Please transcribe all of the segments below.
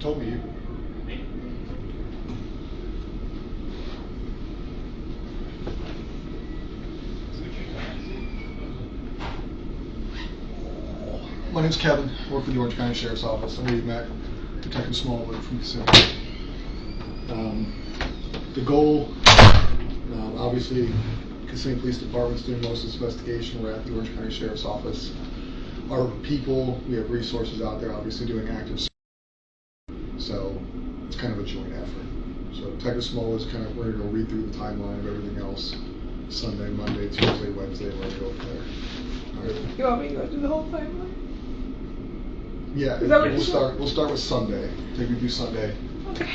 told me you. My name's Kevin. I work for the Orange County Sheriff's Office. I know you've met Detective Smallwood from Kissimmee. The goal, obviously, Kissimmee Police Department's doing most of this investigation. We're at the Orange County Sheriff's Office. Our people, we have resources out there, obviously doing active search. So it's kind of a joint effort. So Detective Smallwood's kind of ready to read through the timeline of everything else. Sunday, Monday, Tuesday, Wednesday, we're going to go from there. All right. You want me to go through the whole timeline? Yeah, we'll start with Sunday. Take me through Sunday. Okay.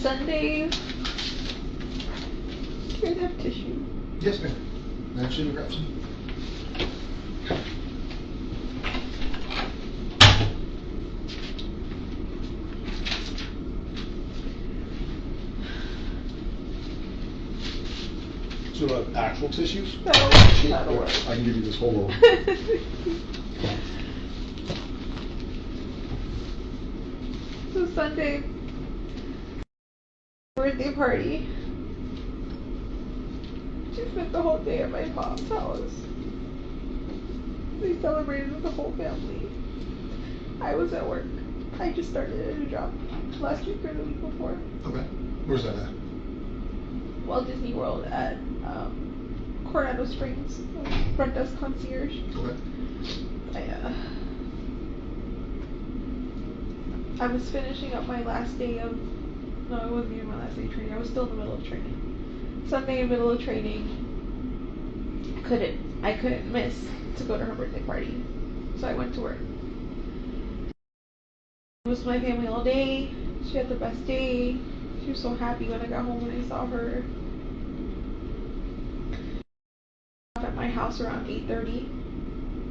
Sunday. Here, have tissue. Yes, ma'am. Actually, grab some. So, actual tissues? That'll work. I can give you this whole roll. So Sunday, birthday party. She spent the whole day at my mom's house. They celebrated with the whole family. I was at work. I just started a new job last week or the week before. Okay. Where's that at? Walt Disney World at Coronado Springs, front desk concierge. Okay. I was finishing up my last day of, no, it wasn't even my last day of training. I was still in the middle of training. Sunday in the middle of training, I couldn't miss to go to her birthday party. So I went to work. I was with my family all day. She had the best day. She was so happy when I got home and I saw her. At my house around 8:30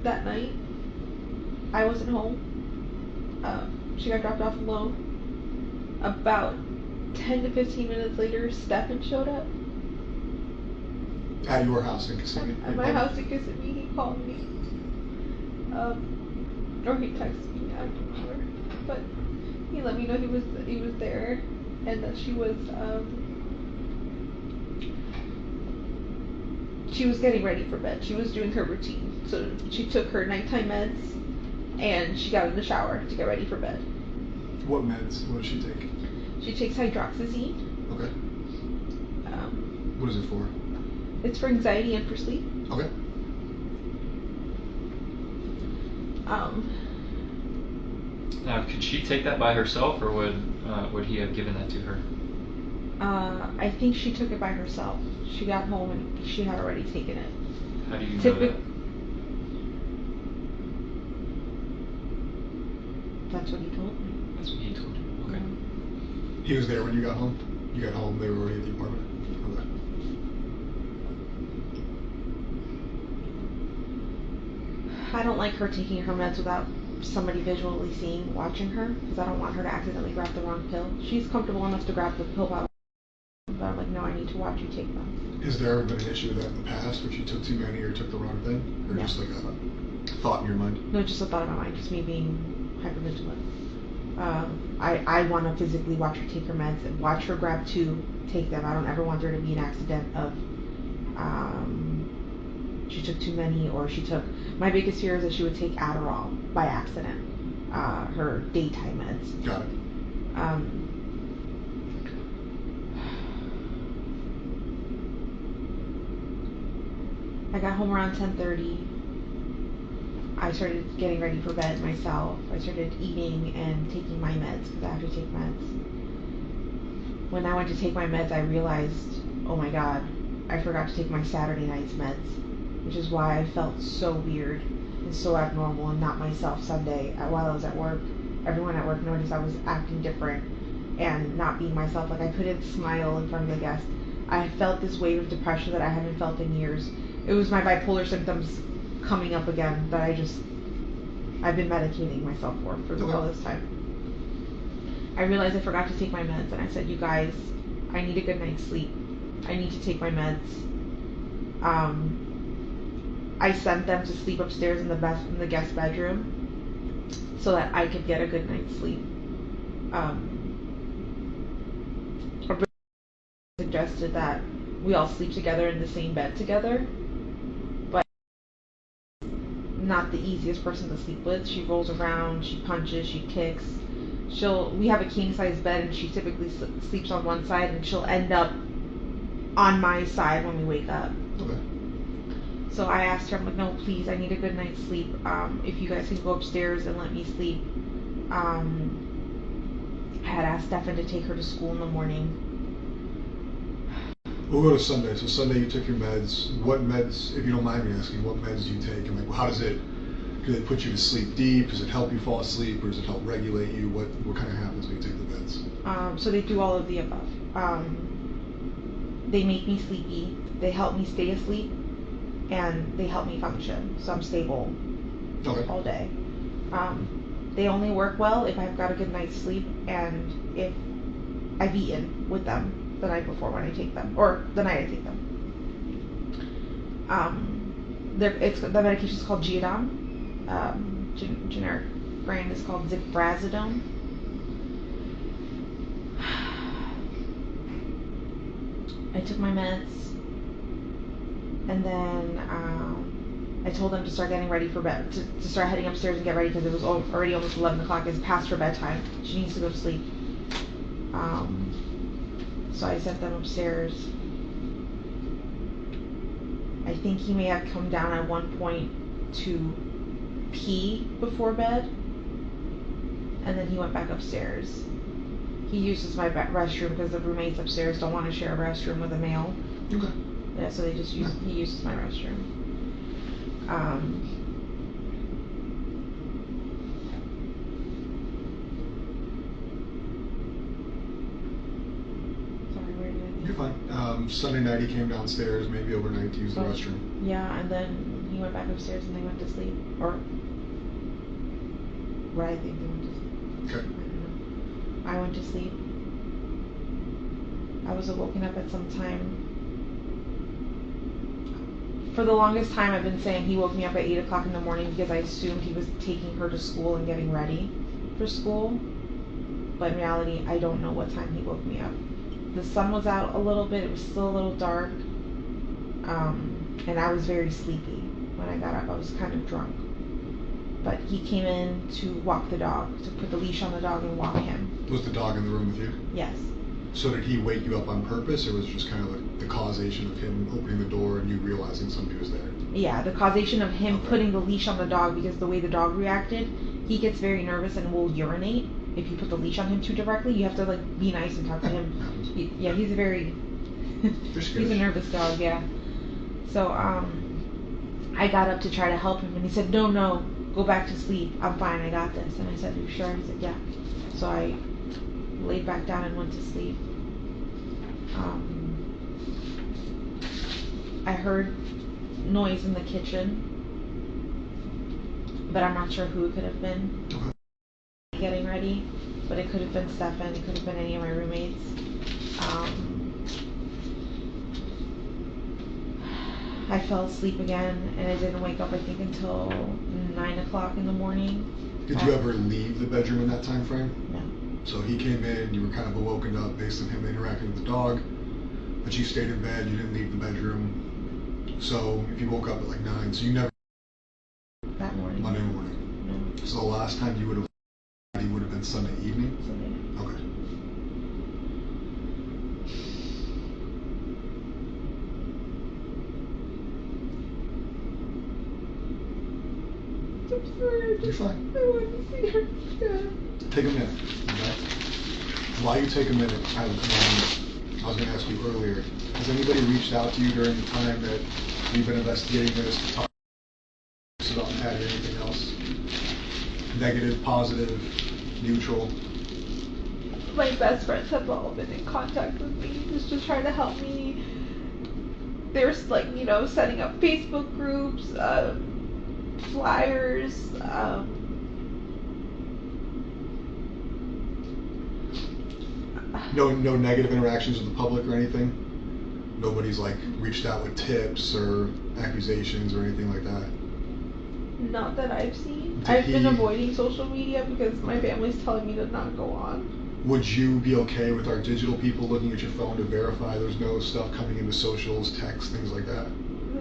that night. I wasn't home. She got dropped off alone. About 10 to 15 minutes later, Stephen showed up. At your house in Kissimmee? At my house in Kissimmee, he called me. Or he texted me, I don't remember. But he let me know he was there and that she was getting ready for bed. She was doing her routine. So she took her nighttime meds and she got in the shower to get ready for bed. What meds? What does she take? She takes hydroxyzine. Okay. What is it for? It's for anxiety and for sleep. Okay. Now, could she take that by herself, or would he have given that to her? I think she took it by herself. She got home and she had already taken it. How do you know that? That's what he told me. That's what he told you. Okay. Mm-hmm. He was there when you got home? You got home, they were already at the apartment? Okay. I don't like her taking her meds without somebody visually watching her, because I don't want her to accidentally grab the wrong pill. She's comfortable enough to grab the pill by herself, but I'm like, no, I need to watch you take them. Has there ever been an issue with that in the past, if she took too many or took the wrong thing? Or just like a thought in your mind? No, just a thought in my mind, just me being hypervigilant. I want to physically watch her take her meds and watch her grab two, take them. I don't ever want there to be an accident of she took too many, or she took, my biggest fear is that she would take Adderall by accident, her daytime meds. Got it. I got home around 10:30. I started getting ready for bed myself. I started eating and taking my meds, because I have to take meds. When I went to take my meds, I realized, oh my god, I forgot to take my Saturday night's meds, which is why I felt so weird and so abnormal and not myself Sunday while I was at work. Everyone at work noticed I was acting different and not being myself. Like, I couldn't smile in front of the guests. I felt this wave of depression that I haven't felt in years. It was my bipolar symptoms coming up again that I've been medicating myself for all this time. I realized I forgot to take my meds, and I said, you guys, I need a good night's sleep. I need to take my meds. I sent them to sleep upstairs in the guest bedroom so that I could get a good night's sleep. A suggested that we all sleep together in the same bed together, but not the easiest person to sleep with. She rolls around, she punches, she kicks. We have a king size bed and she typically sleeps on one side and she'll end up on my side when we wake up. Okay. So I asked her, I'm like, no, please, I need a good night's sleep. If you guys can go upstairs and let me sleep. I had asked Stefan to take her to school in the morning. We'll go to Sunday. So Sunday you took your meds. What meds, if you don't mind me asking, what meds do you take? And like, how does it put you to sleep deep? Does it help you fall asleep, or does it help regulate you? What kind of happens when you take the meds? So they do all of the above. They make me sleepy. They help me stay asleep, and they help me function. So I'm stable all day. They only work well if I've got a good night's sleep and if I've eaten with them the night before when I take them, or the night I take them. The medication is called Geodon. Generic brand is called Ziprazidone. I took my meds, and then I told them to start getting ready for bed, to start heading upstairs and get ready because it was already almost 11 o'clock. It's past her bedtime. She needs to go to sleep. So I sent them upstairs. I think he may have come down at one point to pee before bed, and then he went back upstairs. He uses my restroom because the roommates upstairs don't want to share a restroom with a male. Okay. Yeah, so he uses my restroom. Sorry, where did I? You're fine. Sunday night he came downstairs, maybe overnight to use the restroom. Yeah, and then he went back upstairs and they went to sleep, or what I think they went to sleep. Okay. I don't know. I went to sleep. I was woken up at some time. For the longest time, I've been saying he woke me up at 8 o'clock in the morning because I assumed he was taking her to school and getting ready for school. But in reality, I don't know what time he woke me up. The sun was out a little bit. It was still a little dark. And I was very sleepy when I got up. I was kind of drunk. But he came in to walk the dog, to put the leash on the dog and walk him. Was the dog in the room with you? Yes. So did he wake you up on purpose, or was it just kind of like the causation of him opening the door and you realizing somebody was there? Yeah, the causation of him putting the leash on the dog, because the way the dog reacted, he gets very nervous and will urinate if you put the leash on him too directly. You have to like be nice and talk to him. He's a very he's a nervous dog, yeah. So I got up to try to help him and he said, no, go back to sleep. I'm fine, I got this. And I said, are you sure? He said, yeah. So I laid back down and went to sleep. I heard noise in the kitchen, but I'm not sure who it could have been. Getting ready, but it could have been Stefan, it could have been any of my roommates. I fell asleep again, and I didn't wake up, I think, until 9 o'clock in the morning. Did you ever leave the bedroom in that time frame? No. So he came in, you were kind of awoken up based on him interacting with the dog, but you stayed in bed, you didn't leave the bedroom. So if you woke up at like 9, so you never... That morning. Monday morning. No. So the last time you would have been Sunday evening? Sunday. Okay. I'm sorry. You're fine. I want to see her. Yeah. Take a minute, okay? While you take a minute, I was going to ask you earlier, has anybody reached out to you during the time that you've been investigating this to talk about that or anything else? Negative, positive, neutral? My best friends have all been in contact with me, just trying to help me. They're like, setting up Facebook groups, flyers, No negative interactions with the public or anything? Nobody's like reached out with tips or accusations or anything like that. Not that I've seen. Did I've been he- avoiding social media because my Okay. family's telling me to not go on. Would you be okay with our digital people looking at your phone to verify there's no stuff coming into socials, texts, things like that?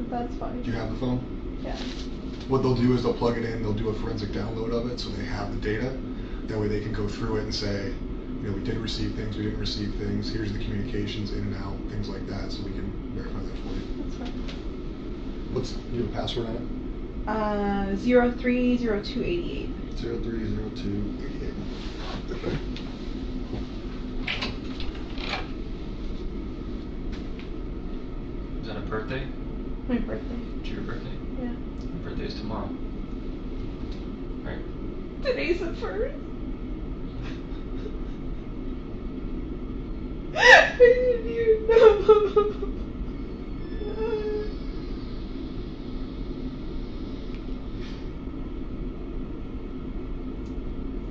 That's fine. Do you have the phone? Yeah. What they'll do is they'll plug it in, they'll do a forensic download of it so they have the data. That way they can go through it and say, we did receive things, we didn't receive things, here's the communications in and out, things like that, so we can verify that for you. That's fine. Do you have a password on it? 030288. 030288. Okay. Is that a birthday? My birthday. It's your birthday? Yeah. My birthday is tomorrow. Right? Today's the 1st. I didn't even know.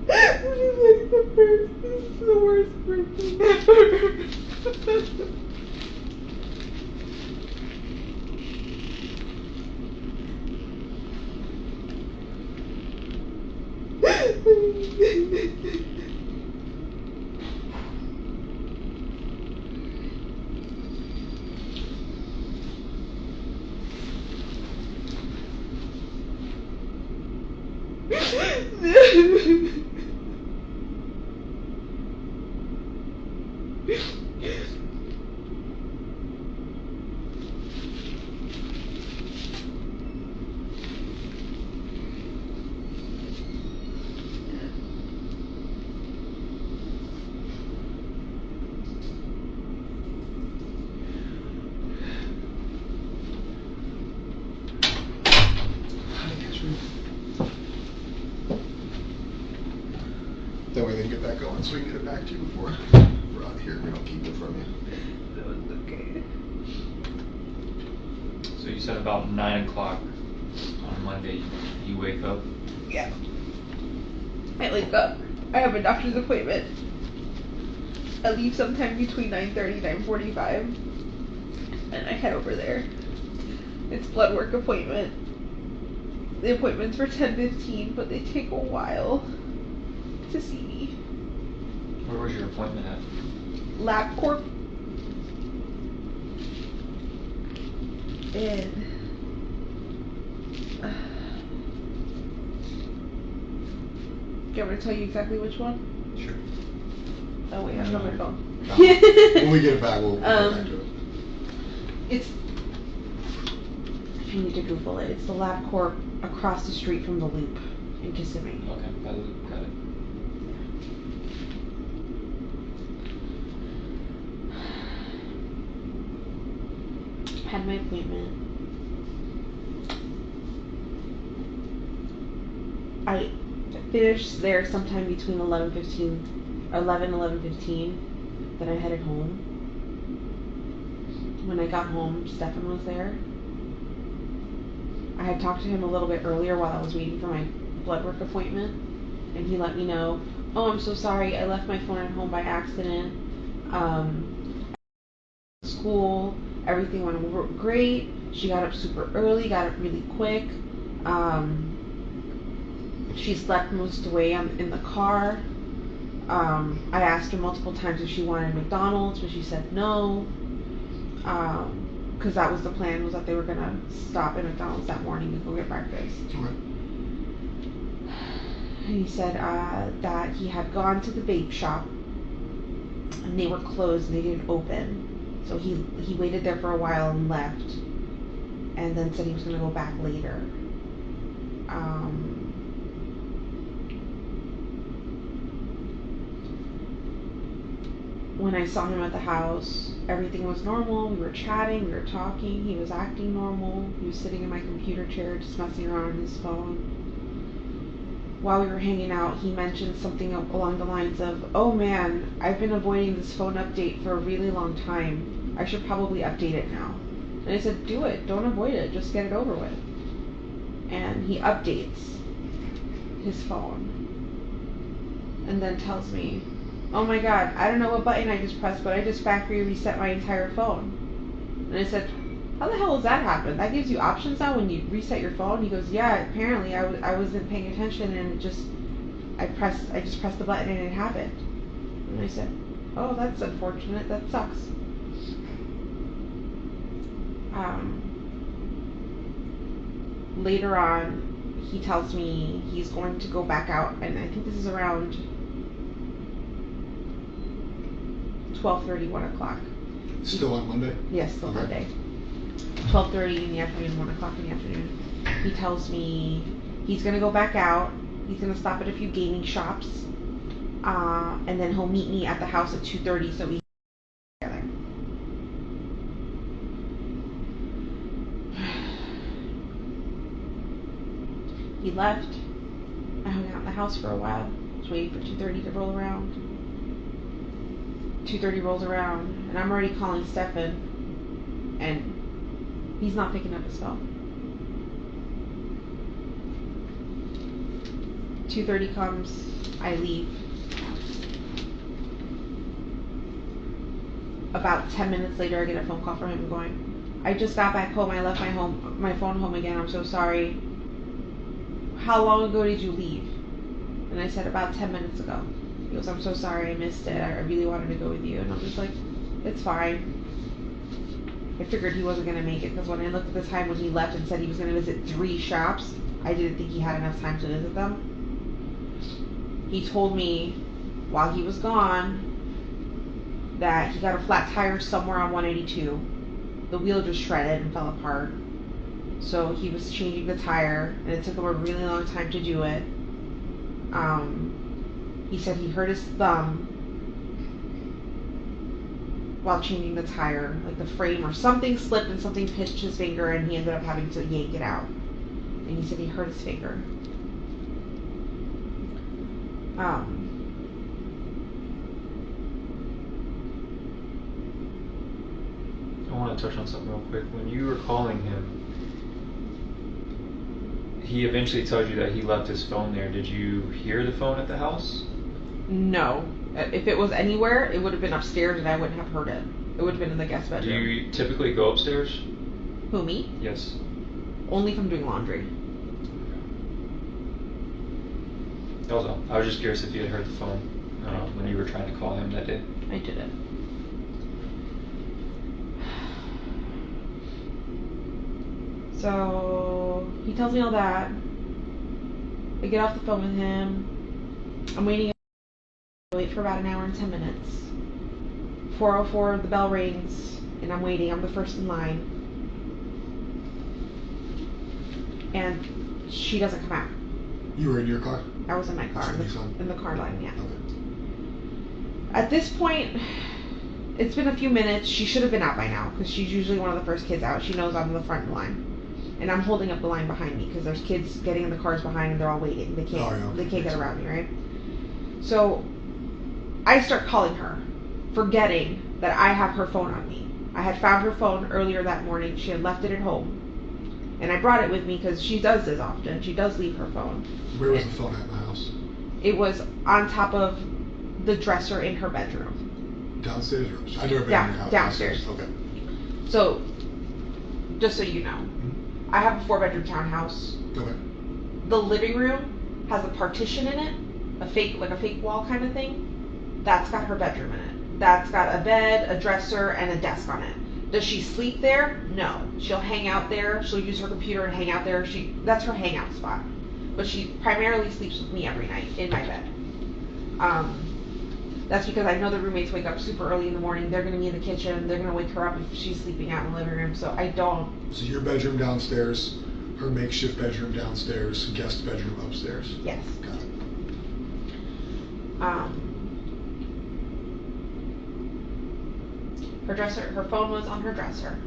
This is like the first. This is the worst birthday ever. That way they can get that going so we can get it back to you before we're out of here. We don't keep it from you. That was okay. So you said about 9 o'clock on Monday you wake up. Yeah. I wake up. I have a doctor's appointment. I leave sometime between 9:30 and 9:45. And I head over there. It's blood work appointment. The appointment's for 10:15, but they take a while to see me. Where was your appointment at? LabCorp. And do you want me to tell you exactly which one? Sure. Oh wait, I have it on my phone. When we get it back, we'll go back to it. It's, if you need to Google it, it's the LabCorp across the street from the Loop in Kissimmee. Okay, got it. Had my appointment. I finished there sometime between 11:15. Then I headed home. When I got home, Stefan was there. I had talked to him a little bit earlier while I was waiting for my blood work appointment, and he let me know, oh, I'm so sorry, I left my phone at home by accident. School, everything went great. She got up super early, got up really quick. She slept most of the way in the car. I asked her multiple times if she wanted McDonald's, but she said no. Because that was the plan, was that they were going to stop at McDonald's that morning and go get breakfast. Okay. And he said that he had gone to the vape shop and they were closed and they didn't open. So he waited there for a while and left, and then said he was going to go back later. When I saw him at the house, everything was normal. We were chatting, we were talking, he was acting normal. He was sitting in my computer chair just messing around on his phone. While we were hanging out, he mentioned something along the lines of, oh man, I've been avoiding this phone update for a really long time. I should probably update it now. And I said, do it, don't avoid it, just get it over with. And he updates his phone and then tells me, oh my god, I don't know what button I just pressed, but I just factory reset my entire phone. And I said, how the hell does that happen? That gives you options now when you reset your phone? He goes, yeah, apparently I wasn't paying attention and it just, I just pressed the button and it happened. And I said, oh, that's unfortunate. That sucks. Later on, he tells me he's going to go back out, and I think this is around 12:30, 1 o'clock. Still on Monday? Yes, still Okay. Monday. 12:30 in the afternoon, 1 o'clock in the afternoon. He tells me he's going to go back out. He's going to stop at a few gaming shops, and then he'll meet me at the house at 2:30 so we can get together. He left. I hung out in the house for a while. Was waiting for 2:30 to roll around. 2:30 rolls around, and I'm already calling Stefan, and he's not picking up his phone. 2:30 comes, I leave. About 10 minutes later, I get a phone call from him going, I just got back home. I left my phone home again. I'm so sorry. How long ago did you leave? And I said, about 10 minutes ago. He goes, I'm so sorry, I missed it. I really wanted to go with you. And I'm just like, it's fine. I figured he wasn't going to make it because when I looked at the time when he left and said he was going to visit 3 shops, I didn't think he had enough time to visit them. He told me while he was gone that he got a flat tire somewhere on 182. The wheel just shredded and fell apart. So he was changing the tire, and it took him a really long time to do it. He said he hurt his thumb while changing the tire, like the frame or something slipped and something pinched his finger, and he ended up having to yank it out. And he said he hurt his finger. I want to touch on something real quick. When you were calling him, he eventually tells you that he left his phone there. Did you hear the phone at the house? No. If it was anywhere, it would have been upstairs and I wouldn't have heard it. It would have been in the guest Do bedroom. you typically go upstairs? Who, me? Yes. Only if I'm doing laundry. That was all. I was just curious if you had heard the phone when you were trying to call him that day. I didn't. So he tells me all that. I get off the phone with him. I'm waiting. I wait for about an hour and 10 minutes. 4:04, the bell rings, and I'm waiting. I'm the first in line. And she doesn't come out. You were in your car? I was in my car, That's what you in the car line, yeah. Okay. At this point, it's been a few minutes. She should have been out by now because she's usually one of the first kids out. She knows I'm in the front line. And I'm holding up the line behind me because there's kids getting in the cars behind and they're all waiting. They can't get around me, right? So I start calling her, forgetting that I have her phone on me. I had found her phone earlier that morning. She had left it at home. And I brought it with me because she does this often. She does leave her phone. Where was the phone at in the house? It was on top of the dresser in her bedroom. Downstairs or upstairs? I've never been in your house. Downstairs. Okay. So, just so you know, I have a 4-bedroom townhouse. Okay. The living room has a partition in it, a fake wall kind of thing. That's got her bedroom in it. That's got a bed, a dresser, and a desk on it. Does she sleep there? No. She'll hang out there. She'll use her computer and hang out there. That's her hangout spot. But she primarily sleeps with me every night in my bed. That's because I know the roommates wake up super early in the morning. They're going to be in the kitchen. They're going to wake her up if she's sleeping out in the living room. So I don't. So your bedroom downstairs, her makeshift bedroom downstairs, guest bedroom upstairs. Yes. Got it. Her dresser, her phone was on her dresser.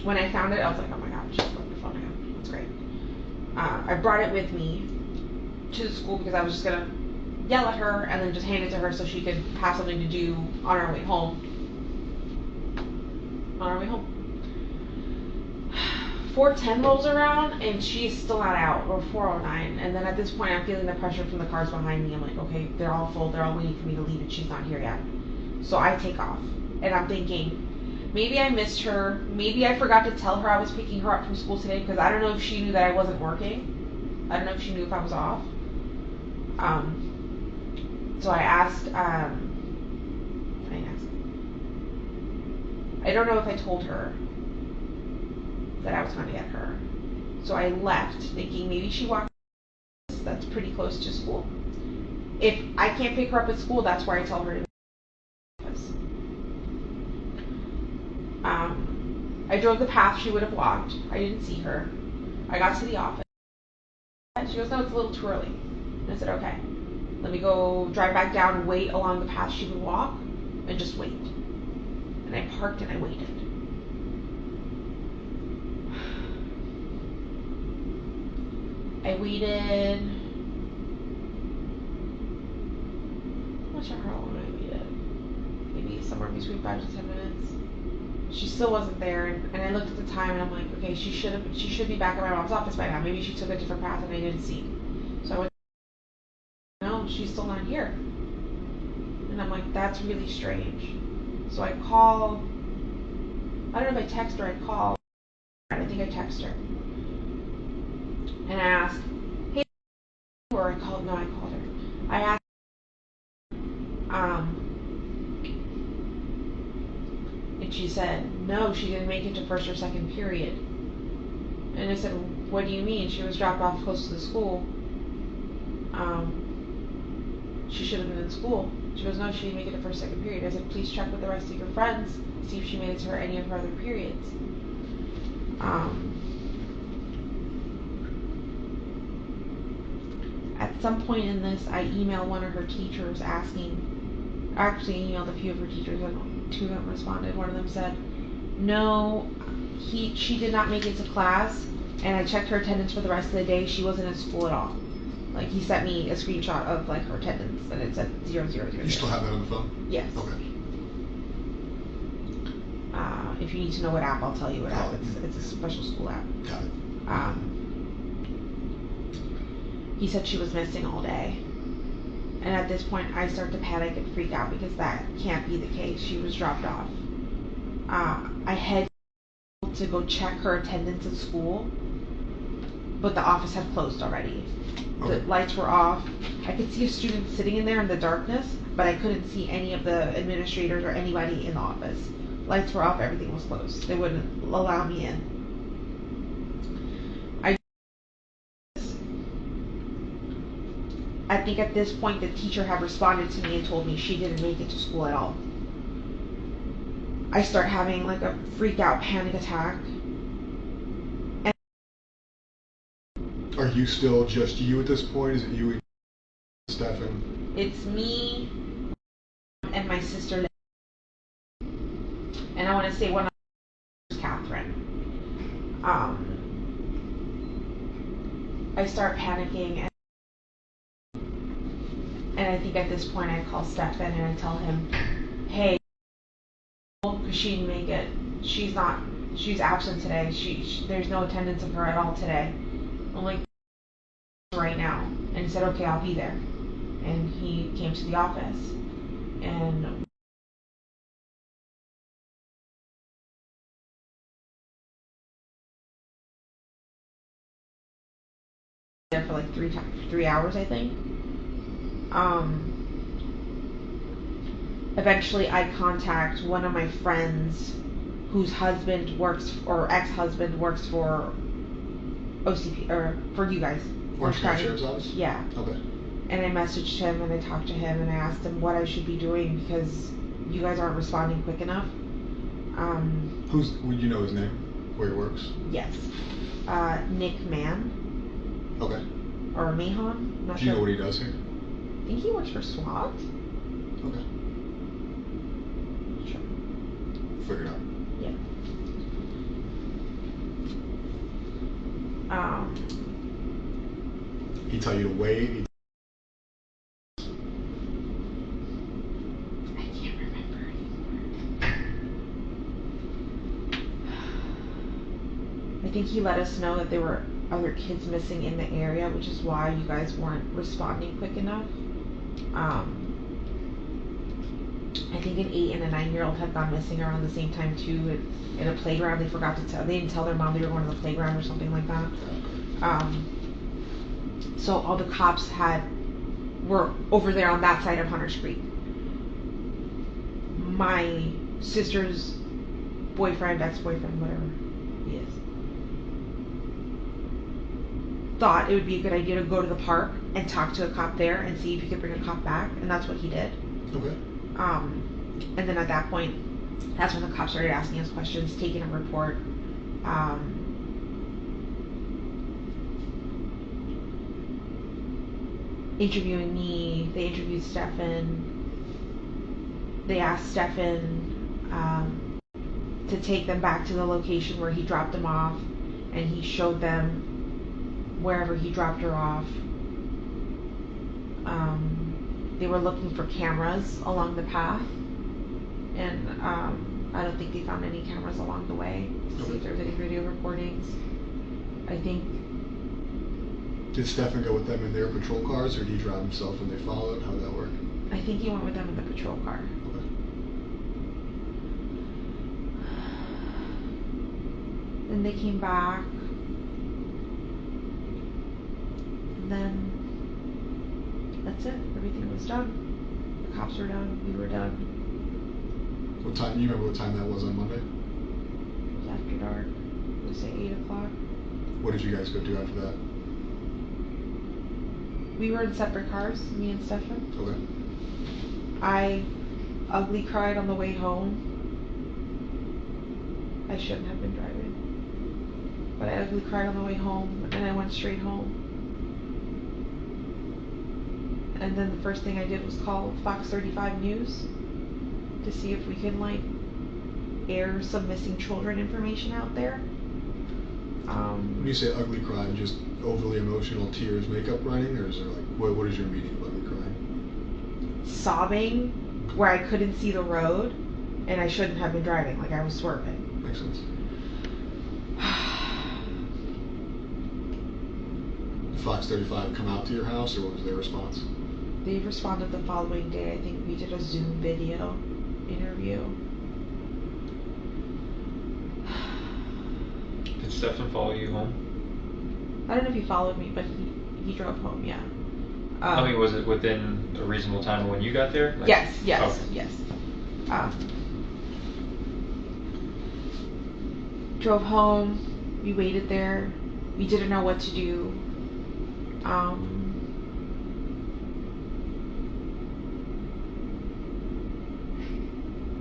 When I found it, I was like, oh my god, she's got her phone again. That's great. I brought it with me to the school because I was just gonna yell at her and then just hand it to her so she could have something to do on our way home. 4:10 rolls around and she's still not out, or 4:09, and then at this point I'm feeling the pressure from the cars behind me. I'm like, okay, they're all full, they're all waiting for me to leave and she's not here yet. So I take off. And I'm thinking, maybe I missed her. Maybe I forgot to tell her I was picking her up from school today, because I don't know if she knew that I wasn't working. I don't know if she knew if I was off. So I asked, I don't know if I told her that I was going to get her. So I left thinking maybe she walked, that's pretty close to school. If I can't pick her up at school, that's where I tell her to go. I drove the path she would have walked. I didn't see her. I got to the office. She goes, no, it's a little too early. And I said, okay. Let me go drive back down, wait along the path she would walk, and just wait. And I parked and I waited. I waited. I'm not sure how long I waited. Maybe somewhere between 5 to 10 minutes. She still wasn't there, and I looked at the time and I'm like, okay, she should be back at my mom's office by now. Maybe she took a different path and I didn't see. So I went, no, she's still not here. And I'm like, that's really strange. So I call, I don't know if I text her, I call. I think I text her. And I asked, hey, or I called her. I asked, and she said, no, she didn't make it to first or second period. And I said, what do you mean? She was dropped off close to the school. She should have been in school. She goes, no, she didn't make it to first, second period. I said, please check with the rest of your friends, see if she made it to any of her other periods. At some point in this, I emailed one of her teachers asking, I actually emailed a few of her teachers and two of them responded. One of them said, no, she did not make it to class, and I checked her attendance for the rest of the day. She wasn't in school at all. Like, he sent me a screenshot of like her attendance, and it said 0, 0, 0. You still have that on the phone? Yes. Okay. If you need to know what app, I'll tell you what app. It's a special school app. Got it. He said she was missing all day. And at this point, I start to panic and freak out because that can't be the case. She was dropped off. I had to go check her attendance at school, but the office had closed already. Okay. The lights were off. I could see a student sitting in there in the darkness, but I couldn't see any of the administrators or anybody in the office. Lights were off, everything was closed. They wouldn't allow me in. I think at this point the teacher had responded to me and told me she didn't make it to school at all. I start having like a freak out panic attack. And are you still just you at this point? Is it you and Stefan? It's me and my sister. And I want to say one of them is Catherine. I start panicking, and I think at this point I call Stefan and I tell him, hey, because she didn't make it. She's absent today. There's no attendance of her at all today. I'm like, right now. And he said, okay, I'll be there. And he came to the office. And there for like 3 hours, I think. Eventually I contact one of my friends whose husband works, or ex-husband works for OCP, or for you guys. Orange County Sheriff's Office? Yeah. Okay. And I messaged him and I talked to him and I asked him what I should be doing because you guys aren't responding quick enough. Would you know his name? Where he works? Yes. Nick Mann. Okay. Or Mahon. Do you know what he does here? I think he works for SWAT. Okay. Sure. Figure it out. Yeah. He tell you to wait? I can't remember anymore. I think he let us know that there were other kids missing in the area, which is why you guys weren't responding quick enough. I think an 8 and a 9-year-old had gone missing around the same time too. In a playground, they forgot to tell. They didn't tell their mom they were going to the playground or something like that. So all the cops were over there on that side of Hunters Creek. My sister's boyfriend, ex-boyfriend, whatever he is, thought it would be a good idea to go to the park and talk to a cop there and see if he could bring a cop back, and that's what he did. Okay. And then at that point, that's when the cops started asking us questions, taking a report. Interviewing me. They interviewed Stefan. They asked Stefan to take them back to the location where he dropped them off, and he showed them wherever he dropped her off. They were looking for cameras along the path, and I don't think they found any cameras along the way to see if there was any video recordings. I think. Did Stefan go with them in their patrol cars, or did he drive himself and they followed? How did that work? I think he went with them in the patrol car. Okay. Then they came back. And then that's it. Everything was done. The cops were done. We were done. What time? You remember what time that was on Monday? It was after dark. It was say 8 o'clock. What did you guys go do after that? We were in separate cars, me and Stefan. Okay. I ugly cried on the way home. I shouldn't have been driving. But I ugly cried on the way home, and I went straight home. And then the first thing I did was call Fox 35 News to see if we can, like, air some missing children information out there. When you say ugly cry, just overly emotional tears, makeup running, or is there like, what is your meaning of ugly crying? Sobbing where I couldn't see the road, and I shouldn't have been driving, like I was swerving. Makes sense. Did Fox 35 come out to your house, or what was their response? They responded the following day. I think we did a Zoom video interview. Did Stefan follow you home? I don't know if he followed me, but he drove home, yeah. I mean, was it within a reasonable time when you got there? Like, yes. Okay. Drove home. We waited there. We didn't know what to do.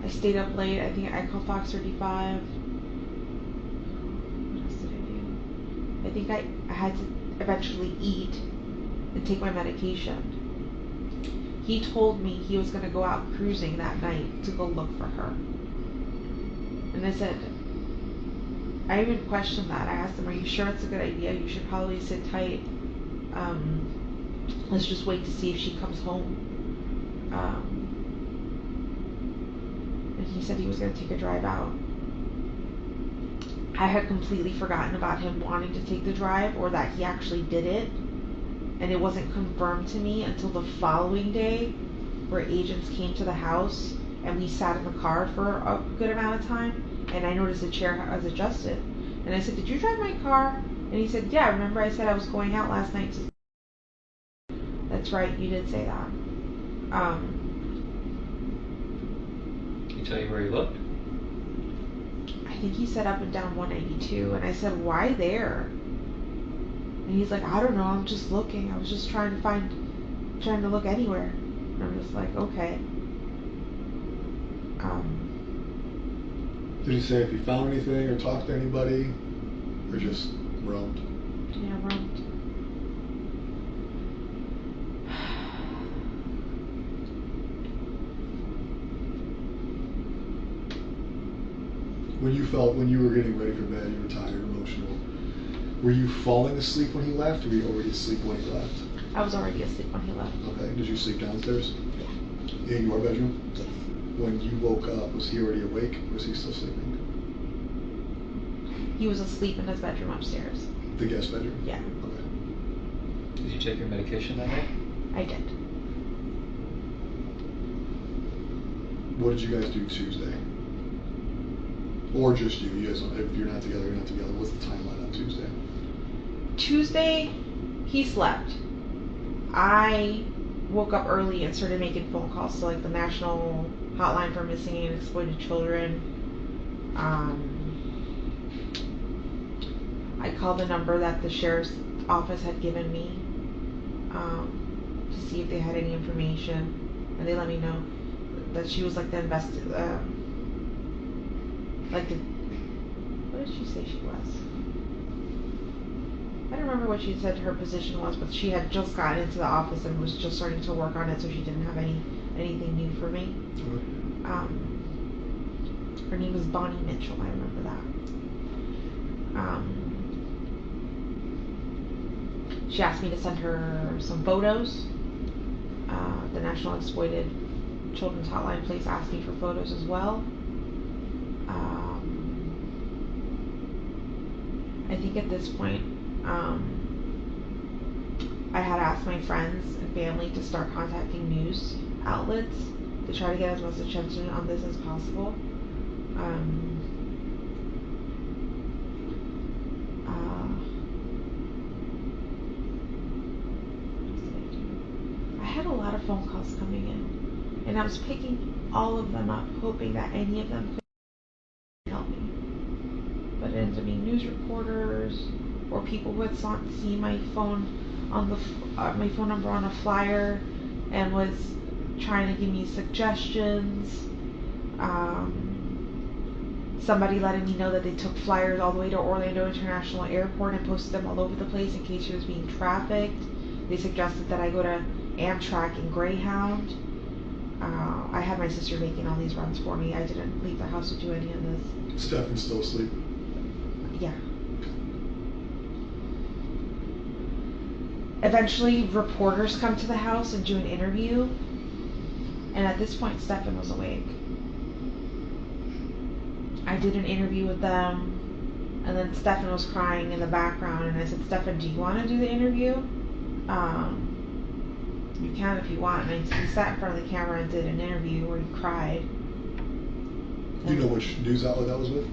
I stayed up late. I think I called Fox 35. What else did I do? I think I had to eventually eat and take my medication. He told me he was going to go out cruising that night to go look for her. And I said, I even questioned that. I asked him, are you sure it's a good idea? You should probably sit tight. Let's just wait to see if she comes home. And he said he was going to take a drive out. I had completely forgotten about him wanting to take the drive, or that he actually did it. And it wasn't confirmed to me until the following day, where agents came to the house and we sat in the car for a good amount of time, and I noticed the chair was adjusted. And I said, did you drive my car? And he said, yeah, remember I said I was going out last night to... That's right, you did say that. Can he tell you where he looked? I think he said up and down 192, and I said, why there? And he's like, I don't know, I'm just looking. I was just trying to look anywhere. And I'm just like, okay. Did he say if he found anything or talked to anybody, or just roamed? Yeah, roamed. When you were getting ready for bed, you were tired, emotional. Were you falling asleep when he left, or were you already asleep when he left? I was already asleep when he left. Okay. Did you sleep downstairs? Yeah. In your bedroom? Yes. When you woke up, was he already awake, or was he still sleeping? He was asleep in his bedroom upstairs. The guest bedroom? Yeah. Okay. Did you take your medication that night? I did. What did you guys do Tuesday? Or just you? You guys, if you're not together, you're not together. What's the timeline on Tuesday? Tuesday, he slept. I woke up early and started making phone calls to like the national hotline for missing and exploited children. I called the number that the sheriff's office had given me to see if they had any information, and they let me know that she was like the what did she say she was? I don't remember what she said her position was, but she had just gotten into the office and was just starting to work on it, so she didn't have anything new for me. Her name was Bonnie Mitchell, I remember that. She asked me to send her some photos. The National Exploited Children's Hotline place asked me for photos as well. I think at this point, I had asked my friends and family to start contacting news outlets to try to get as much attention on this as possible. I had a lot of phone calls coming in, and I was picking all of them up, hoping that any of them could help me. But it ended up being news reporters or people who had seen my phone on the my phone number on a flyer and was trying to give me suggestions. Somebody letting me know that they took flyers all the way to Orlando International Airport and posted them all over the place in case she was being trafficked. They suggested that I go to Amtrak and Greyhound. I had my sister making all these runs for me. I didn't leave the house to do any of this. Stefan's still asleep? Yeah. Eventually, reporters come to the house and do an interview. And at this point, Stefan was awake. I did an interview with them. And then Stefan was crying in the background. And I said, Stefan, do you want to do the interview? You can if you want. And he sat in front of the camera and did an interview where he cried. Do you know which news outlet that was with?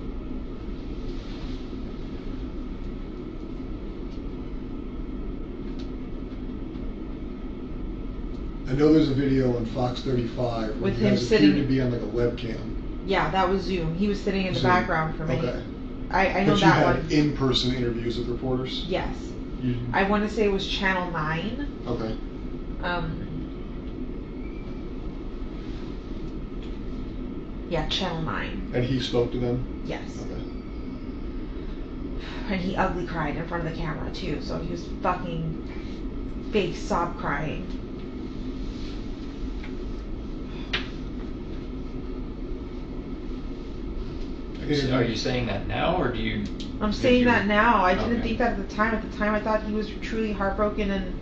I know there's a video on Fox 35 with where him guys sitting appeared to be on like a webcam. Yeah, that was Zoom. He was sitting in the background for me. Okay. I know but that you one. had in-person interviews with reporters? Yes. I want to say it was Channel 9. Okay. Yeah, Channel 9. And he spoke to them? Yes. Okay. And he ugly cried in front of the camera too, so he was fucking fake sob crying. Are you saying that now, or do you? I'm saying that now. I didn't Okay. think that at the time. At the time, I thought he was truly heartbroken and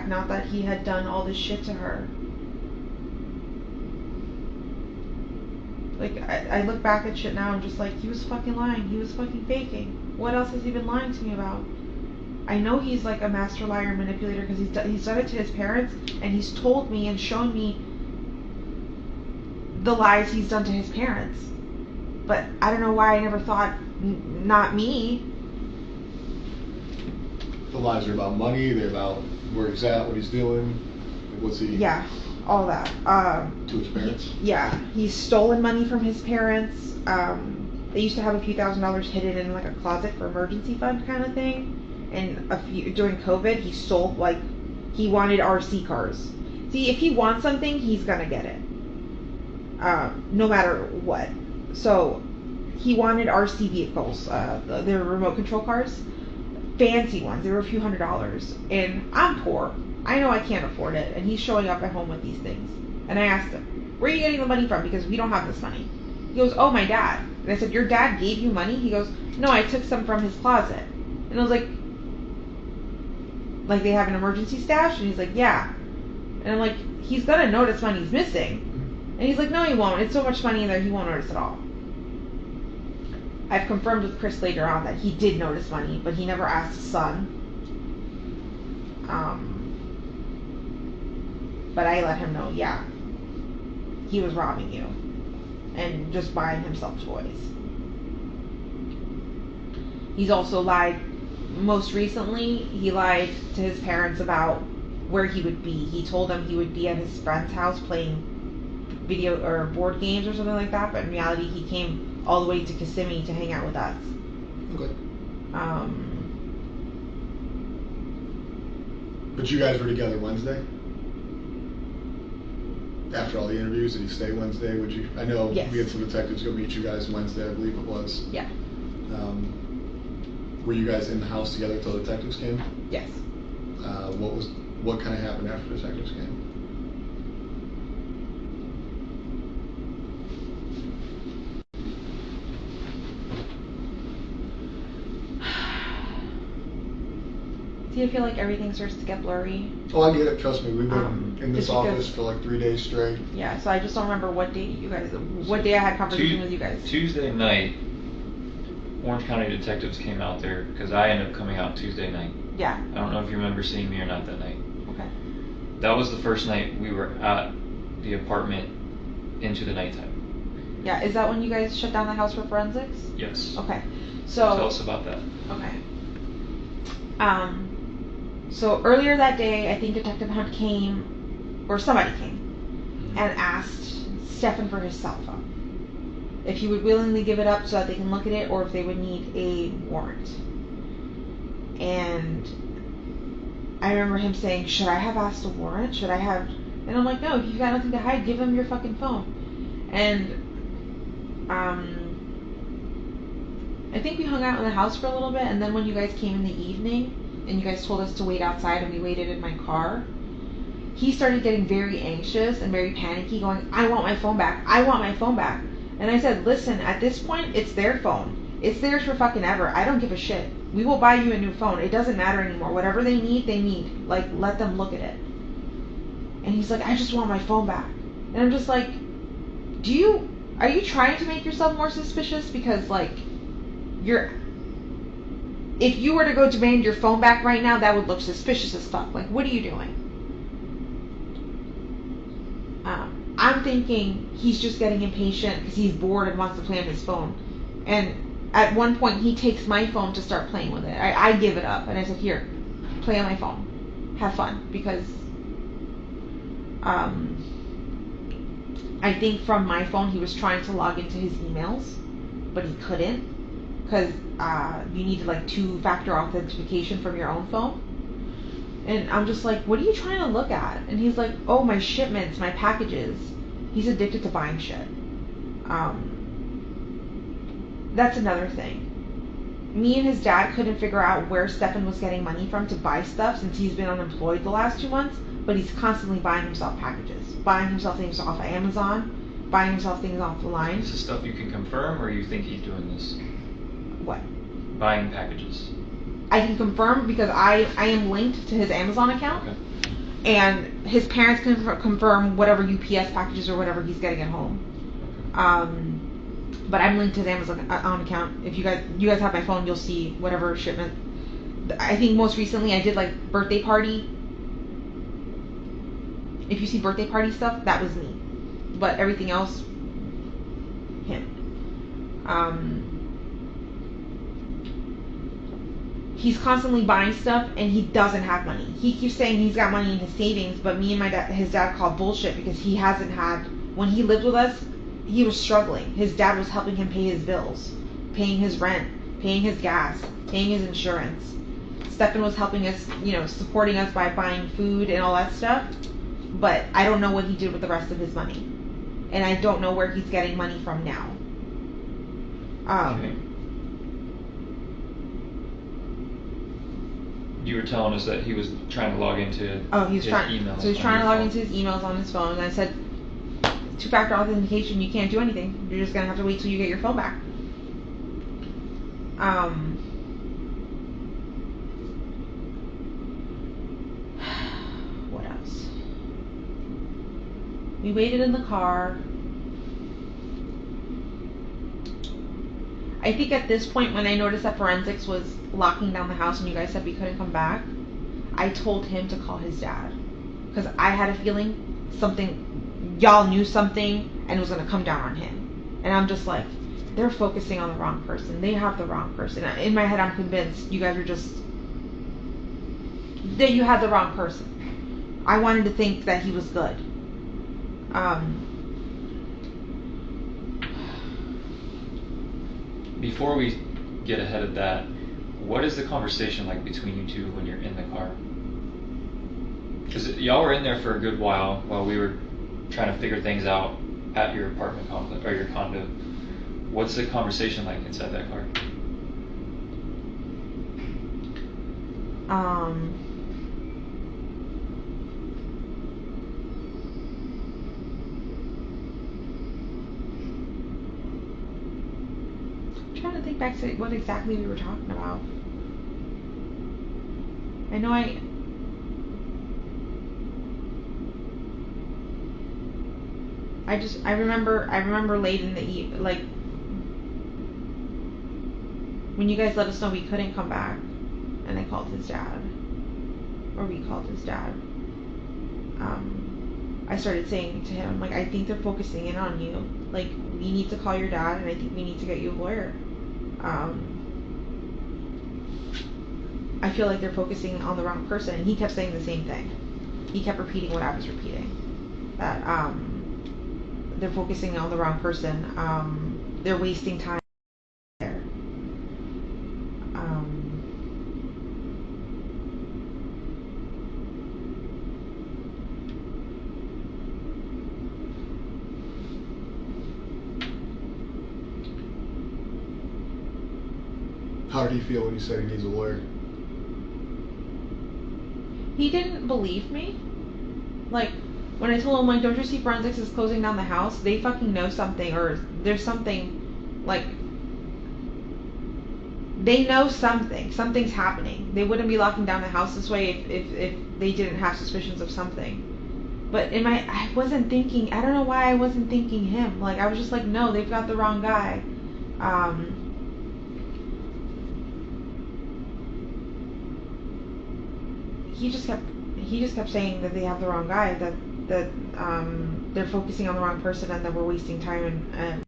not that he had done all this shit to her. Like, I look back at shit now, I'm just like, he was fucking lying. He was fucking faking. What else has he been lying to me about? I know he's like a master liar and manipulator because he's done it to his parents, and he's told me and shown me the lies he's done to his parents. But I don't know why I never thought, not me. The lies are about money, they're about where he's at, what he's doing, what's he... Yeah, all that. To his parents? Yeah, he's stolen money from his parents. They used to have a few $1,000s hidden in like a closet for emergency fund kind of thing. And during COVID, he stole, like, he wanted RC cars. See, if he wants something, he's gonna get it. No matter what. So, he wanted RC vehicles. They're remote control cars. Fancy ones. They were a few $100s. And I'm poor. I know I can't afford it. And he's showing up at home with these things. And I asked him, where are you getting the money from? Because we don't have this money. He goes, oh, my dad. And I said, your dad gave you money? He goes, no, I took some from his closet. And I was like they have an emergency stash? And he's like, yeah. And I'm like, he's gonna notice money's missing. And he's like, no, he won't. It's so much money in there, he won't notice at all. I've confirmed with Chris later on that he did notice money, but he never asked his son. But I let him know, yeah, he was robbing you and just buying himself toys. He's also lied. Most recently, he lied to his parents about where he would be. He told them he would be at his friend's house playing video or board games or something like that, but in reality he came all the way to Kissimmee to hang out with us. Okay. But you guys were together Wednesday? After all the interviews, did he stay Wednesday? Would you? I know Yes. we had some detectives go meet you guys Wednesday, I believe it was. Yeah. Were you guys in the house together until the detectives came? Yes. What kind of happened after the detectives came? Do you feel like everything starts to get blurry? Oh, I get it. Trust me. We've been in this just because- office for like 3 days straight. Yeah, so I just don't remember what day I had conversation with you guys. Tuesday night, Orange County detectives came out there because I ended up coming out Tuesday night. Yeah. I don't know if you remember seeing me or not that night. Okay. That was the first night we were at the apartment into the nighttime. Yeah, is that when you guys shut down the house for forensics? Yes. Okay. So Tell us about that. Okay. So earlier that day, I think Detective Hunt came, or somebody came, and asked Stefan for his cell phone. If he would willingly give it up so that they can look at it, or if they would need a warrant. And I remember him saying, should I have asked a warrant? Should I have... And I'm like, no, if you've got nothing to hide, give him your fucking phone. And, I think we hung out in the house for a little bit, and then when you guys came in the evening, and you guys told us to wait outside, and we waited in my car, he started getting very anxious and very panicky, going, I want my phone back. I want my phone back. And I said, listen, at this point, it's their phone. It's theirs for fucking ever. I don't give a shit. We will buy you a new phone. It doesn't matter anymore. Whatever they need, they need. Like, let them look at it. And he's like, I just want my phone back. And I'm just like, are you trying to make yourself more suspicious? Because, like, if you were to go demand your phone back right now, that would look suspicious as fuck. Like, what are you doing? I'm thinking he's just getting impatient because he's bored and wants to play on his phone. And at one point, he takes my phone to start playing with it. I give it up, and I said, here, play on my phone. Have fun. Because I think from my phone, he was trying to log into his emails, but he couldn't. Because you needed like 2-factor authentication from your own phone. And I'm just like, what are you trying to look at? And he's like, oh, my shipments, my packages. He's addicted to buying shit. That's another thing. Me and his dad couldn't figure out where Stefan was getting money from to buy stuff since he's been unemployed the last 2 months, but he's constantly buying himself packages. Buying himself things off of Amazon, buying himself things off the line. Is this stuff you can confirm, or you think he's doing this? What? Buying packages. I can confirm because I am linked to his Amazon account, Okay. and his parents can confirm whatever UPS packages or whatever he's getting at home. But I'm linked to his Amazon account. If you guys have my phone, you'll see whatever shipment. I think most recently I did like birthday party. If you see birthday party stuff, that was me. But everything else, him. He's constantly buying stuff, and he doesn't have money. He keeps saying he's got money in his savings, but me and his dad call bullshit because he hasn't had. When he lived with us, he was struggling. His dad was helping him pay his bills, paying his rent, paying his gas, paying his insurance. Stefan was helping us, supporting us by buying food and all that stuff. But I don't know what he did with the rest of his money, and I don't know where he's getting money from now. Okay. You were telling us that he was trying to log into his emails. So he's trying to log into his emails on his phone, and I said, 2-factor authentication, you can't do anything. You're just gonna have to wait till you get your phone back. What else? We waited in the car. I think at this point, when I noticed that forensics was locking down the house and you guys said we couldn't come back, I told him to call his dad. Because I had a feeling something y'all knew something and it was gonna come down on him. And I'm just like, they're focusing on the wrong person. They have the wrong person. In my head, I'm convinced you guys are just that you had the wrong person. I wanted to think that he was good. Before we get ahead of that, what is the conversation like between you two when you're in the car? Because y'all were in there for a good while we were trying to figure things out at your apartment complex or your condo. What's the conversation like inside that car? I'm trying to think back to what exactly we were talking about. I know I remember late in the like when you guys let us know we couldn't come back, and I called his dad, or we called his dad. I started saying to him, like, I think they're focusing in on you. Like, we need to call your dad, and I think we need to get you a lawyer. I feel like they're focusing on the wrong person, and he kept saying the same thing. He kept repeating what I was repeating, that they're focusing on the wrong person. They're wasting time there. How did he feel when you said he needs a lawyer? He didn't believe me. Like, when I told him, like, don't you see forensics is closing down the house? They fucking know something, or there's something, like, they know something. Something's happening. They wouldn't be locking down the house this way if they didn't have suspicions of something. But I wasn't thinking, I don't know why I wasn't thinking him. Like, I was just like, no, they've got the wrong guy. He just kept saying that they have the wrong guy, that they're focusing on the wrong person, and that we're wasting time, and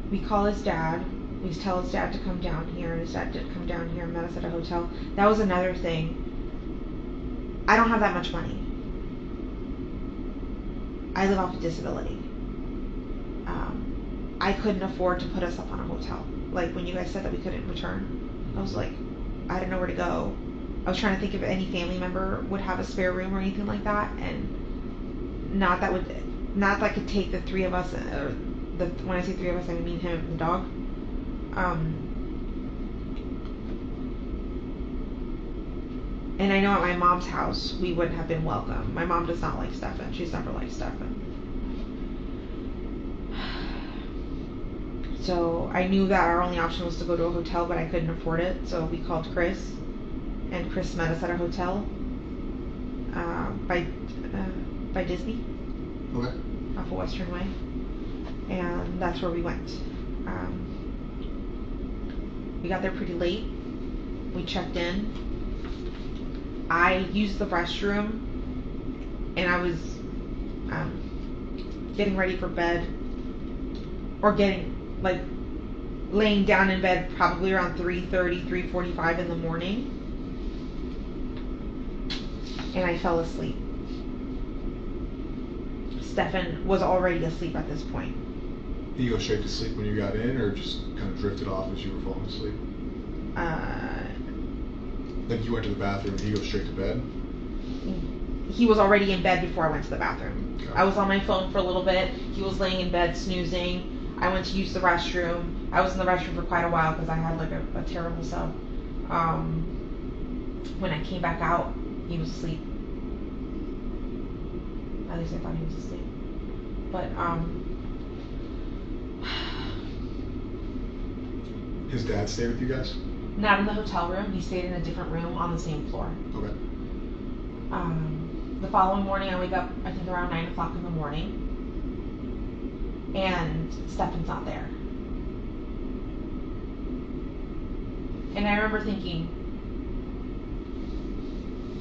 we call his dad. We tell his dad to come down here, and his dad did come down here and met us at a hotel. That was another thing. I don't have that much money. I live off of disability. I couldn't afford to put us up on a hotel. Like, when you guys said that we couldn't return, I was like, I don't know where to go. I was trying to think if any family member would have a spare room or anything like that, and not that could take the three of us, or when I say three of us, I mean him and the dog. And I know at my mom's house we wouldn't have been welcome. My mom does not like Stefan. She's never liked Stefan. So I knew that our only option was to go to a hotel, but I couldn't afford it. So we called Chris, and Chris met us at a hotel by Disney, Okay. off of Western Way, and that's where we went. We got there pretty late. We checked in. I used the restroom, and I was getting ready for bed, or laying down in bed probably around 3:30, 3:45 in the morning, and I fell asleep. Stefan was already asleep at this point. Did you go straight to sleep when you got in, or just kind of drifted off as you were falling asleep? Like, you went to the bathroom and he goes straight to bed? He was already in bed before I went to the bathroom. Okay. I was on my phone for a little bit. He was laying in bed snoozing. I went to use the restroom. I was in the restroom for quite a while because I had like a terrible sub. When I came back out, he was asleep. At least I thought he was asleep. But His dad stayed with you guys? not in the hotel room. He stayed in a different room on the same floor. Okay. The following morning, I wake up, I think around 9 o'clock in the morning, and Stefan's not there. And I remember thinking,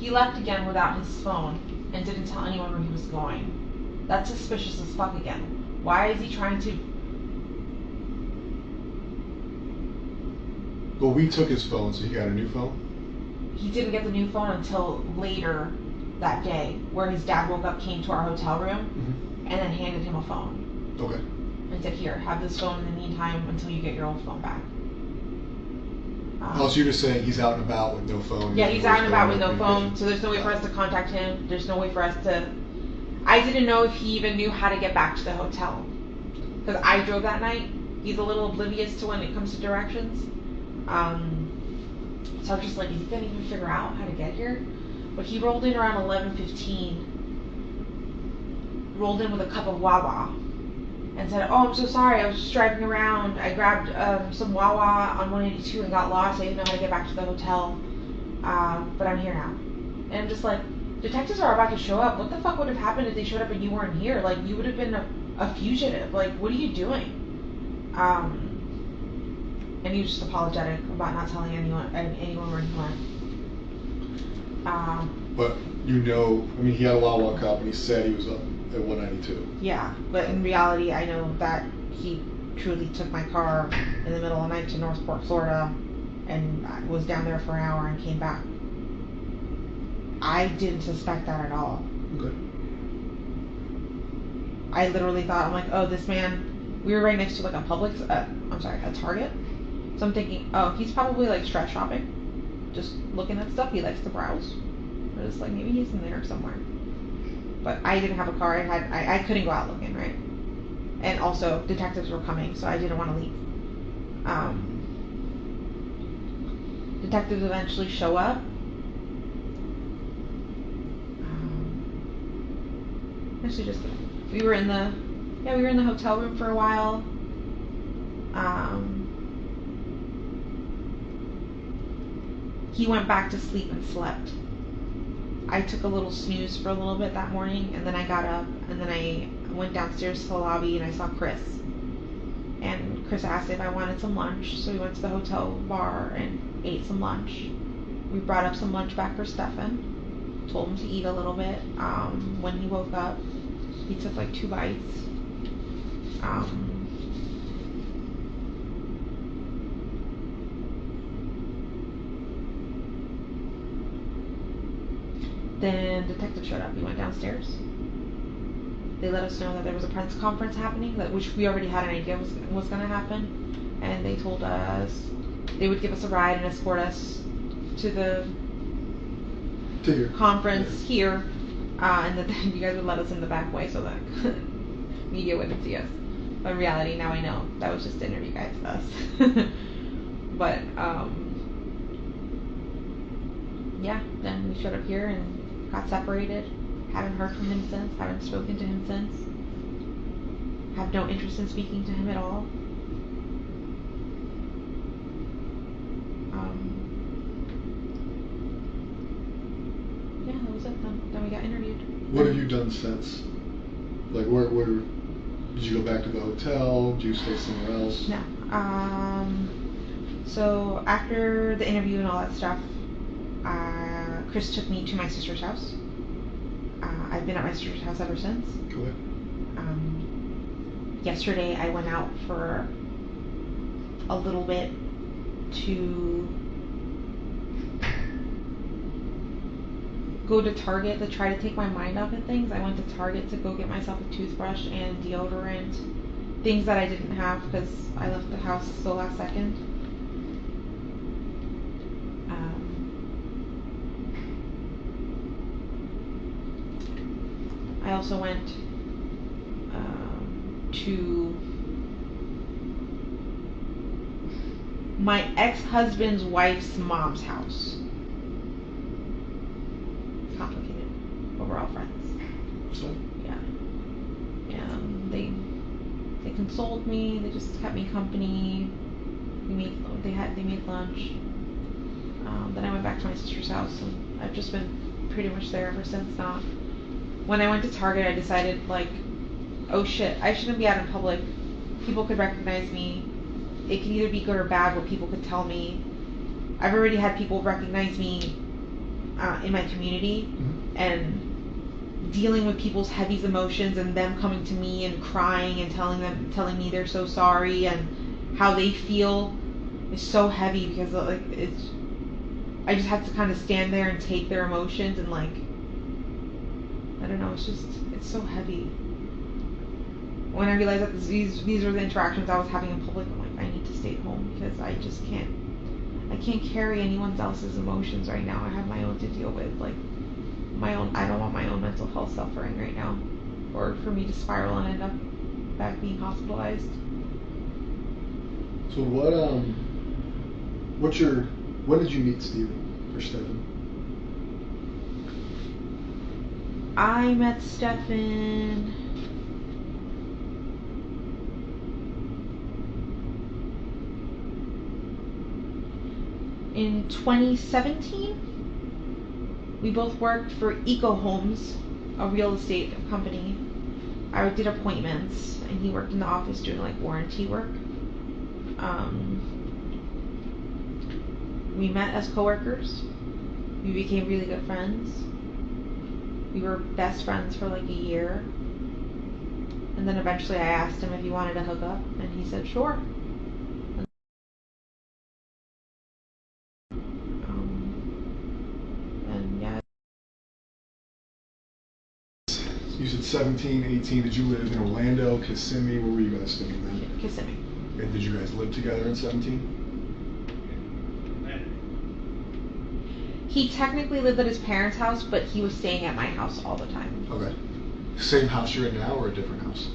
He left again without his phone and didn't tell anyone where he was going. That's suspicious as fuck again. Why is he trying to... Well, we took his phone, so he got a new phone? He didn't get the new phone until later that day, where his dad woke up, came to our hotel room, and then handed him a phone. Okay. And said, here, have this phone in the meantime until you get your old phone back. Oh, so you're just saying he's out and about with no phone? Yeah, he's out and about with no phone, so there's no way for us to contact him. There's no way for us to... I didn't know if he even knew how to get back to the hotel. Because I drove that night. He's a little oblivious to when it comes to directions. So I was just like, is he going to even figure out how to get here? But he rolled in around 11:15. Rolled in with a cup of Wawa. And said, oh, I'm so sorry, I was just driving around. I grabbed some Wawa on 182 and got lost. I didn't know how to get back to the hotel. But I'm here now. And I'm just like, detectives are about to show up. What the fuck would have happened if they showed up and you weren't here? Like, you would have been a fugitive. Like, what are you doing? And he was just apologetic about not telling anyone where he went. But you know, I mean, he had a Wawa cup and he said he was up at 192. Yeah, but in reality, I know that he truly took my car in the middle of the night to Northport, Florida, and was down there for an hour and came back. I didn't suspect that at all. Okay. I literally thought, I'm like, oh, this man, we were right next to like a Publix, a Target. So I'm thinking, oh, he's probably like stress shopping, just looking at stuff. He likes to browse. Or just like, maybe he's in there somewhere. But I didn't have a car. I couldn't go out looking, right? And also, detectives were coming, so I didn't want to leave. Detectives eventually show up. Actually, just we were in the hotel room for a while. He went back to sleep and slept. I took a little snooze for a little bit that morning, and then I got up, and then I went downstairs to the lobby, and I saw Chris. And Chris asked if I wanted some lunch, so we went to the hotel bar and ate some lunch. We brought up some lunch back for Stefan. Told him to eat a little bit. When he woke up, he took like 2 bites. Then detective showed up. He went downstairs. They let us know that there was a press conference happening, which we already had an idea was going to happen. And they told us they would give us a ride and escort us to the conference here, and that then you guys would let us in the back way so that media wouldn't see us. But in reality, now I know that was just to interview guys with us. But yeah, then we showed up here and got separated. Haven't heard from him since. Haven't spoken to him since. Have no interest in speaking to him at all. Yeah, that was it. Then we got interviewed. What have you done since? Like, where did you go back to the hotel? Did you stay somewhere else? No. So after the interview and all that stuff, Chris took me to my sister's house. I've been at my sister's house ever since. Okay. Yesterday I went out for a little bit to go to Target to try to take my mind off of things. I went to Target to go get myself a toothbrush and deodorant, things that I didn't have because I left the house the last second. I also went to my ex-husband's wife's mom's house. It's complicated, but we're all friends. So? Yeah. And they consoled me. They just kept me company. They made lunch. Then I went back to my sister's house, and I've just been pretty much there ever since now. When I went to Target, I decided, like, oh shit, I shouldn't be out in public. People could recognize me. It can either be good or bad what people could tell me. I've already had people recognize me in my community, Mhm. and dealing with people's heavy emotions and them coming to me and crying and telling me they're so sorry and how they feel is so heavy, because like I just have to kind of stand there and take their emotions, and like, I don't know, it's so heavy. When I realized that these are the interactions I was having in public, I'm like, I need to stay home, because I can't carry anyone else's emotions right now. I have my own to deal with, like I don't want my own mental health suffering right now, or for me to spiral and end up back being hospitalized. So when did you meet Steven or Stefan? I met Stefan in 2017. We both worked for Eco Homes, a real estate company. I did appointments, and he worked in the office doing like warranty work. We met as coworkers. We became really good friends. We were best friends for like a year. And then eventually I asked him if he wanted to hook up, and he said sure. And yeah. You said 17, 18. Did you live in Orlando, Kissimmee? Where were you guys staying then? Kissimmee. And did you guys live together in 17? He technically lived at his parents' house, but he was staying at my house all the time. Okay. Same house you're in now, or a different house?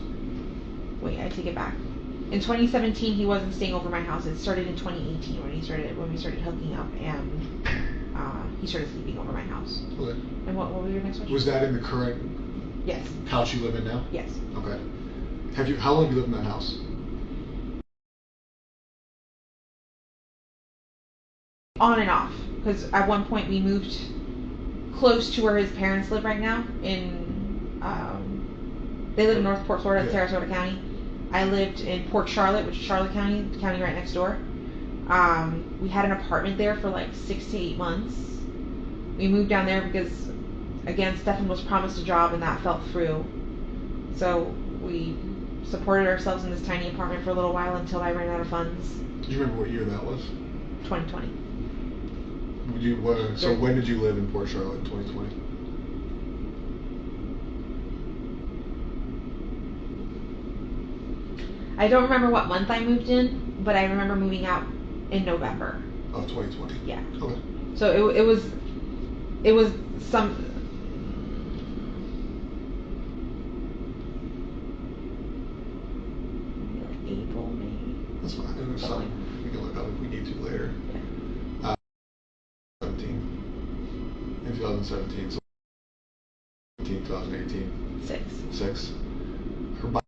Wait, I take it back. In 2017, he wasn't staying over my house. It started in 2018 when we started hooking up, and he started sleeping over my house. Okay. And what was your next question? Was that in the current Yes. house you live in now? Yes. Okay. How long have you lived in that house? On and off, because at one point we moved close to where his parents live right now. They live in Northport, Florida, Yeah. Sarasota County. I lived in Port Charlotte, which is Charlotte County, the county right next door. We had an apartment there for like 6 to 8 months. We moved down there because, again, Stefan was promised a job and that fell through. So we supported ourselves in this tiny apartment for a little while until I ran out of funds. Do you remember what year that was? 2020. So when did you live in Port Charlotte in 2020? I don't remember what month I moved in, but I remember moving out in November. Of 2020? Yeah. Okay. So it was some. Maybe like April, May. That's fine. There's something we can look up if we need to later. Yeah. 17. In 2017, so 2018. 6. Her body.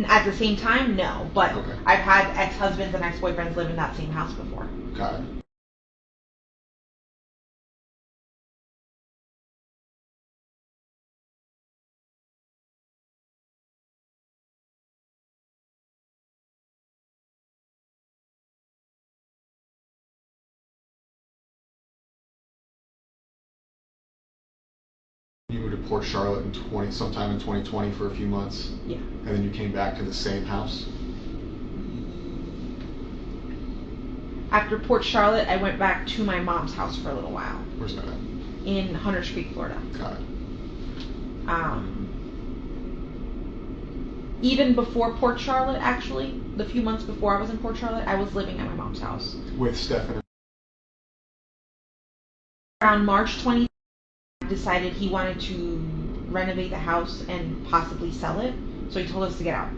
At the same time, no. But Okay. I've had ex-husbands and ex-boyfriends live in that same house before. Got it. You moved to Port Charlotte sometime in 2020 for a few months. Yeah. And then you came back to the same house. After Port Charlotte, I went back to my mom's house for a little while. Where's that at? In Hunters Creek, Florida. Got it. even before Port Charlotte, actually, the few months before I was in Port Charlotte, I was living at my mom's house. With Stefan. Around March 20, decided he wanted to renovate the house and possibly sell it, so he told us to get out.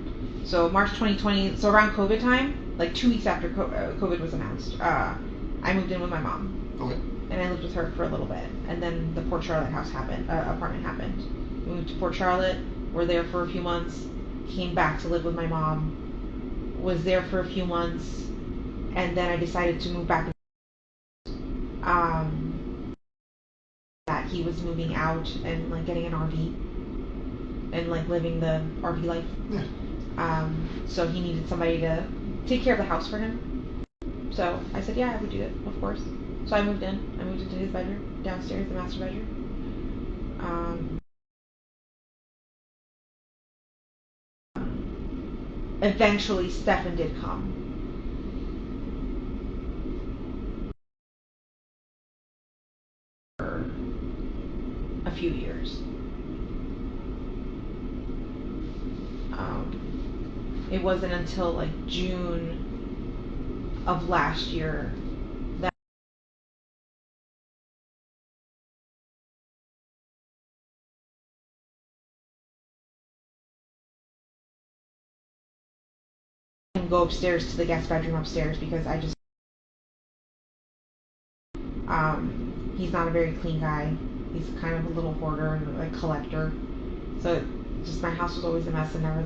So March 2020, so around COVID time, like 2 weeks after COVID was announced, I moved in with my mom. Okay. And I lived with her for a little bit, and then the Port Charlotte apartment happened. We moved to Port Charlotte, were there for a few months, came back to live with my mom, was there for a few months, and then I decided to move back. That he was moving out and like getting an RV and like living the RV life. Yeah. So he needed somebody to take care of the house for him. So I said, yeah, I would do it, of course. So I moved in. I moved into his bedroom, downstairs, the master bedroom. Eventually, Stefan did come. For a few years. It wasn't until like June of last year that I can go upstairs to the guest bedroom upstairs because I just he's not a very clean guy. He's kind of a little hoarder and like collector. So just my house was always a mess and never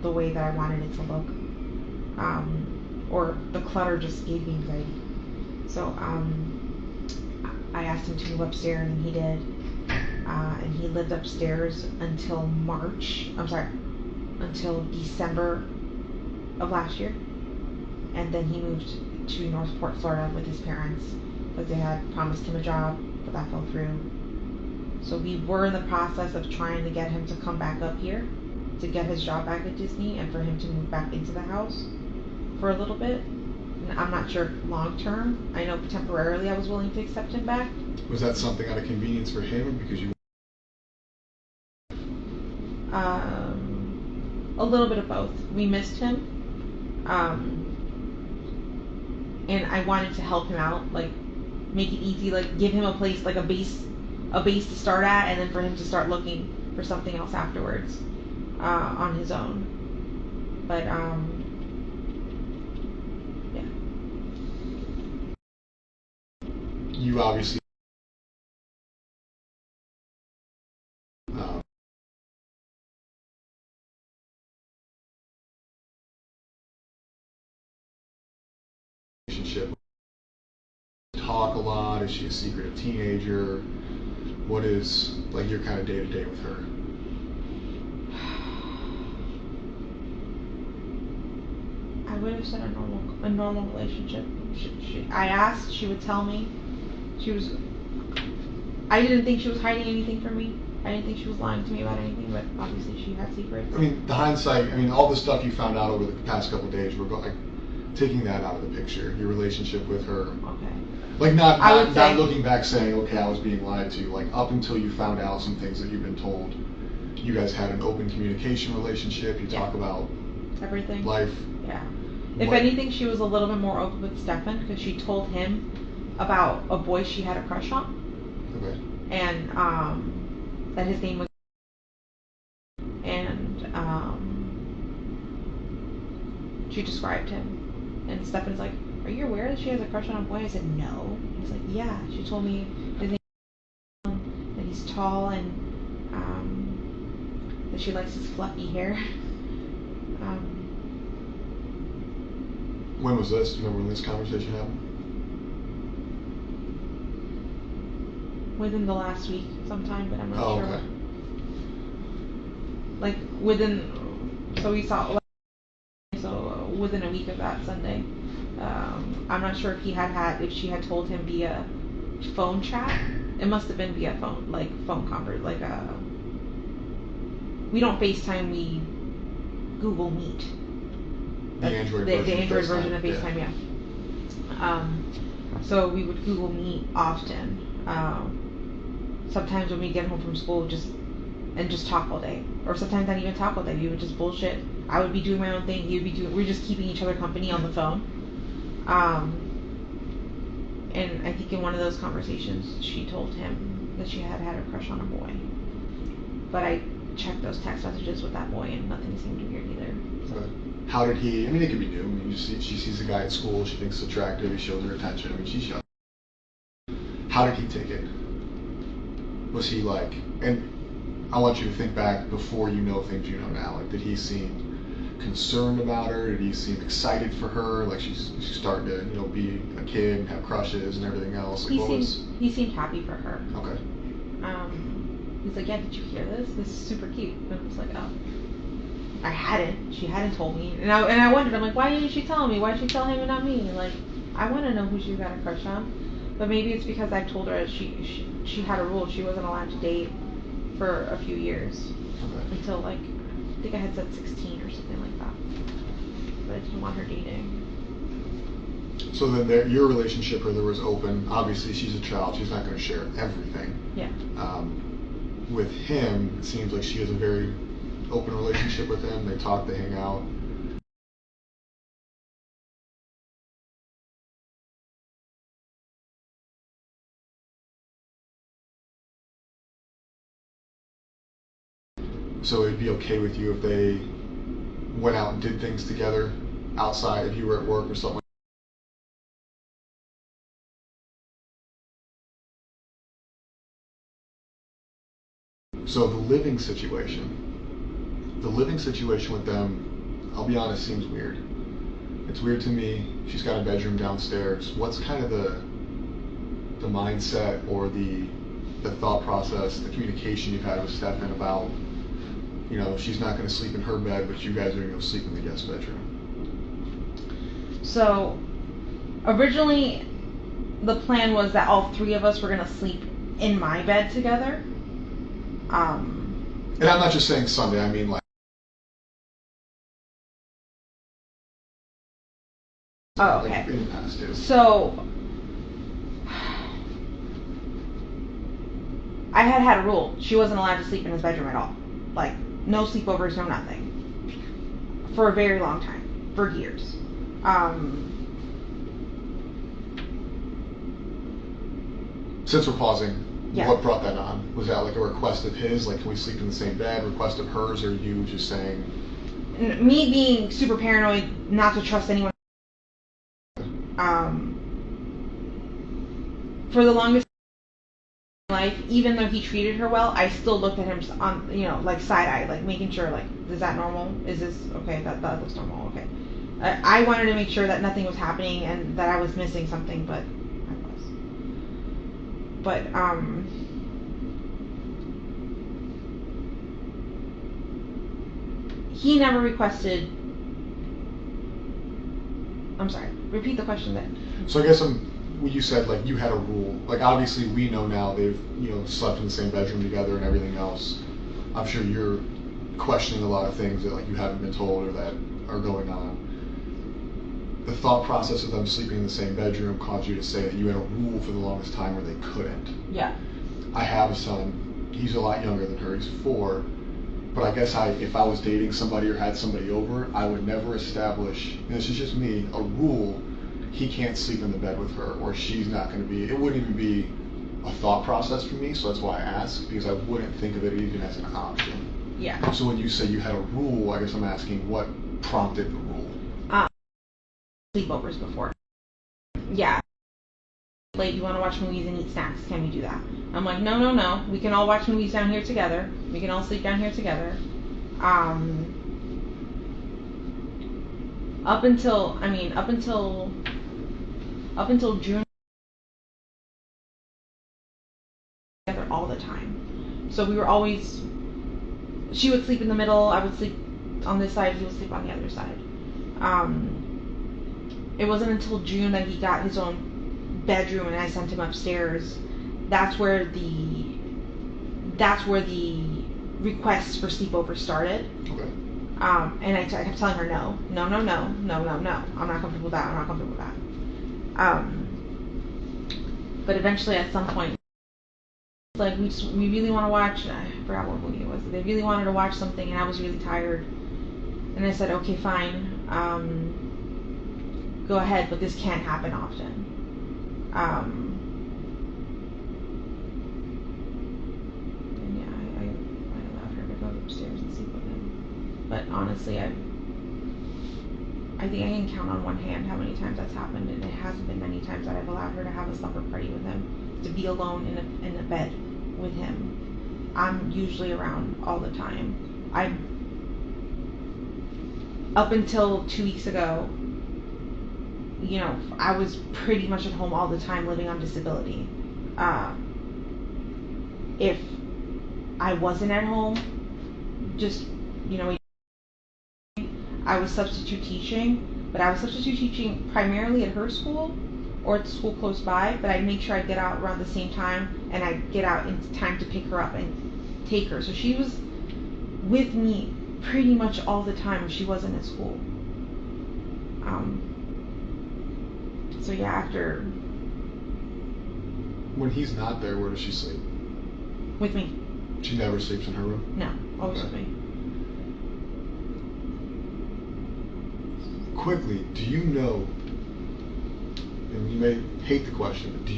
the way that I wanted it to look. Or the clutter just gave me anxiety. So I asked him to move upstairs and he did. And he lived upstairs until until December of last year. And then he moved to Northport, Florida with his parents because they had promised him a job, but that fell through. So we were in the process of trying to get him to come back up here to get his job back at Disney and for him to move back into the house for a little bit. And I'm not sure long term. I know temporarily I was willing to accept him back. Was that something out of convenience for him or because you? A little bit of both. We missed him. And I wanted to help him out, like make it easy, like give him a place, like a base to start at, and then for him to start looking for something else afterwards on his own. But yeah. You obviously relationship. Talk a lot. Is she a secretive teenager? What is like your kind of day to day with her? I would have said a normal relationship. I asked, she would tell me. I didn't think she was hiding anything from me. I didn't think she was lying to me about anything, but obviously she had secrets. I mean, the hindsight. I mean, all the stuff you found out over the past couple of days. We're taking that out of the picture. Your relationship with her. Okay. Like not looking back saying, okay, I was being lied to. Like up until you found out some things that you've been told. You guys had an open communication relationship. You talk about everything. Life. Yeah. If anything, she was a little bit more open with Stefan because she told him about a boy she had a crush on. Okay. And that his name was. And she described him. And Stefan's like, "Are you aware that she has a crush on a boy?" I said, "No." He's like, "Yeah." She told me his name is that he's tall and that she likes his fluffy hair. When was this? Do you remember when this conversation happened? Within the last week sometime, but I'm not sure. Okay. Like so we saw, so within a week of that Sunday. I'm not sure if she had told him via phone chat. It must have been via phone, like phone convert, like we don't FaceTime, we Google Meet. The Android version of FaceTime, yeah. So we would Google Meet often. Sometimes when we get home from school, just and just talk all day. Or sometimes not even talk all day. We would just bullshit. I would be doing my own thing. He would be doing. We're just keeping each other company on the phone. And I think in one of those conversations, she told him that she had a crush on a boy. But I checked those text messages with that boy, and nothing seemed weird either. Right. How did he? I mean, it could be new. I mean, she sees a guy at school. She thinks it's attractive. He shows her attention. I mean, she's young. How did he take it? Was he like? And I want you to think back before you know things you know now. Like, did he seem concerned about her? Did he seem excited for her? Like she's starting to, be a kid and have crushes and everything else. Like, he seemed happy for her. Okay. He's like, yeah, did you hear this? This is super cute. And I was like, oh. I hadn't. She hadn't told me. And I wondered, I'm like, why didn't she tell me? Why did she tell him and not me? Like, I want to know who she got a crush on. But maybe it's because I've told her she had a rule. She wasn't allowed to date for a few years. Okay. Until, like, I think I had said 16 or something like that. But I didn't want her dating. So then your relationship with her was open. Obviously, she's a child. She's not going to share everything. Yeah. With him, it seems like she has a very open relationship with him. They talk, they hang out. So it'd be okay with you if they went out and did things together outside, if you were at work or something. So the living situation with them, I'll be honest, seems weird. It's weird to me. She's got a bedroom downstairs. What's kind of the mindset or the thought process, the communication you've had with Stefan about, she's not going to sleep in her bed, but you guys are going to go sleep in the guest bedroom? So, originally, the plan was that all three of us were going to sleep in my bed together. And I'm not just saying Sunday, I mean like. Oh, okay. Like in the past, too. So, I had a rule. She wasn't allowed to sleep in his bedroom at all. Like, no sleepovers, no nothing. For a very long time. For years. Since we're pausing, yeah. What brought that on? Was that like a request of his? Like, can we sleep in the same bed? Request of hers? Or you just saying? Me being super paranoid, not to trust anyone. For the longest life, even though he treated her well, I still looked at him on, like side-eyed, like making sure, like, is that normal? Is this, okay, that looks normal, okay. I wanted to make sure that nothing was happening and that I was missing something, but I was. But, he never requested, I'm sorry, repeat the question then. So I guess you said like you had a rule. Like obviously we know now they've slept in the same bedroom together and everything else. I'm sure you're questioning a lot of things that like you haven't been told or that are going on. The thought process of them sleeping in the same bedroom caused you to say that you had a rule for the longest time where they couldn't. Yeah. I have a son. He's a lot younger than her. He's 4. But I guess if I was dating somebody or had somebody over, I would never establish, and this is just me, a rule. He can't sleep in the bed with her, or she's not going to be. It wouldn't even be a thought process for me. So that's why I ask, because I wouldn't think of it even as an option. Yeah. So when you say you had a rule, I guess I'm asking what prompted the rule. Sleepovers before. Yeah. Late, you want to watch movies and eat snacks? Can we do that? I'm like, no. We can all watch movies down here together. We can all sleep down here together. Up until June, together all the time. So we were always. She would sleep in the middle. I would sleep on this side. He would sleep on the other side. It wasn't until June that he got his own bedroom and I sent him upstairs. That's where the requests for sleepovers started. Okay. And I kept telling her no. I'm not comfortable with that. I'm not comfortable with that. But eventually, at some point, like, we really want to watch, I forgot what movie it was. They really wanted to watch something, and I was really tired. And I said, okay, fine, go ahead, but this can't happen often. And yeah, I allowed her to go upstairs and sleep with him. But honestly, I think I can count on one hand how many times that's happened, and it hasn't been many times that I've allowed her to have a slumber party with him, to be alone in a bed with him. I'm usually around all the time. Up until 2 weeks ago, you know, I was pretty much at home all the time, living on disability. If I wasn't at home, just, you know, I was substitute teaching, but I was substitute teaching primarily at her school or at the school close by, but I'd make sure I'd get out around the same time, and I'd get out in time to pick her up and take her. So she was with me pretty much all the time when she wasn't at school. So yeah, after... When he's not there, where does she sleep? With me. She never sleeps in her room? No, always Okay. with me. Quickly, do you know, and you may hate the question, but do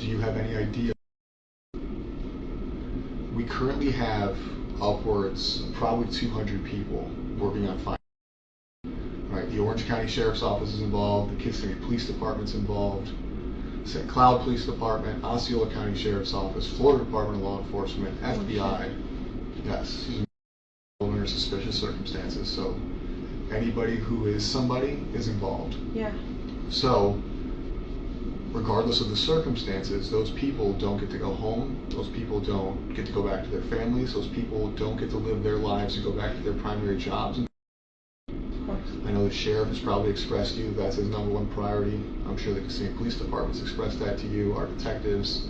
you have any idea? We currently have upwards of probably 200 people working on finding. Right, the Orange County Sheriff's Office is involved, the Kissimmee Police Department's involved, St. Cloud Police Department, Osceola County Sheriff's Office, Florida Department of Law Enforcement, FBI. Yes, under suspicious circumstances. So anybody who is somebody is involved. Yeah. So regardless of the circumstances, those people don't get to go home. Those people don't get to go back to their families. Those people don't get to live their lives and go back to their primary jobs. I know the sheriff has probably expressed to you that's his #1 priority. I'm sure the Kissimmee Police Department's expressed that to you, our detectives.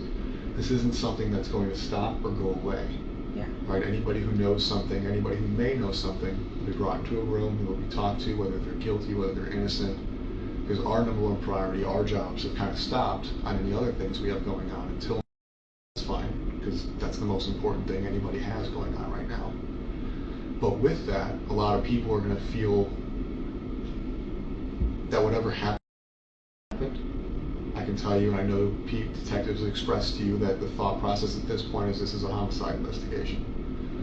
This isn't something that's going to stop or go away. Yeah. Right? Anybody who knows something, anybody who may know something, will be brought into a room, who will be talked to, whether they're guilty, whether they're innocent. Because our #1 priority, our jobs have kind of stopped on any other things we have going on until that's fine, because that's the most important thing anybody has going on right now. But with that, a lot of people are going to feel that whatever happened, I can tell you, and I know detectives have expressed to you that the thought process at this point is this is a homicide investigation.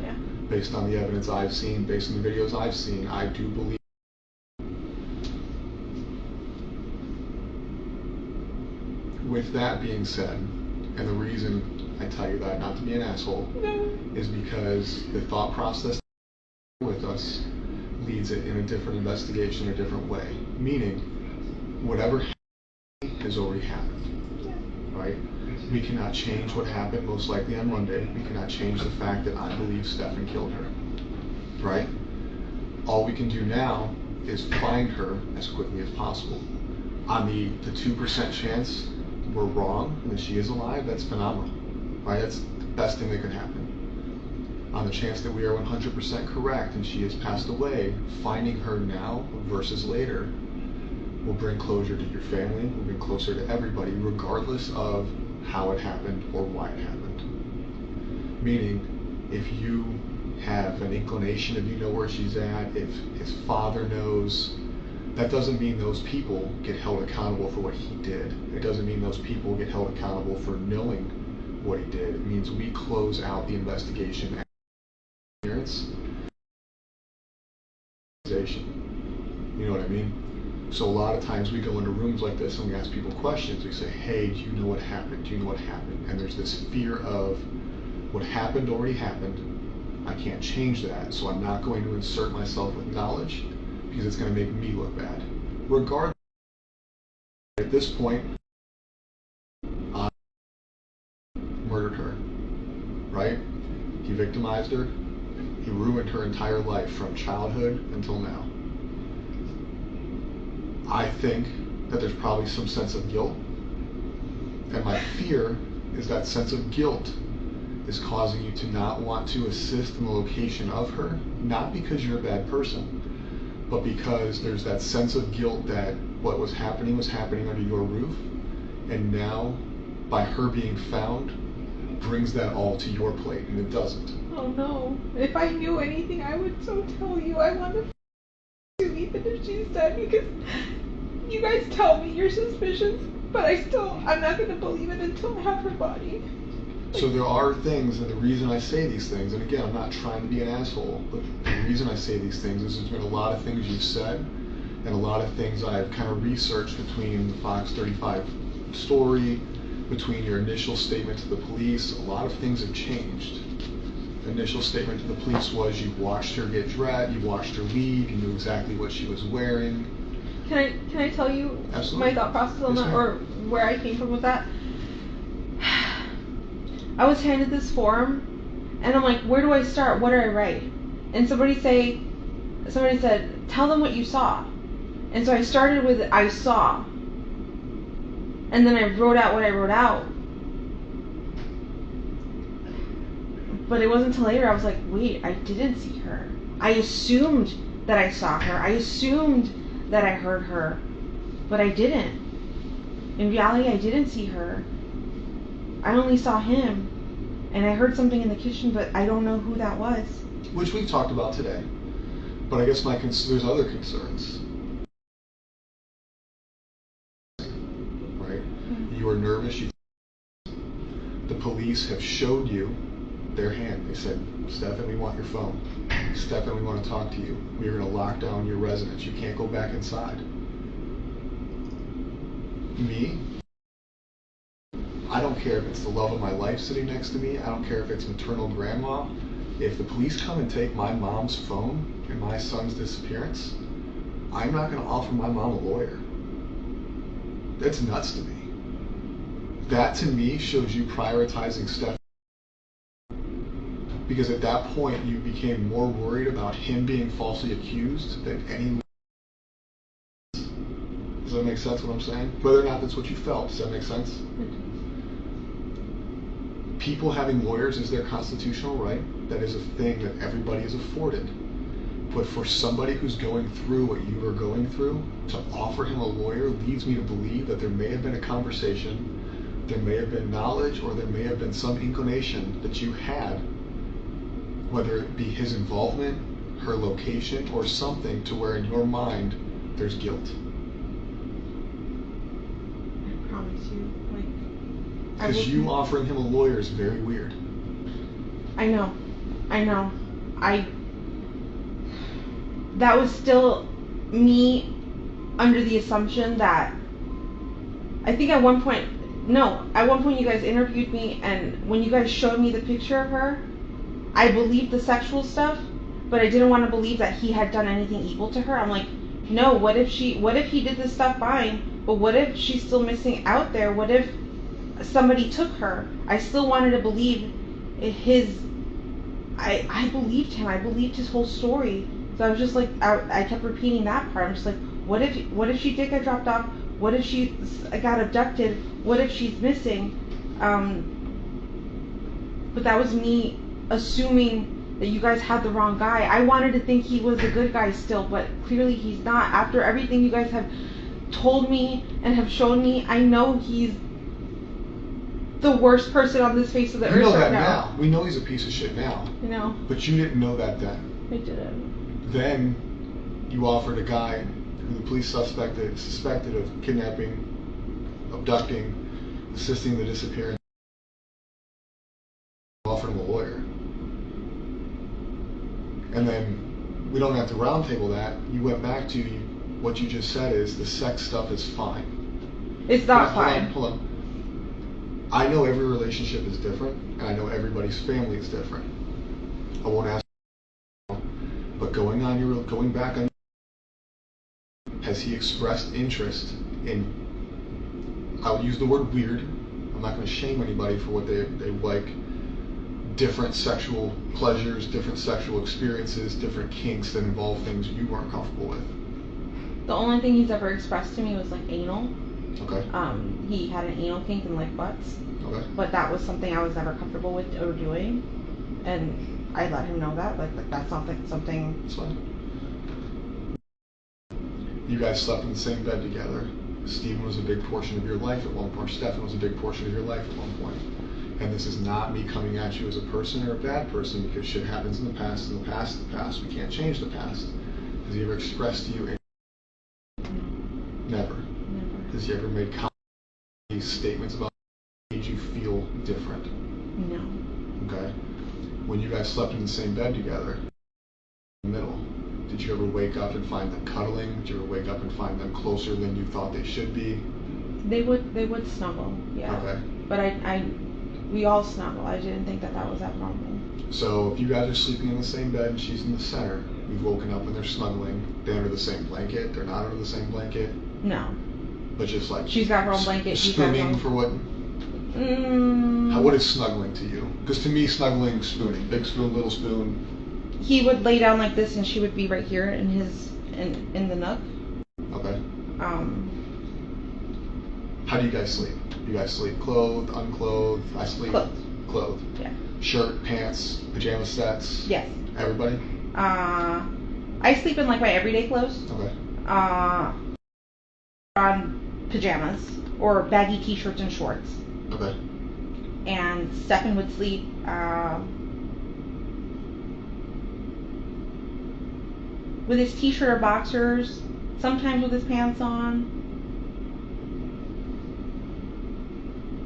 Yeah. Based on the evidence I've seen, based on the videos I've seen, I do believe. With that being said, and the reason I tell you that, not to be an asshole, is because the thought process with us leads it in a different investigation, a different way. Meaning, whatever happened has already happened, right? We cannot change what happened most likely on Monday. We cannot change the fact that I believe Stefan killed her, right? All we can do now is find her as quickly as possible. On the 2% chance we're wrong and that she is alive, that's phenomenal, right? That's the best thing that could happen. On the chance that we are 100% correct and she has passed away, finding her now versus later will bring closure to your family, will bring closer to everybody, regardless of how it happened or why it happened. Meaning, if you have an inclination, if you know where she's at, if his father knows, that doesn't mean those people get held accountable for what he did. It doesn't mean those people get held accountable for knowing what he did. It means we close out the investigation. You know what I mean? So a lot of times we go into rooms like this and we ask people questions. We say, hey, do you know what happened? Do you know what happened? And there's this fear of what happened already happened. I can't change that, so I'm not going to insert myself with knowledge because it's going to make me look bad. Regardless, at this point, I murdered her, right? He victimized her. He ruined her entire life from childhood until now. I think that there's probably some sense of guilt. And my fear is that sense of guilt is causing you to not want to assist in the location of her, not because you're a bad person, but because there's that sense of guilt that what was happening under your roof, and now by her being found brings that all to your plate, and it doesn't. Oh no. If I knew anything, I would so tell you. I want to even if she's dead, because you guys tell me your suspicions, but I'm not going to believe it until I have her body. So there are things, and the reason I say these things, and again, I'm not trying to be an asshole, but the reason I say these things is there's been a lot of things you've said, and a lot of things I've kind of researched between the Fox 35 story, between your initial statement to the police. A lot of things have changed. The initial statement to the police was you watched her get dressed, you watched her leave, you knew exactly what she was wearing. Can I tell you Absolutely. my thought process on Yes, that, ma'am. or where I came from with that? I was handed this form, and I'm like, where do I start? What do I write? And somebody said, tell them what you saw. And so I started with I saw, and then I wrote out what I wrote out. But it wasn't until later I was like, wait, I didn't see her. I assumed that I saw her. I assumed that I heard her, but I didn't. In reality, I didn't see her. I only saw him, and I heard something in the kitchen, but I don't know who that was. Which we've talked about today. But I guess there's other concerns. Right? You were nervous. The police have showed you their hand. They said, Stefan, we want your phone. Stefan, we want to talk to you. We are going to lock down your residence. You can't go back inside. Me? I don't care if it's the love of my life sitting next to me. I don't care if it's maternal grandma. If the police come and take my mom's phone and my son's disappearance, I'm not going to offer my mom a lawyer. That's nuts to me. That to me shows you prioritizing Stefan. Because at that point you became more worried about him being falsely accused than any. Does that make sense what I'm saying? Whether or not that's what you felt, does that make sense? People having lawyers is their constitutional right. That is a thing that everybody is afforded. But for somebody who's going through what you are going through, to offer him a lawyer leads me to believe that there may have been a conversation, there may have been knowledge, or there may have been some inclination that you had, whether it be his involvement, her location, or something to where in your mind there's guilt. I promise you, Because you offering him a lawyer is very weird. I know. That was still me under the assumption that, I think at one point you guys interviewed me, and when you guys showed me the picture of her, I believed the sexual stuff, but I didn't want to believe that he had done anything evil to her. I'm like, no, what if he did this stuff fine, but what if she's still missing out there? What if somebody took her? I still wanted to believe I believed him. I believed his whole story. So I was just like, I kept repeating that part. I'm just like, what if she did get dropped off? What if she got abducted? What if she's missing? But that was me assuming that you guys had the wrong guy. I wanted to think he was the good guy still, but clearly he's not. After everything you guys have told me and have shown me, I know he's the worst person on this face of the earth. You know right that now. We know he's a piece of shit now. You know. But you didn't know that then. I didn't. Then you offered a guy who the police suspected of kidnapping, abducting, assisting the disappearance. Offered him a lawyer. And then we don't have to roundtable that. You went back to what you just said is the sex stuff is fine. It's not fine. Hold on. I know every relationship is different, and I know everybody's family is different. I won't ask, but going back on, has he expressed interest in, I'll use the word weird, I'm not going to shame anybody for what they like, different sexual pleasures, different sexual experiences, different kinks that involve things you weren't comfortable with? The only thing he's ever expressed to me was like anal. Okay. He had an anal kink and like butts. Okay. But that was something I was never comfortable with or doing, and I let him know that like that's not like something. That's fine. You guys slept in the same bed together. Stephen was a big portion of your life at one point. Stefan was a big portion of your life at one point. And this is not me coming at you as a person or a bad person, because shit happens in the past, in the past, in the past. We can't change the past. Has he ever expressed to you any? Never. Never. Has he ever made these statements about made you feel different? No. Okay. When you guys slept in the same bed together, in the middle, did you ever wake up and find them cuddling? Did you ever wake up and find them closer than you thought they should be? They would snuggle, yeah. Okay. But we all snuggle. I didn't think that was abnormal. So if you guys are sleeping in the same bed and she's in the center, you've woken up and they're snuggling. They're under the same blanket. They're not under the same blanket. No. But just like she's got her own blanket. Spooning for what? What is snuggling to you? Because to me, snuggling, spooning, big spoon, little spoon. He would lay down like this, and she would be right here in the nook. Okay. How do you guys sleep? You guys sleep clothed, unclothed? I sleep clothed. Yeah. Shirt, pants, pajama sets. Yes. Everybody. I sleep in like my everyday clothes. Okay. On pajamas or baggy t-shirts and shorts. Okay. And Stefan would sleep with his t-shirt or boxers, sometimes with his pants on,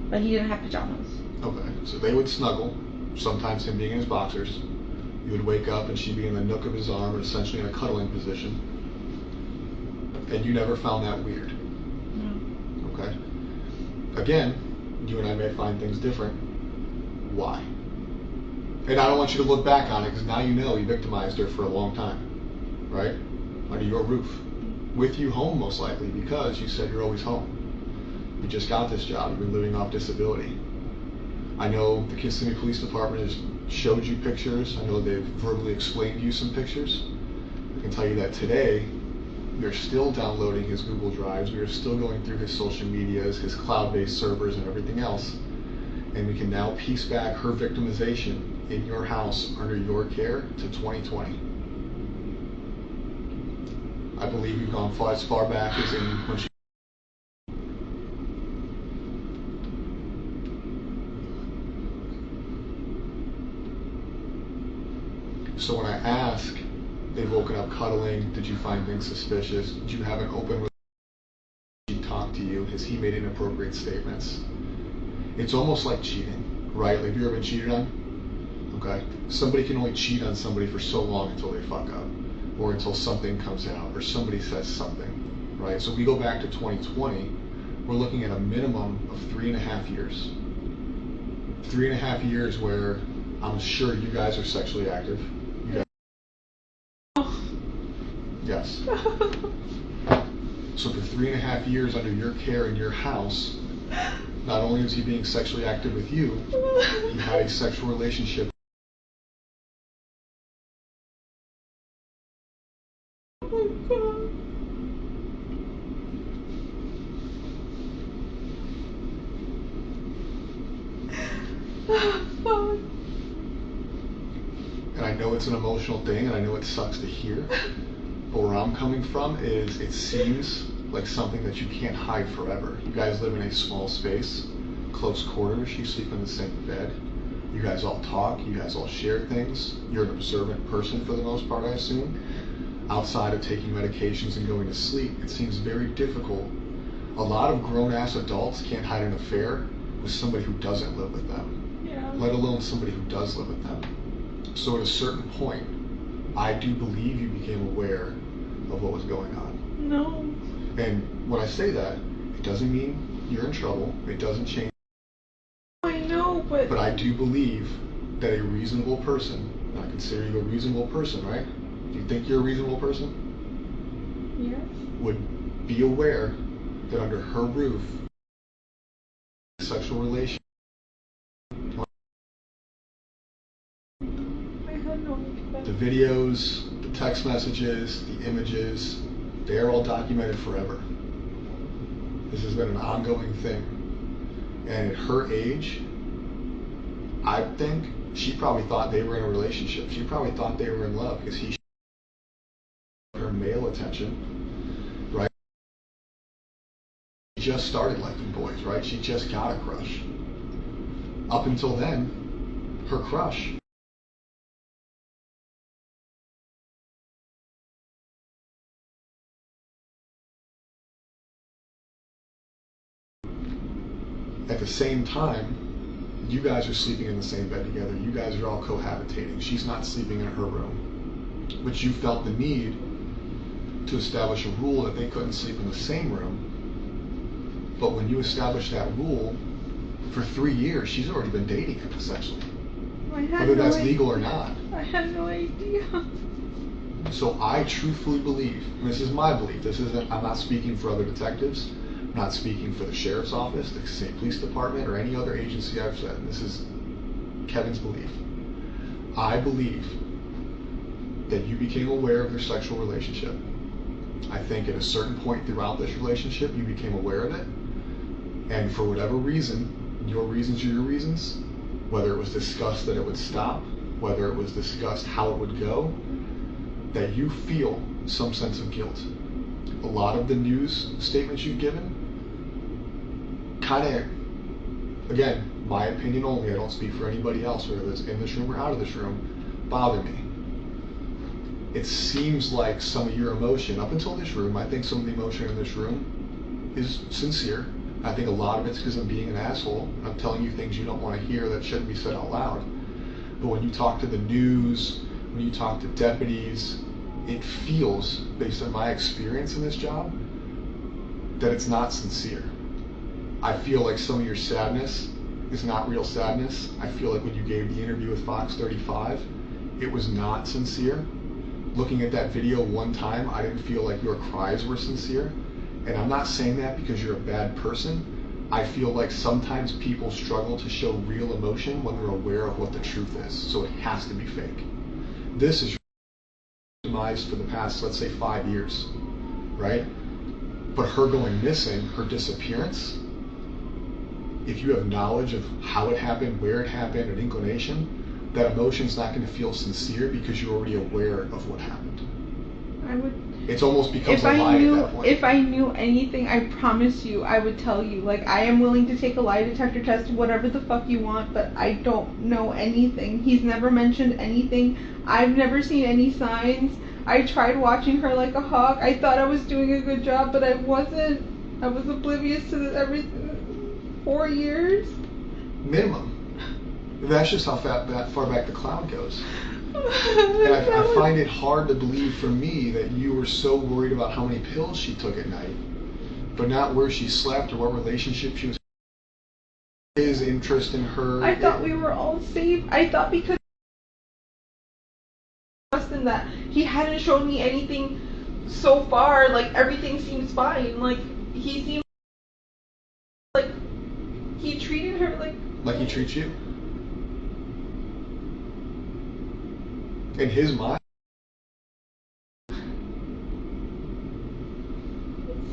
but he didn't have pajamas. Okay, so they would snuggle, sometimes him being in his boxers. You would wake up and she'd be in the nook of his arm, essentially in a cuddling position. And you never found that weird? No. Okay. Again, you and I may find things different. Why? And I don't want you to look back on it, because now you know you victimized her for a long time, right? Under your roof. With you home, most likely, because you said you're always home. You just got this job. You've been living off disability. I know the Kissimmee Police Department has showed you pictures. I know they've verbally explained to you some pictures. I can tell you that today, we are still downloading his Google Drives. We are still going through his social medias, his cloud-based servers, and everything else. And we can now piece back her victimization in your house under your care to 2020. I believe we've gone as far back as in when she... So when I ask, they've woken up cuddling, did you find things suspicious? Did you have an open relationship? Did he talk to you? Has he made inappropriate statements? It's almost like cheating, right? Like, have you ever been cheated on? Okay. Somebody can only cheat on somebody for so long until they fuck up, or until something comes out, or somebody says something, right? So if we go back to 2020, we're looking at a minimum of 3.5 years. 3.5 years where I'm sure you guys are sexually active. Yes. So for 3.5 years under your care in your house, not only was he being sexually active with you, he had a sexual relationship. Oh my God. And I know it's an emotional thing, and I know it sucks to hear, but where I'm coming from is it seems like something that you can't hide forever. You guys live in a small space, close quarters, you sleep in the same bed, you guys all talk, you guys all share things, you're an observant person for the most part, I assume. Outside of taking medications and going to sleep, it seems very difficult. A lot of grown-ass adults can't hide an affair with somebody who doesn't live with them, let alone somebody who does live with them. So at a certain point, I do believe you became aware of what was going on. No. And when I say that, it doesn't mean you're in trouble. It doesn't change. I know, but... But I do believe that a reasonable person, and I consider you a reasonable person, right? Do you think you're a reasonable person? Yes. Would be aware that under her roof, sexual relation. The videos, the text messages, the images, they're all documented forever. This has been an ongoing thing. And at her age, I think she probably thought they were in a relationship. She probably thought they were in love because he her male attention, right? just started liking boys, right? She just got a crush. Up until then, her crush at the same time, you guys are sleeping in the same bed together. You guys are all cohabitating. She's not sleeping in her room. But you felt the need to establish a rule that they couldn't sleep in the same room. But when you established that rule, for 3 years, she's already been dating him, essentially. Whether that's legal or not. I had no idea. So I truthfully believe, and this is my belief, I'm not speaking for other detectives, I'm not speaking for the sheriff's office, the St. Police Department, or any other agency I've said. This is Kevin's belief. I believe that you became aware of their sexual relationship. I think at a certain point throughout this relationship, you became aware of it. And for whatever reason, your reasons are your reasons, whether it was discussed that it would stop, whether it was discussed how it would go, that you feel some sense of guilt. A lot of the news statements you've given kind of, again, my opinion only, I don't speak for anybody else, whether it's in this room or out of this room, bother me. It seems like some of your emotion, up until this room, I think some of the emotion in this room is sincere. I think a lot of it's because I'm being an asshole. I'm telling you things you don't want to hear that shouldn't be said out loud. But when you talk to the news, when you talk to deputies, it feels, based on my experience in this job, that it's not sincere. I feel like some of your sadness is not real sadness. I feel like when you gave the interview with Fox 35, it was not sincere. Looking at that video one time, I didn't feel like your cries were sincere. And I'm not saying that because you're a bad person. I feel like sometimes people struggle to show real emotion when they're aware of what the truth is. So it has to be fake. This is demise for the past, let's say, 5 years, right? But her going missing, her disappearance, if you have knowledge of how it happened, where it happened, an inclination, that emotion's not going to feel sincere because you're already aware of what happened. I would. It's almost becomes a lie at that point. If I knew anything, I promise you, I would tell you. Like, I am willing to take a lie detector test, whatever the fuck you want, but I don't know anything. He's never mentioned anything. I've never seen any signs. I tried watching her like a hawk. I thought I was doing a good job, but I wasn't. I was oblivious to everything. 4 years? Minimum. That's just how far back the cloud goes. And I find it hard to believe for me that you were so worried about how many pills she took at night, but not where she slept or what relationship she was in, his interest in her. I thought we were all safe. I thought because in that he hadn't shown me anything so far, like everything seems fine. Like he seemed like he treated her like he treats you. In his mind. It's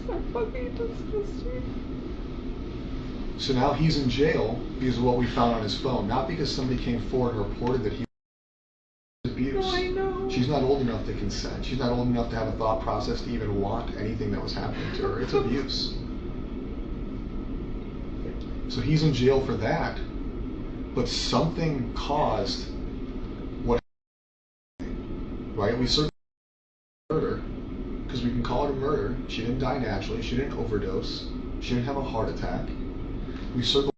so fucking disgusting. So now he's in jail because of what we found on his phone, not because somebody came forward and reported that he was abused. No, I know. She's not old enough to consent. She's not old enough to have a thought process to even want anything that was happening to her. It's abuse. So he's in jail for that, but something caused what happened, right? We certainly murder, because we can call it a murder. She didn't die naturally. She didn't overdose. She didn't have a heart attack. We circled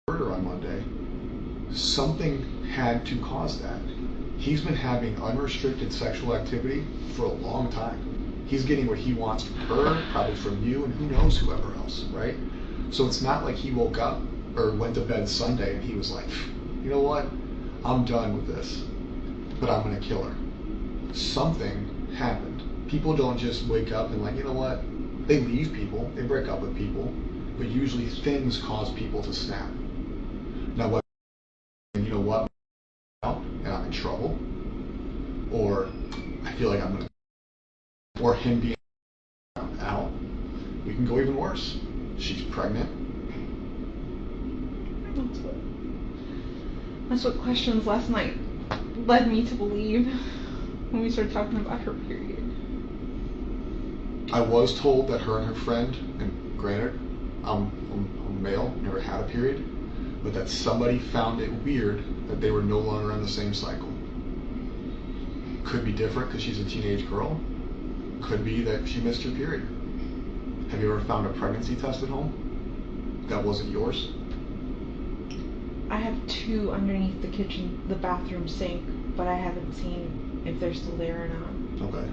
murder on Monday. Something had to cause that. He's been having unrestricted sexual activity for a long time. He's getting what he wants from her, probably from you, and who knows whoever else, right? So it's not like he woke up or went to bed Sunday and he was like, you know what? I'm done with this, but I'm going to kill her. Something happened. People don't just wake up and like, you know what? They leave people, they break up with people, but usually things cause people to snap. Now, what? You know what? And I'm in trouble, or I feel like I'm going to, or him being out. We can go even worse. She's pregnant. That's what questions last night led me to believe when we started talking about her period. I was told that her and her friend, and granted, I'm male, never had a period, but that somebody found it weird that they were no longer on the same cycle. Could be different because she's a teenage girl. Could be that she missed her period. Have you ever found a pregnancy test at home that wasn't yours? I have 2 underneath the bathroom sink, but I haven't seen if they're still there or not. Okay.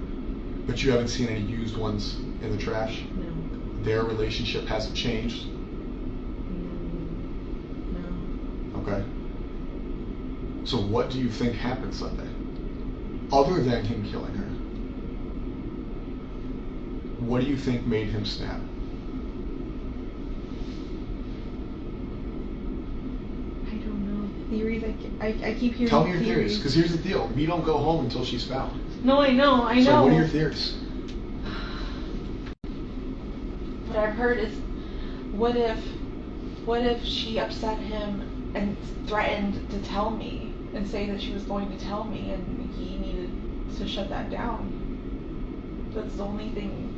But you haven't seen any used ones in the trash? No. Their relationship hasn't changed? No. Okay. So what do you think happened Sunday? Other than him killing her, what do you think made him snap? I don't know. Theories, I keep hearing. Tell me your theories, because here's the deal. We don't go home until she's found. No, I know. So what are your theories? What I've heard is, what if she upset him and threatened to tell me and say that she was going to tell me, and he needed to shut that down. That's the only thing.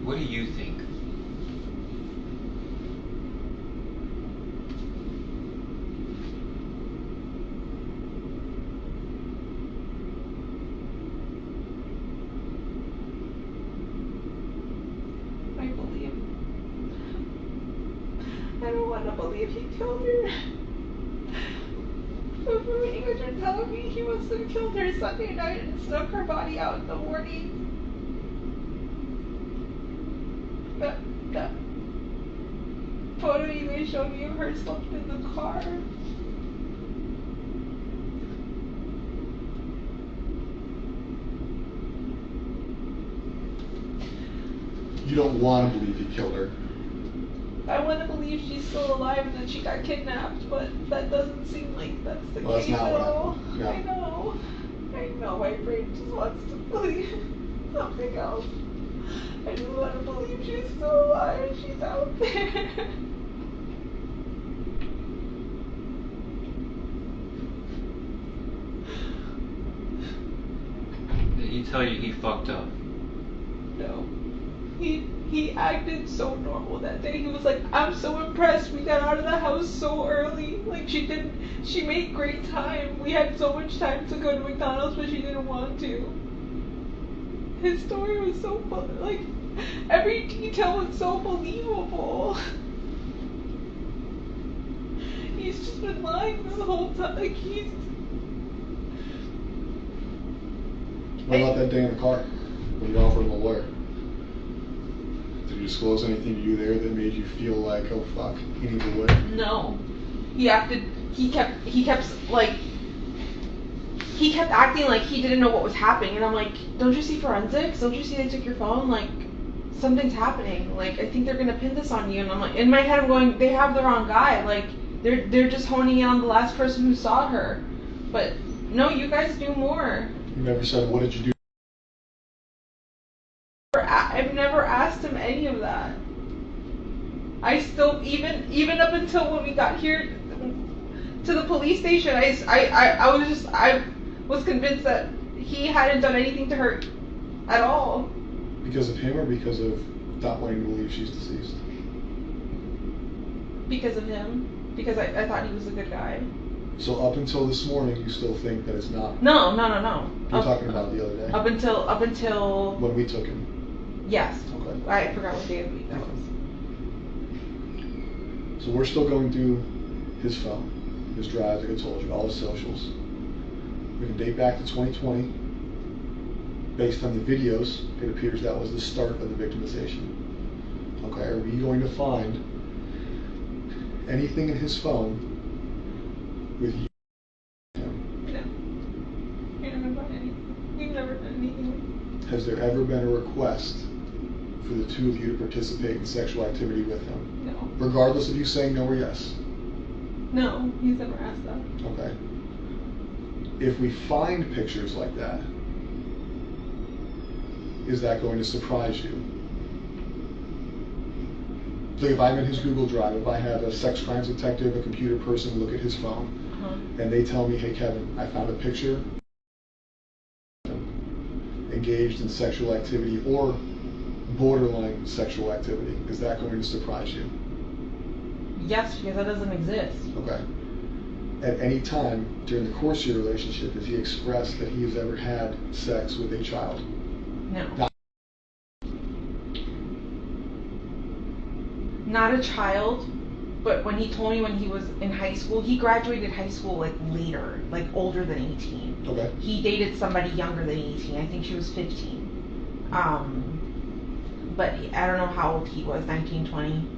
What do you think? I don't want to believe he killed her. But when you guys are telling me he must have killed her Sunday night and snuck her body out in the morning. That photo you guys showed me of her slumped in the car. You don't want to believe he killed her. I want to believe she's still alive and that she got kidnapped, but that doesn't seem like that's the Well, case that's not at what all. happened. Yeah. I know, my brain just wants to believe something else. I just want to believe she's still alive, she's out there. Did he tell you he fucked up? No. He acted so normal that day. He was like, I'm so impressed. We got out of the house so early. Like, she made great time. We had so much time to go to McDonald's, but she didn't want to. His story was so fun. Like, every detail was so believable. He's just been lying this whole time. Like, What about that day in the car when you offered him a lawyer? Did you disclose anything to you there that made you feel like, oh fuck, he needs a lawyer? No. He kept acting like he didn't know what was happening, and I'm like, don't you see forensics? Don't you see they took your phone? Like, something's happening. Like, I think they're gonna pin this on you. And I'm like, in my head I'm going, they have the wrong guy. Like, they're just honing in on the last person who saw her. But no, you guys do more. You never said, what did you do? I've never asked him any of that. I still, even up until when we got here to the police station, I was convinced that he hadn't done anything to her at all. Because of him or because of not wanting to believe she's deceased? Because of him. Because I thought he was a good guy. So up until this morning, you still think that it's not? No. You're talking about the other day? Up until when we took him? Yes. Okay. I forgot what day of the week that was. So we're still going through his phone, his drives, like I told you, all his socials. We can date back to 2020. Based on the videos, it appears that was the start of the victimization. Okay, are we going to find anything in his phone with you? No. You're never done anything. We've never done anything. Has there ever been a request for the two of you to participate in sexual activity with him? No. Regardless of you saying no or yes? No, he's never asked that. Okay. If we find pictures like that, is that going to surprise you? Like if I'm in his Google Drive, if I have a sex crimes detective, a computer person look at his phone, and they tell me, hey Kevin, I found a picture engaged in sexual activity or borderline sexual activity. Is that going to surprise you? Yes, because that doesn't exist. Okay. At any time during the course of your relationship, has he expressed that he has ever had sex with a child? No. Not- Not a child, but when he told me when he was in high school, he graduated high school like later, like older than 18. Okay. He dated somebody younger than 18. I think she was 15. But I don't know how old he was, 19, 20.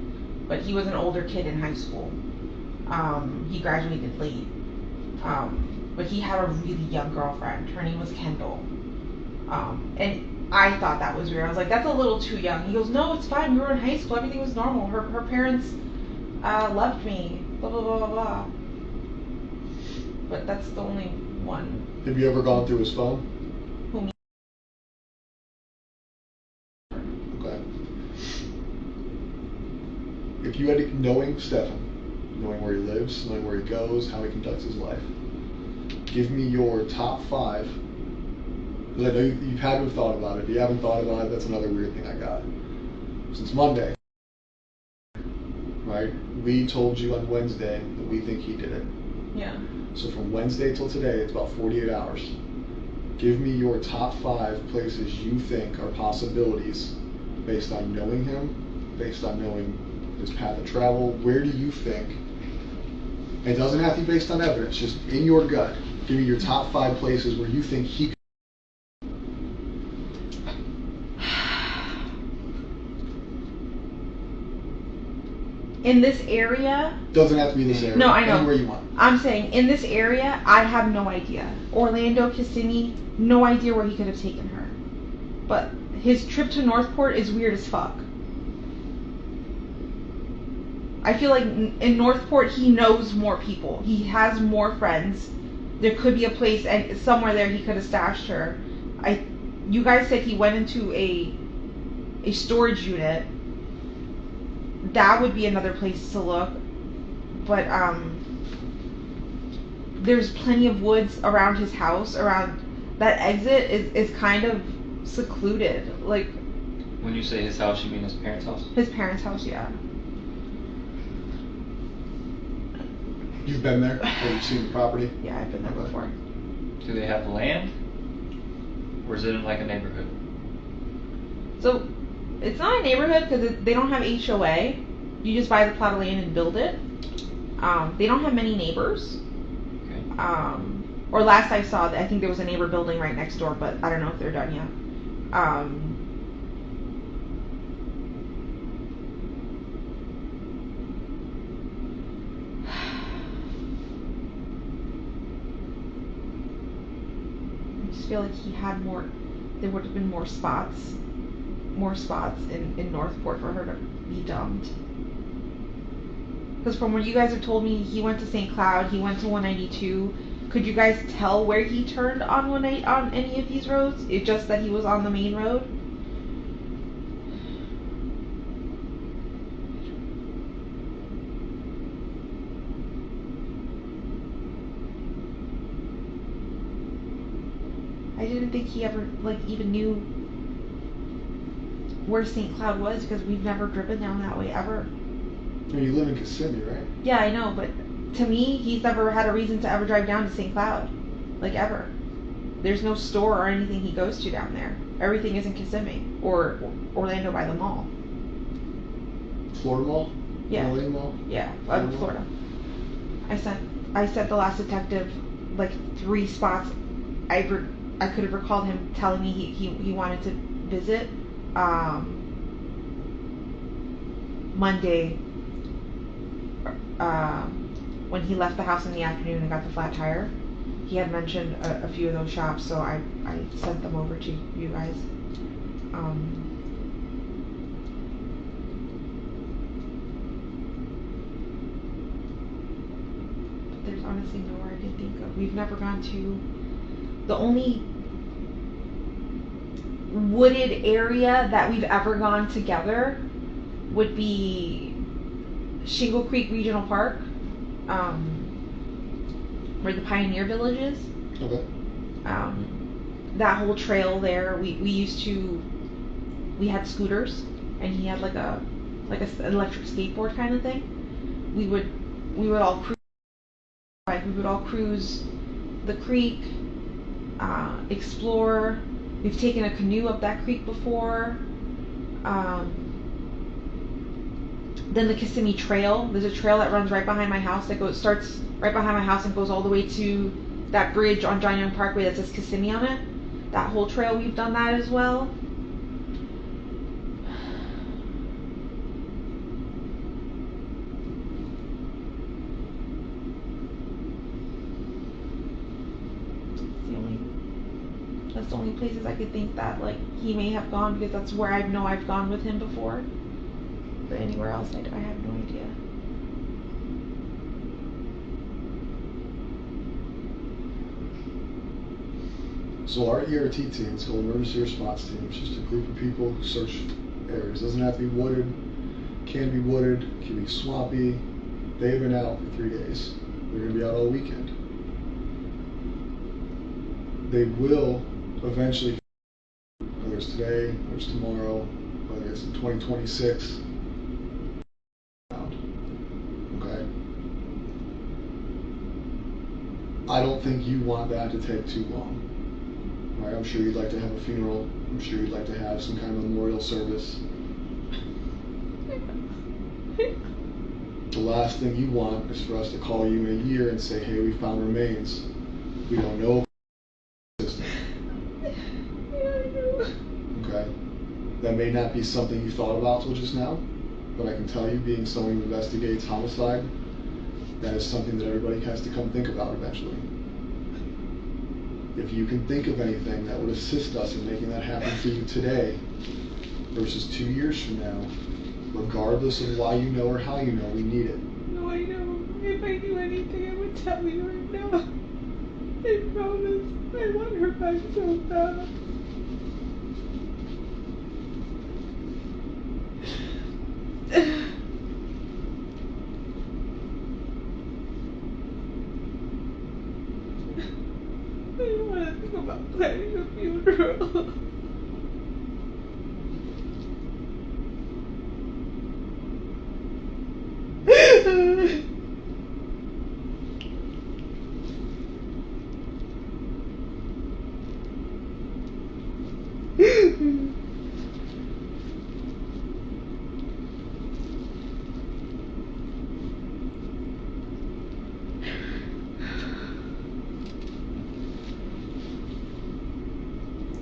But he was an older kid in high school. He graduated late. But he had a really young girlfriend. Her name was Kendall. And I thought that was weird. I was like, that's a little too young. He goes, no, it's fine. We were in high school. Everything was normal. Her parents loved me. Blah, blah, blah, blah, blah. But that's the only one. Have you ever gone through his phone? Who me? Okay. If you had to, knowing Stefan, knowing where he lives, knowing where he goes, how he conducts his life, give me your top 5. Because I know you've had to have thought about it. If you haven't thought about it, that's another weird thing I got. Since Monday, right? We told you on Wednesday that we think he did it. Yeah. So from Wednesday till today, it's about 48 hours. Give me your top 5 places you think are possibilities based on knowing him, based on knowing his path of travel. Where do you think? It doesn't have to be based on evidence, just in your gut. Give me your top 5 places where you think he could. In this area, Doesn't have to be this area. no, I know. Anywhere you want. I'm saying in this area, I have no idea. Orlando, Kissimmee, no idea where he could have taken her. But his trip to Northport is weird as fuck. I feel like in Northport he knows more people. He has more friends. There could be a place and somewhere there he could have stashed her. You guys said he went into a storage unit. That would be another place to look. But there's plenty of woods around his house. Around that exit is kind of secluded. Like, When you say his house, you mean his parents' house? his parents' house, yeah. You've been there? Or you've seen the property? Yeah, I've been there before. Do they have land? Or is it in like a neighborhood? So, it's not a neighborhood because they don't have HOA. You just buy the plot of land and build it. They don't have many neighbors. Okay. Or last I saw, I think there was a neighbor building right next door, but I don't know if they're done yet. I just feel like he had more. There would have been more spots in Northport for her to be dumped. Because from what you guys have told me, he went to St. Cloud, he went to 192. Could you guys tell where he turned on on any of these roads? It's just that he was on the main road. I didn't think he ever even knew where St. Cloud was because we've never driven down that way ever. You live in Kissimmee, right? Yeah, I know, but to me, he's never had a reason to ever drive down to St. Cloud, like ever. There's no store or anything he goes to down there. Everything is in Kissimmee or Orlando by the mall. Florida Mall? Yeah. Orlando Mall? Yeah, Florida. I sent the last detective like 3 spots. I could have recalled him telling me he wanted to visit. Monday, when he left the house in the afternoon and got the flat tire, he had mentioned a few of those shops, so I sent them over to you guys. But there's honestly nowhere I can think of. We've never gone to. The only wooded area that we've ever gone together would be Shingle Creek Regional Park, where the Pioneer Village is. Okay. That whole trail there, we used to we had scooters, and he had like a an electric skateboard kind of thing. We would all cruise. We would all cruise the creek, explore. We've taken a canoe up that creek before. Then the Kissimmee Trail. There's a trail that runs right behind my house that starts right behind my house and goes all the way to that bridge on John Young Parkway that says Kissimmee on it. That whole trail, we've done that as well. That's the only places I could think that like he may have gone, because that's where I know I've gone with him before. But anywhere else, I have no idea. So our ERT team, it's called Emergency Response Team. It's just a group of people who search areas. Doesn't have to be wooded, can be wooded, can be swampy. They've been out for 3 days. They're going to be out all weekend. They will eventually, whether it's today, whether it's tomorrow, whether it's in 2026, okay? I don't think you want that to take too long. Right? I'm sure you'd like to have a funeral. I'm sure you'd like to have some kind of memorial service. The last thing you want is for us to call you in a year and say, hey, we found remains. We don't know. Okay? That may not be something you thought about till just now, but I can tell you, being someone who investigates homicide, that is something that everybody has to come think about eventually. If you can think of anything that would assist us in making that happen for you today versus 2 years from now, regardless of why you know or how you know, we need it. No, I know. If I knew anything, I would tell you right now. I promise. I want her back so bad. I don't want to think about planning a funeral.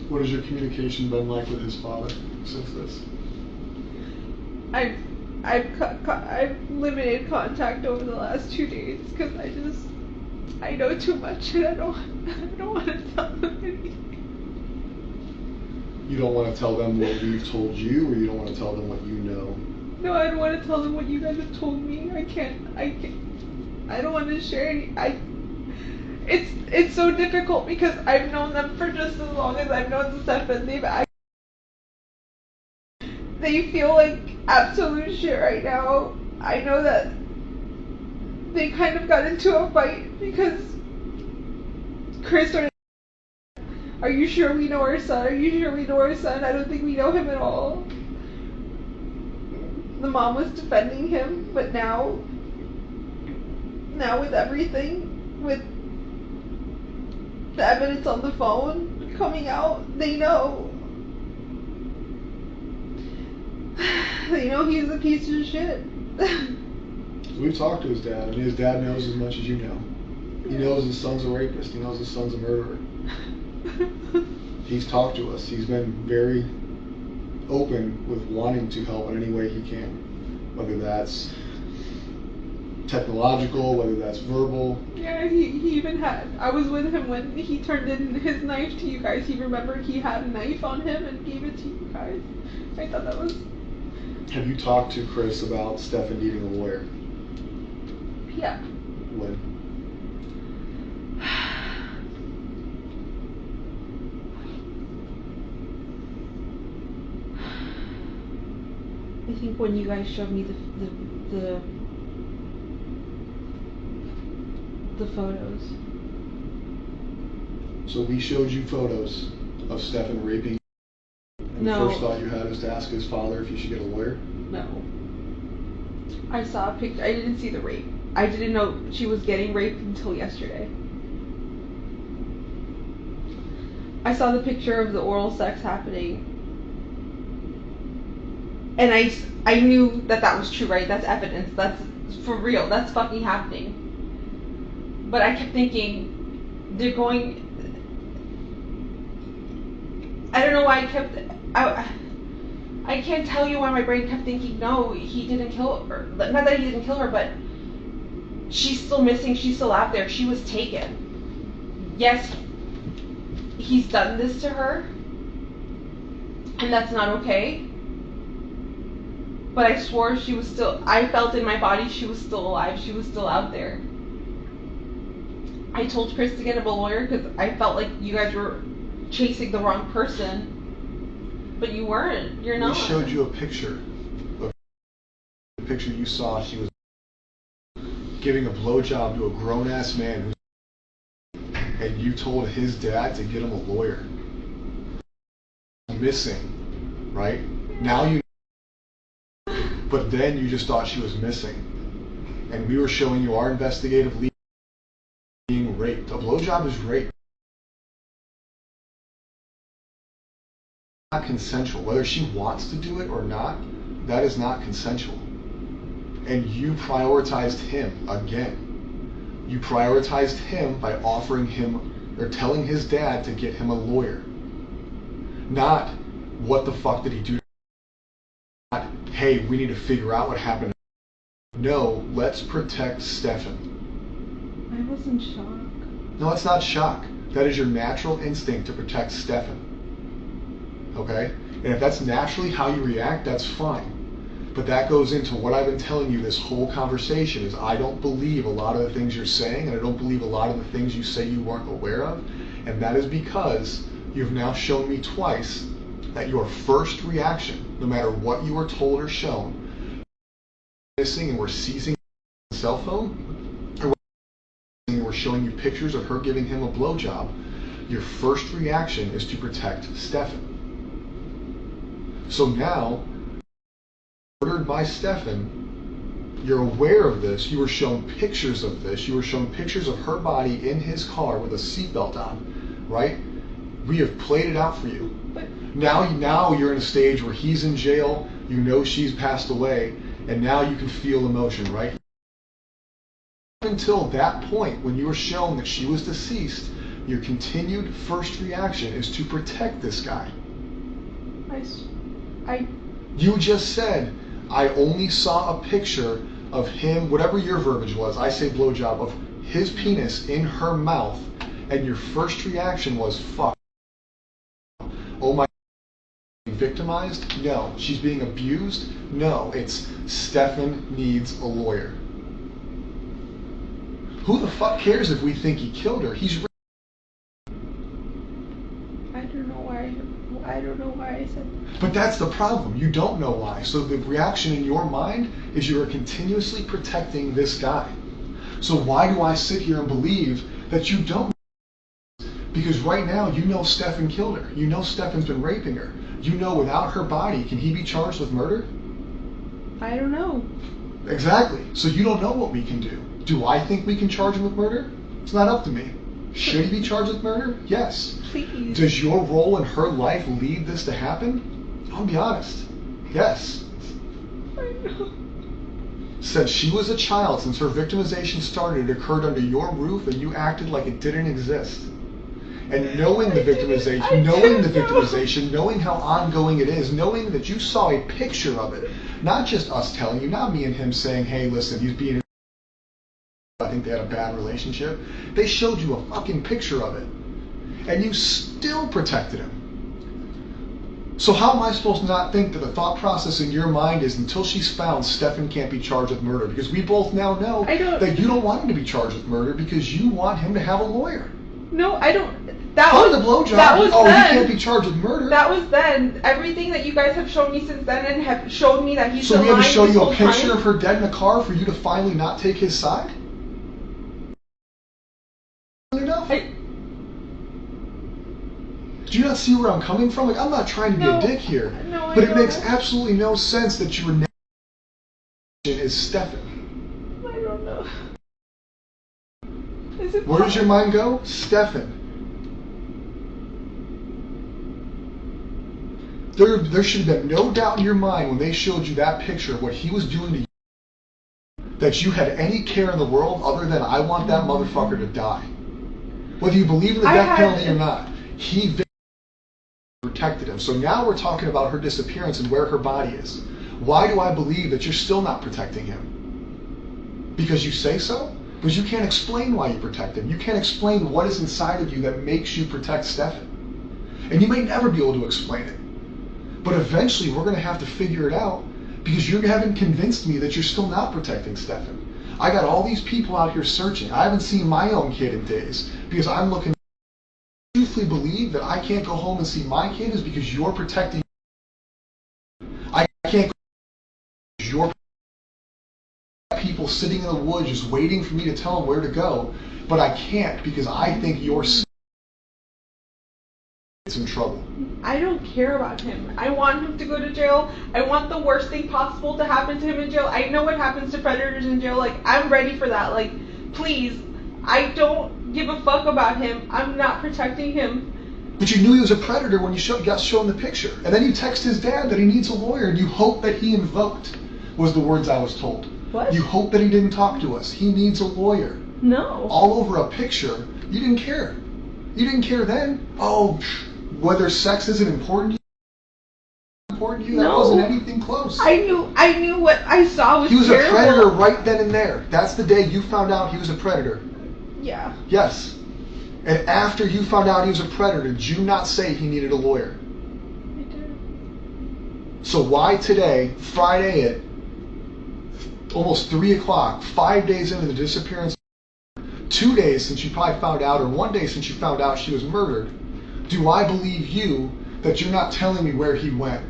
What has your communication been like with his father since this? I've limited contact over the last 2 days because I know too much and I don't want to tell them anything. You don't want to tell them what we've told you, or you don't want to tell them what you know? No, I don't want to tell them what you guys have told me. I don't want to share any. It's so difficult because I've known them for just as long as I've known Steph, and they feel like absolute shit right now. I know that they kind of got into a fight because Chris started, are you sure we know our son? Are you sure we know our son? I don't think we know him at all. The mom was defending him, but now with everything, with the evidence on the phone coming out, they know. They know he's a piece of shit. We've talked to his dad, and his dad knows as much as you know. He knows his son's a rapist. He knows his son's a murderer. He's talked to us. He's been very open with wanting to help in any way he can, whether that's technological, whether that's verbal. Yeah, he even had, I was with him when he turned in his knife to you guys. He remembered he had a knife on him and gave it to you guys. I thought that was... Have you talked to Chris about Stefan needing a lawyer? Yeah. When? I think when you guys showed me the photos. So we showed you photos of Stefan raping And No. the first thought you had was to ask his father if you should get a lawyer? No. I saw a picture. I didn't see the rape. I didn't know she was getting raped until yesterday. I saw the picture of the oral sex happening. And I knew that was true, right? That's evidence. That's for real. That's fucking happening. But I kept thinking, they're going... I don't know why I can't tell you why my brain kept thinking, no, he didn't kill her. Not that he didn't kill her, but she's still missing. She's still out there. She was taken. Yes, he's done this to her, and that's not okay. But I swore she was still, I felt in my body she was still alive. She was still out there. I told Chris to get him a lawyer because I felt like you guys were chasing the wrong person. But you weren't. You're not. We showed you a picture. The picture you saw, she was giving a blowjob to a grown-ass man and you told his dad to get him a lawyer. Missing, right? Now you know, but then you just thought she was missing. And we were showing you our investigative lead being raped. A blowjob is rape. Not consensual. Whether she wants to do it or not, that is not consensual. And you prioritized him again. You prioritized him by offering him or telling his dad to get him a lawyer. Not what the fuck did he do? Not, hey, we need to figure out what happened. No, let's protect Stefan. I was in shock. No, it's not shock. That is your natural instinct to protect Stefan. Okay? And if that's naturally how you react, that's fine. But that goes into what I've been telling you this whole conversation is I don't believe a lot of the things you're saying, and I don't believe a lot of the things you say you weren't aware of. And that is because you've now shown me twice that your first reaction, no matter what you were told or shown, missing and we're seizing the cell phone, or we're showing you pictures of her giving him a blowjob, your first reaction is to protect Stefan. So now, murdered by Stefan, you're aware of this, you were shown pictures of this, you were shown pictures of her body in his car with a seatbelt on, right? We have played it out for you. But Now you're in a stage where he's in jail, you know she's passed away, and now you can feel emotion, right? Until that point, when you were shown that she was deceased, your continued first reaction is to protect this guy. You just said, I only saw a picture of him, whatever your verbiage was, I say blowjob, of his penis in her mouth, and your first reaction was, fuck. Oh my, being victimized? No. She's being abused? No. It's Stefan needs a lawyer. Who the fuck cares if we think he killed her? He's I don't know why I said that. But that's the problem. You don't know why. So the reaction in your mind is you are continuously protecting this guy. So why do I sit here and believe that you don't? Because right now you know Stefan killed her. You know Stefan's been raping her. You know without her body, can he be charged with murder? I don't know. Exactly. So you don't know what we can do. Do I think we can charge him with murder? It's not up to me. Should he be charged with murder? Yes. Please. Does your role in her life lead this to happen? I'll be honest. Yes. I know. Since she was a child, since her victimization started, it occurred under your roof and you acted like it didn't exist. And knowing the victimization, knowing how ongoing it is, knowing that you saw a picture of it, not just us telling you, not me and him saying, hey, listen, he's being... I think they had a bad relationship. They showed you a fucking picture of it. And you still protected him. So how am I supposed to not think that the thought process in your mind is until she's found, Stefan can't be charged with murder? Because we both now know that you don't want him to be charged with murder because you want him to have a lawyer. No, I don't. The blowjob. That was then. He can't be charged with murder. That was then. Everything that you guys have shown me since then and have showed me that he's so we had to show you a picture time? of her dead in a car for you to finally not take his side? Enough? Do you not see where I'm coming from? Like, I'm not trying to be a dick here. No, but it makes absolutely no sense that your name is Stefan. I don't know. Where does your mind go? Stefan. There should have been no doubt in your mind when they showed you that picture of what he was doing to you, that you had any care in the world other than I want that motherfucker to die. Whether you believe in the death penalty or not, he protected him. So now we're talking about her disappearance and where her body is. Why do I believe that you're still not protecting him? Because you say so? Because you can't explain why you protect him. You can't explain what is inside of you that makes you protect Stefan. And you may never be able to explain it. But eventually we're going to have to figure it out, because you haven't convinced me that you're still not protecting Stefan. I got all these people out here searching. I haven't seen my own kid in days because I'm looking. I truthfully believe that I can't go home and see my kid is because you're protecting. I can't go because you're people sitting in the woods just waiting for me to tell them where to go, but I can't because I think you're in trouble. I don't care about him. I want him to go to jail. I want the worst thing possible to happen to him in jail. I know what happens to predators in jail. Like, I'm ready for that. Like, please. I don't give a fuck about him. I'm not protecting him. But you knew he was a predator when you got shown the picture. And then you text his dad that he needs a lawyer, and you hope that he invoked, was the words I was told. What? You hope that he didn't talk to us. He needs a lawyer. No. All over a picture. You didn't care. You didn't care then. Oh, whether sex isn't important to you, that wasn't anything close. I knew what I saw was He was terrible. a predator right then and there. That's the day you found out he was a predator. Yeah. Yes. And after you found out he was a predator, did you not say he needed a lawyer? I did. So why today, Friday at almost 3 o'clock, 5 days into the disappearance, 2 days since you probably found out, or 1 day since you found out she was murdered, do I believe you that you're not telling me where he went,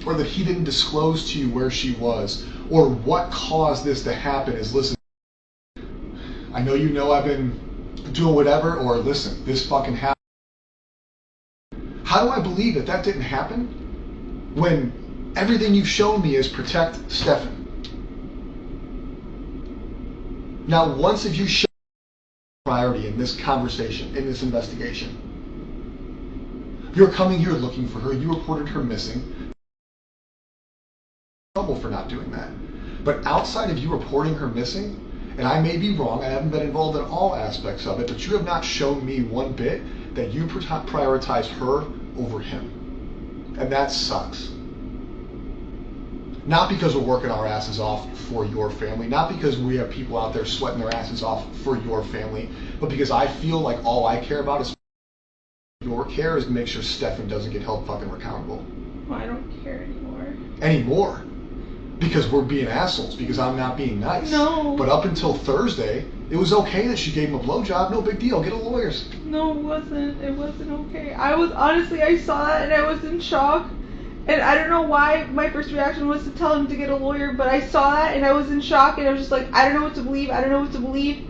or that he didn't disclose to you where she was, or what caused this to happen? Is listen, I know you know I've been doing whatever, or listen, this fucking happened. How do I believe that that didn't happen when everything you've shown me is protect Stefan? Now, once have you shown priority in this conversation, in this investigation? You're coming here looking for her. You reported her missing. Trouble for not doing that. But outside of you reporting her missing, and I may be wrong, I haven't been involved in all aspects of it, but you have not shown me one bit that you prioritize her over him. And that sucks. Not because we're working our asses off for your family, not because we have people out there sweating their asses off for your family, but because I feel like all I care about is your care is to make sure Stefan doesn't get held fucking accountable. Well, I don't care anymore. Anymore. Because we're being assholes, because I'm not being nice. No. But up until Thursday, it was okay that she gave him a blowjob. No big deal. Get a lawyer. No, it wasn't. It wasn't okay. I saw that and I was in shock. And I don't know why my first reaction was to tell him to get a lawyer, but I saw that and I was in shock and I was just like, I don't know what to believe. I don't know what to believe.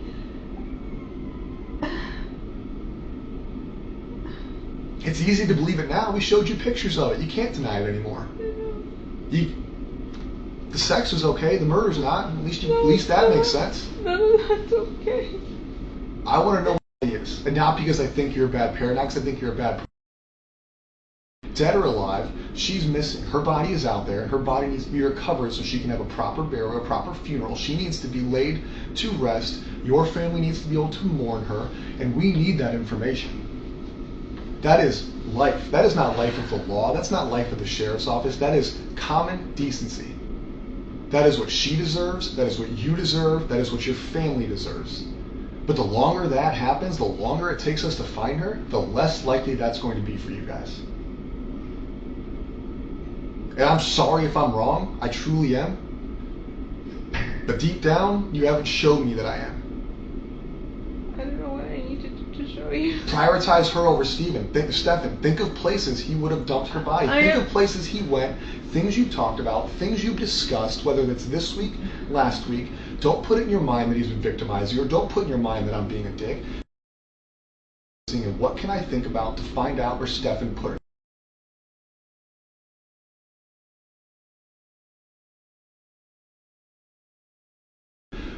It's easy to believe it now. We showed you pictures of it. You can't deny it anymore. The sex was okay. The murder's not. At least that makes sense. None of that's okay. I want to know what it is. And not because I think you're a bad parent, not because I think you're a bad person. Dead or alive, she's missing. Her body is out there. Her body needs to be recovered so she can have a proper burial, a proper funeral. She needs to be laid to rest. Your family needs to be able to mourn her. And we need that information. That is life. That is not life of the law. That's not life of the sheriff's office. That is common decency. That is what she deserves. That is what you deserve. That is what your family deserves. But the longer that happens, the longer it takes us to find her, the less likely that's going to be for you guys. And I'm sorry if I'm wrong. I truly am. But deep down, you haven't showed me that I am. I don't know what I need to show you. Prioritize her over Stefan. Think of places he would have dumped her body. Think of places he went, things you've talked about, things you've discussed, whether it's this week, last week. Don't put it in your mind that he's been victimizing you, or don't put in your mind that I'm being a dick. And what can I think about to find out where Stefan put her?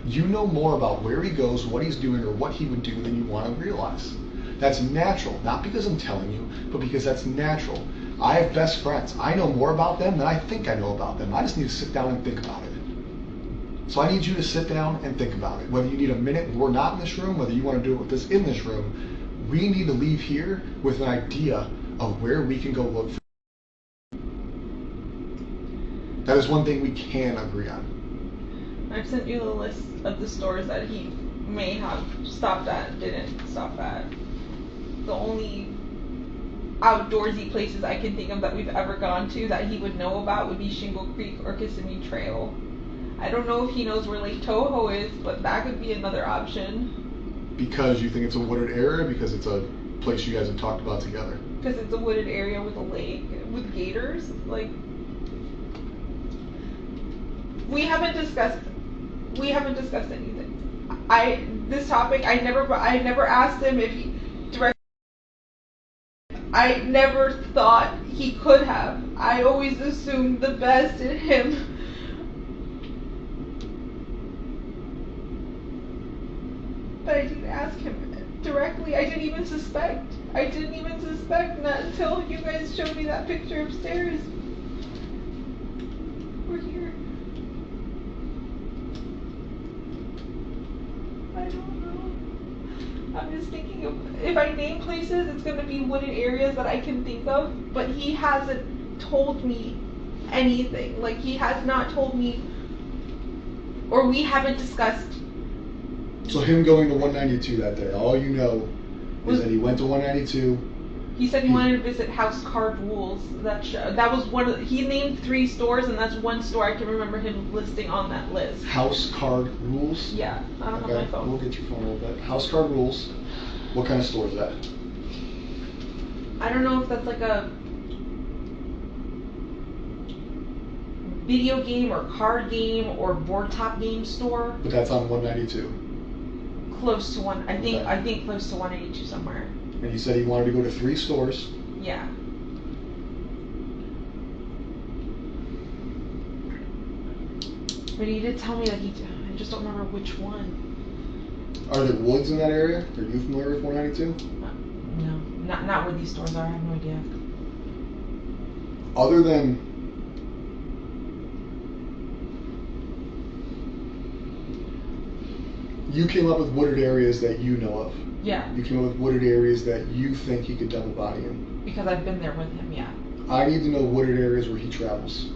You know more about where he goes, what he's doing, or what he would do than you want to realize. That's natural, not because I'm telling you, but because that's natural. I have best friends. I know more about them than I think I know about them. I just need to sit down and think about it. So I need you to sit down and think about it. Whether you need a minute, we're not in this room, whether you want to do it with us in this room, we need to leave here with an idea of where we can go look for. That is one thing we can agree on. I've sent you the list of the stores that he may have stopped at, didn't stop at. The only outdoorsy places I can think of that we've ever gone to that he would know about would be Shingle Creek or Kissimmee Trail. I don't know if he knows where Lake Toho is, but that could be another option. Because you think it's a wooded area? Because it's a place you guys have talked about together? Because it's a wooded area with a lake, with gators. Like, we haven't discussed anything. This topic, I never asked him if he directly. I never thought he could have. I always assumed the best in him. But I didn't ask him directly. I didn't even suspect that until you guys showed me that picture upstairs. We're here. I don't know. I'm just thinking of, if I name places, it's going to be wooded areas that I can think of, but he hasn't told me anything. Like, he has not told me, or we haven't discussed. So him going to 192 that day, all you know is that he went to 192. He said he wanted to visit House Card Rules. That was one of he named 3 stores, and that's one store I can remember him listing on that list. House Card Rules? Yeah, I don't have my phone. We'll get your phone a little bit. House Card Rules. What kind of store is that? I don't know if that's like a video game or card game or board top game store. But that's on 192. Close to one, I think. Okay. I think close to 182 somewhere. And he said he wanted to go to 3 stores. Yeah. But he did tell me that I just don't remember which one. Are there woods in that area? Are you familiar with 192? No, not where these stores are. I have no idea. Other than you came up with wooded areas that you know of. Yeah. You came up with wooded areas that you think he could dump a body in. Because I've been there with him, yeah. I need to know wooded areas where he travels.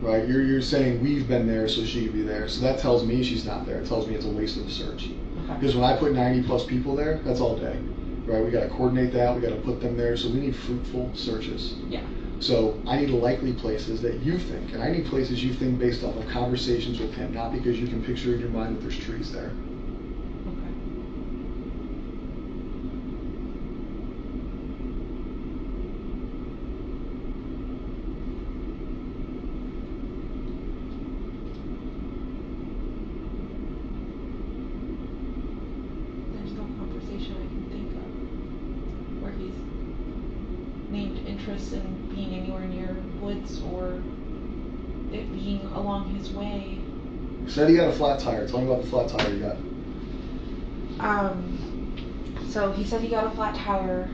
Right? You're saying we've been there, so she could be there. So that tells me she's not there. It tells me it's a waste of a search. Okay. Because when I put 90 plus people there, that's all day. Right? We got to coordinate that. We got to put them there. So we need fruitful searches. Yeah. So I need likely places that you think, and I need places you think based off of conversations with him, not because you can picture in your mind that there's trees there. Interest in being anywhere near woods or it being along his way. You said he got a flat tire. Tell me about the flat tire you got. So he said he got a flat tire.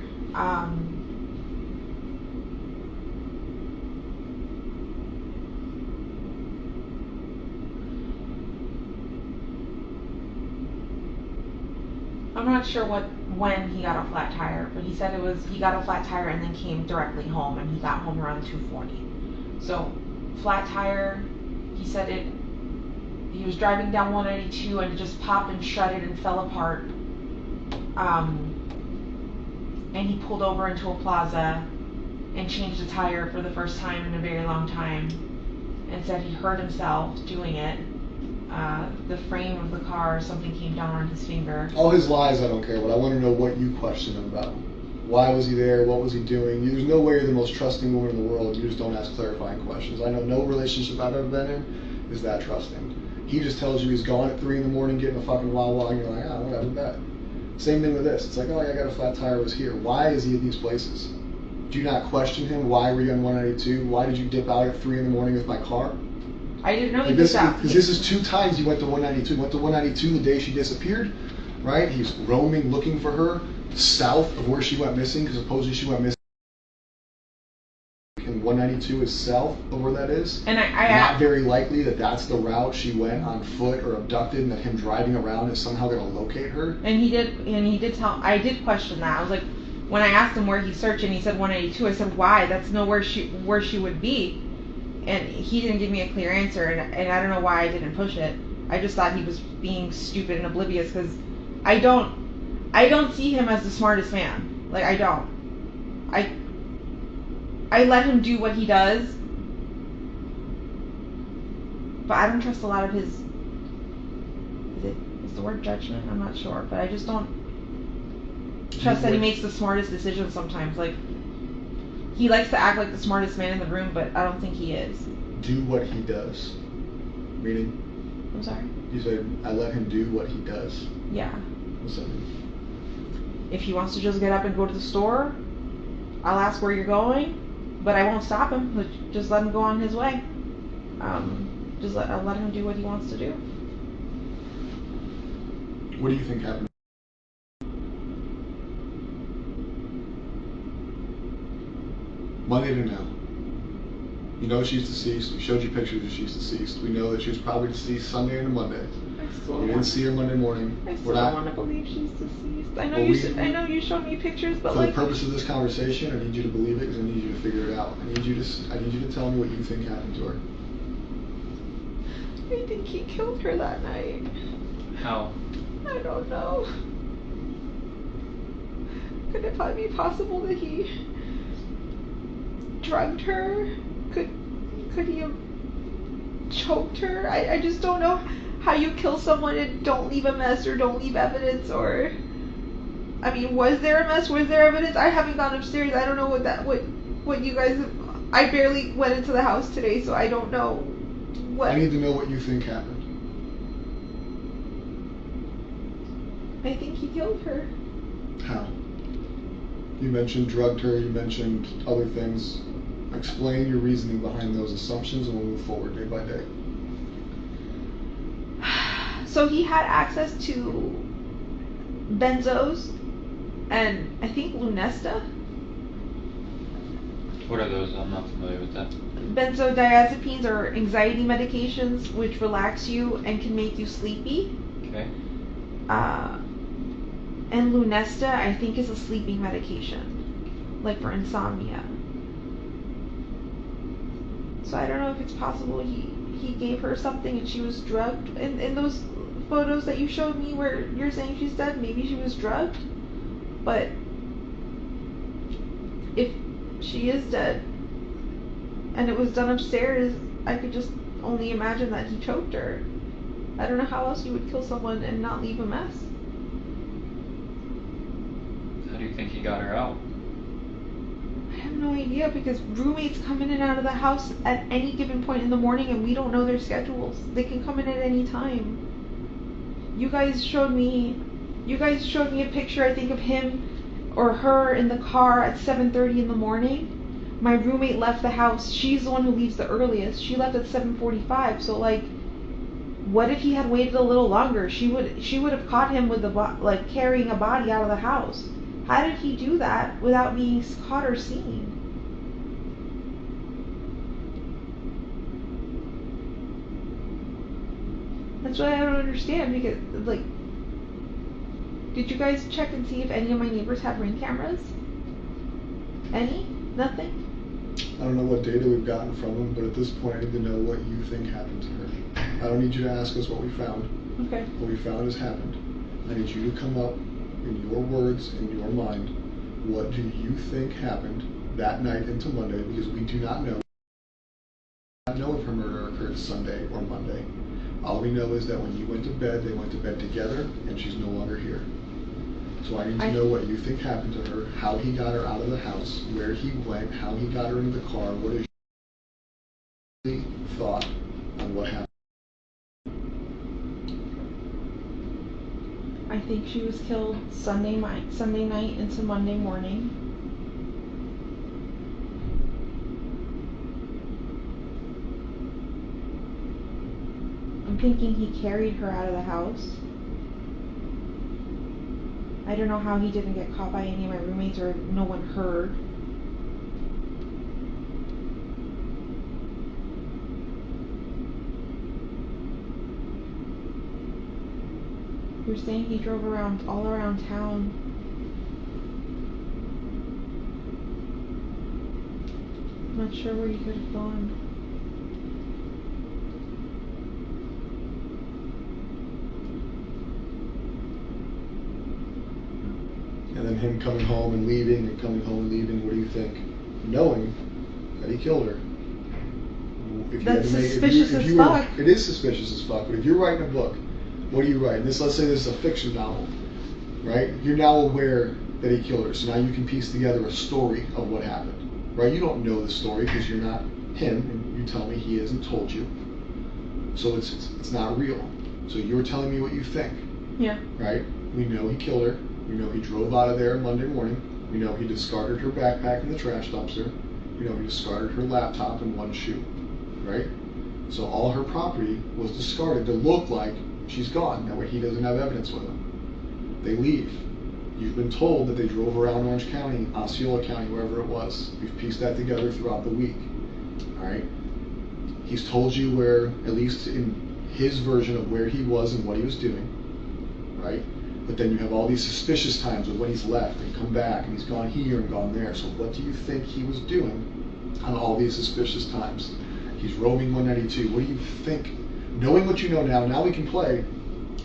I'm not sure when he got a flat tire, but he said he got a flat tire and then came directly home, and he got home around 2:40. So flat tire, he said he was driving down 192 and it just popped and shredded and fell apart. And he pulled over into a plaza and changed the tire for the first time in a very long time, and said he hurt himself doing it. The frame of the car, something came down on his finger. All his lies, I don't care, but I want to know what you question him about. Why was he there? What was he doing? There's no way you're the most trusting woman in the world. You just don't ask clarifying questions. I know no relationship I've ever been in is that trusting. He just tells you he's gone at 3 in the morning getting a fucking Wawa, and you're like, whatever, bet. Same thing with this. It's like, oh, I got a flat tire, I was here. Why is he at these places? Do you not question him? Why were you on 192? Why did you dip out at 3 in the morning with my car? I didn't know he Like did this, that. because this is 2 times he went to 192. He went to 192 the day she disappeared, right? He's roaming, looking for her, south of where she went missing, because supposedly she went missing. And 192 is south of where that is. And I Not very likely that that's the route she went on foot or abducted, and that him driving around is somehow going to locate her. And he did tell. I did question that. I was like, when I asked him where he searched and he said 182, I said, why? That's nowhere where she would be. And he didn't give me a clear answer, and I don't know why I didn't push it. I just thought he was being stupid and oblivious, because I don't see him as the smartest man. Like, I don't. I let him do what he does, but I don't trust a lot of his. Is the word judgment? I'm not sure, but I just don't trust that he makes the smartest decisions sometimes. Like, he likes to act like the smartest man in the room, but I don't think he is. Do what he does. Meaning? I'm sorry? You said, I let him do what he does. Yeah. What's that mean? If he wants to just get up and go to the store, I'll ask where you're going, but I won't stop him. Just let him go on his way. I'll let him do what he wants to do. What do you think happened? Monday to now. You know she's deceased. We showed you pictures that she's deceased. We know that she was probably deceased Sunday into Monday. You didn't see her Monday morning. I still don't want to believe she's deceased. I know I know you showed me pictures, but for like, the purpose of this conversation, I need you to believe it, because I need you to figure it out. I need you to tell me what you think happened to her. I think he killed her that night. How? I don't know. Could it be possible that he drugged her? Could he have choked her? I just don't know how you kill someone and don't leave a mess or don't leave evidence, or I mean, was there a mess? Was there evidence? I haven't gone upstairs. I don't know what you guys have. I barely went into the house today, so I don't know what. I need to know what you think happened. I think he killed her. How? You mentioned drugged her, you mentioned other things. Explain your reasoning behind those assumptions, and we'll move forward day by day. So he had access to benzos and I think Lunesta. What are those? I'm not familiar with that. Benzodiazepines are anxiety medications which relax you and can make you sleepy. Okay. And Lunesta, I think, is a sleeping medication, like for insomnia. So I don't know if it's possible he gave her something and she was drugged. In those photos that you showed me where you're saying she's dead, maybe she was drugged. But if she is dead and it was done upstairs, I could just only imagine that he choked her. I don't know how else you would kill someone and not leave a mess. How do you think he got her out? I have no idea, because roommates come in and out of the house at any given point in the morning and we don't know their schedules. They can come in at any time. You guys showed me a picture, I think, of him or her in the car at 7:30 in the morning. My roommate left the house. She's the one who leaves the earliest. She left at 7:45. So like, what if he had waited a little longer? She would have caught him with carrying a body out of the house. How did he do that without being caught or seen? That's what I don't understand, because like, did you guys check and see if any of my neighbors have Ring cameras? Any? Nothing? I don't know what data we've gotten from them, but at this point I need to know what you think happened to her. I don't need you to ask us what we found. Okay. What we found has happened. I need you to come up, in your words, in your mind, what do you think happened that night into Monday, because we do not know. We do not know if her murder occurred Sunday or Monday. All we know is that when you went to bed, they went to bed together, and she's no longer here. So I need to know what you think happened to her, how he got her out of the house, where he went, how he got her into the car, what is your thought on what happened. I think she was killed Sunday night into Monday morning. I'm thinking he carried her out of the house. I don't know how he didn't get caught by any of my roommates or no one heard. You're saying he drove all around town. I'm not sure where he could have gone. And then him coming home and leaving and coming home and leaving, what do you think? Knowing that he killed her. If you had That's to make- suspicious if as you were- fuck. It is suspicious as fuck, but if you're writing a book, what do you write? Let's say this is a fiction novel, right? You're now aware that he killed her, so now you can piece together a story of what happened, right? You don't know the story because you're not him, and you tell me he hasn't told you, so it's not real. So you're telling me what you think, Yeah. right? We know he killed her. We know he drove out of there Monday morning. We know he discarded her backpack in the trash dumpster. We know he discarded her laptop and one shoe, right? So all her property was discarded to look like she's gone. That way he doesn't have evidence with him. They leave. You've been told that they drove around Orange County, Osceola County, wherever it was. We've pieced that together throughout the week, all right? He's told you where, at least in his version of where he was and what he was doing, right? But then you have all these suspicious times of when he's left and come back and he's gone here and gone there. So what do you think he was doing on all these suspicious times? He's roaming 192. What do you think? Knowing what you know now we can play.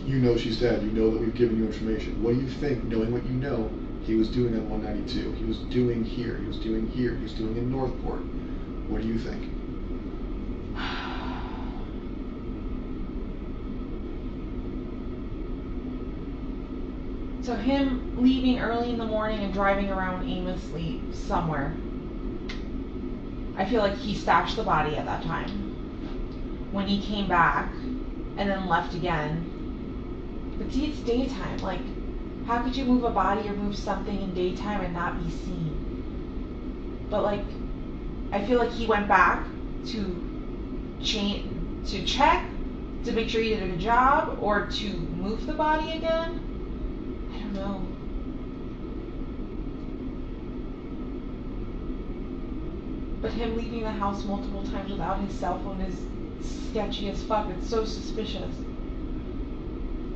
You know she's dead. You know that we've given you information. What do you think, knowing what you know, he was doing on 192? He was doing here. He was doing here. He was doing in Northport. What do you think? So him leaving early in the morning and driving around aimlessly somewhere. I feel like he stashed the body at that time. When he came back and then left again. But see, it's daytime. Like, how could you move a body or move something in daytime and not be seen? But like, I feel like he went back to check to make sure he did a good job, or to move the body again. I don't know. But him leaving the house multiple times without his cell phone is sketchy as fuck. It's so suspicious.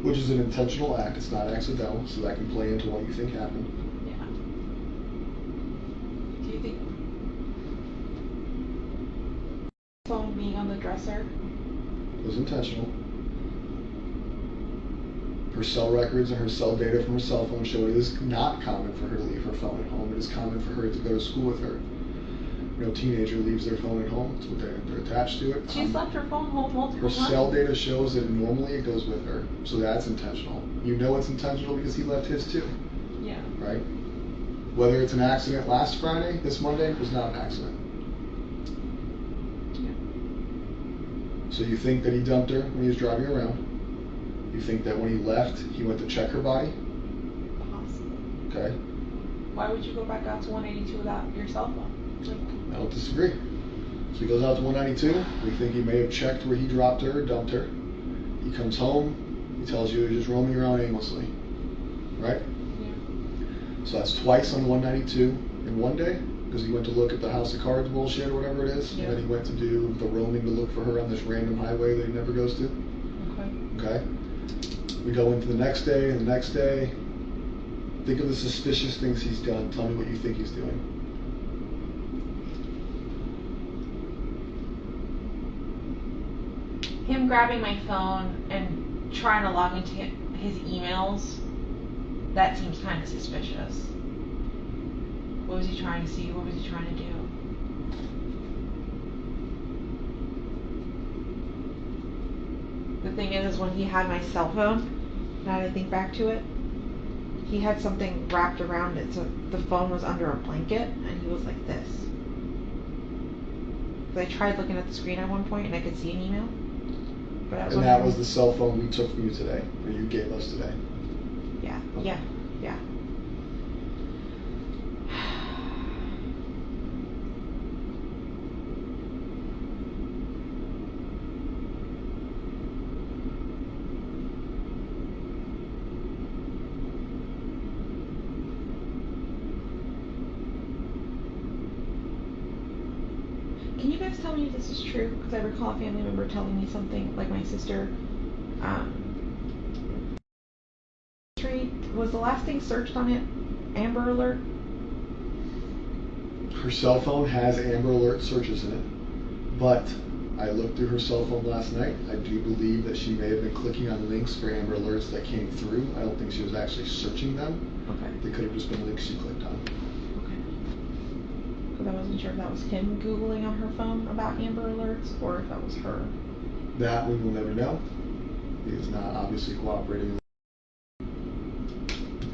Which is an intentional act. It's not accidental, so that can play into what you think happened. Yeah. Do you think phone being on the dresser? It was intentional. Her cell records and her cell data from her cell phone show it is not common for her to leave her phone at home. It is common for her to go to school with her. No teenager leaves their phone at home. It's what they're attached to it. She's left her phone home multiple Her times. cell data shows that normally it goes with her, so that's intentional. You know it's intentional because he left his too, Yeah. right? Whether it's an accident last Friday, this Monday, was not an accident. Yeah. So you think that he dumped her when he was driving around? You think that when he left, he went to check her body? Possible. Okay, Why would you go back out to 182 without your cell phone? Like, I don't disagree. So he goes out to 192. We think he may have checked where he dropped her or dumped her. He comes home. He tells you he's just roaming around aimlessly, right? yeah. So that's twice on 192 in one day, because he went to look at the House of Cards bullshit or whatever it is, Yeah. and then he went to do the roaming to look for her on this random highway that he never goes to. Okay. Okay? We go into the next day and the next day. Think of the suspicious things he's done. Tell me what you think he's doing. Him grabbing my phone and trying to log into his emails, that seems kind of suspicious. What was he trying to see? What was he trying to do? The thing is when he had my cell phone, now that I think back to it, he had something wrapped around it, so the phone was under a blanket, and he was like this. 'Cause I tried looking at the screen at one point, and I could see an email. But I was And that was the cell phone we took from you today, or you gave us today. Yeah. Okay. Yeah. Yeah. Can you guys tell me if this is true? Because I recall a family member telling me something, like my sister. Was the last thing searched on it Amber Alert? Her cell phone has Amber Alert searches in it, but I looked through her cell phone last night. I do believe that she may have been clicking on links for Amber Alerts that came through. I don't think she was actually searching them. Okay. They could have just been links she clicked on. Okay. Because I wasn't sure if that was him Googling on her phone about Amber Alerts or if that was her. That we will never know. He is not obviously cooperating.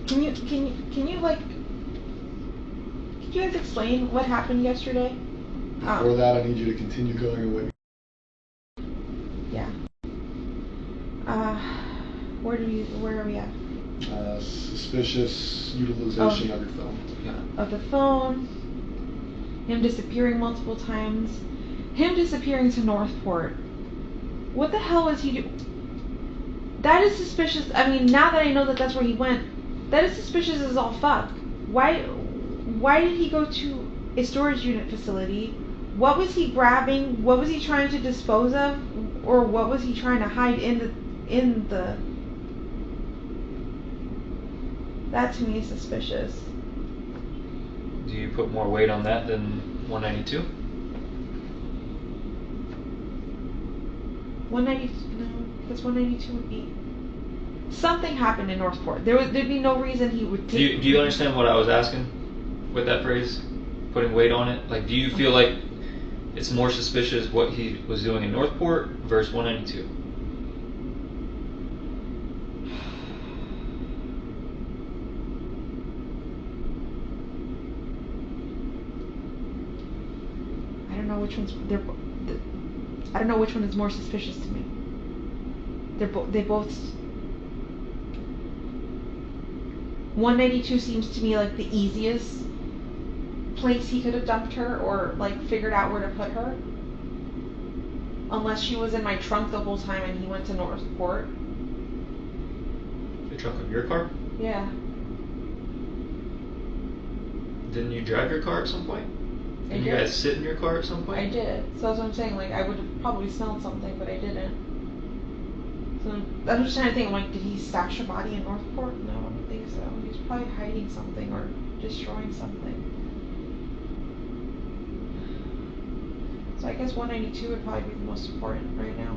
Can you like, could you guys explain what happened yesterday? Before that, I need you to continue going and what. Yeah. Where are we at? Suspicious utilization of your phone. Yeah. Of the phone. Him disappearing multiple times. Him disappearing to Northport. What the hell was he doing? That is suspicious. I mean, now that I know that that's where he went, that is suspicious as all fuck. Why did he go to a storage unit facility? What was he grabbing? What was he trying to dispose of? Or what was he trying to hide in the That to me is suspicious. Do you put more weight on that than 192? 192, no, because 192 would be something happened in Northport. There'd be no reason he would take. Do you understand what I was asking with that phrase? Putting weight on it? Like, do you feel like it's more suspicious what he was doing in Northport versus 192? I don't know which one's I don't know which one is more suspicious to me. They both. 192 seems to me like the easiest place he could have dumped her or like figured out where to put her. Unless she was in my trunk the whole time and he went to Northport. The trunk of your car? Yeah. Didn't you drive your car at some point? I Did you did. guys sit in your car at some point? I did. So that's what I'm saying. Like, I would have probably smelled something, but I didn't. So I'm just trying to think. I'm like, did he stash a body in Northport? No, I don't think so. He's probably hiding something or destroying something. So I guess 192 would probably be the most important right now.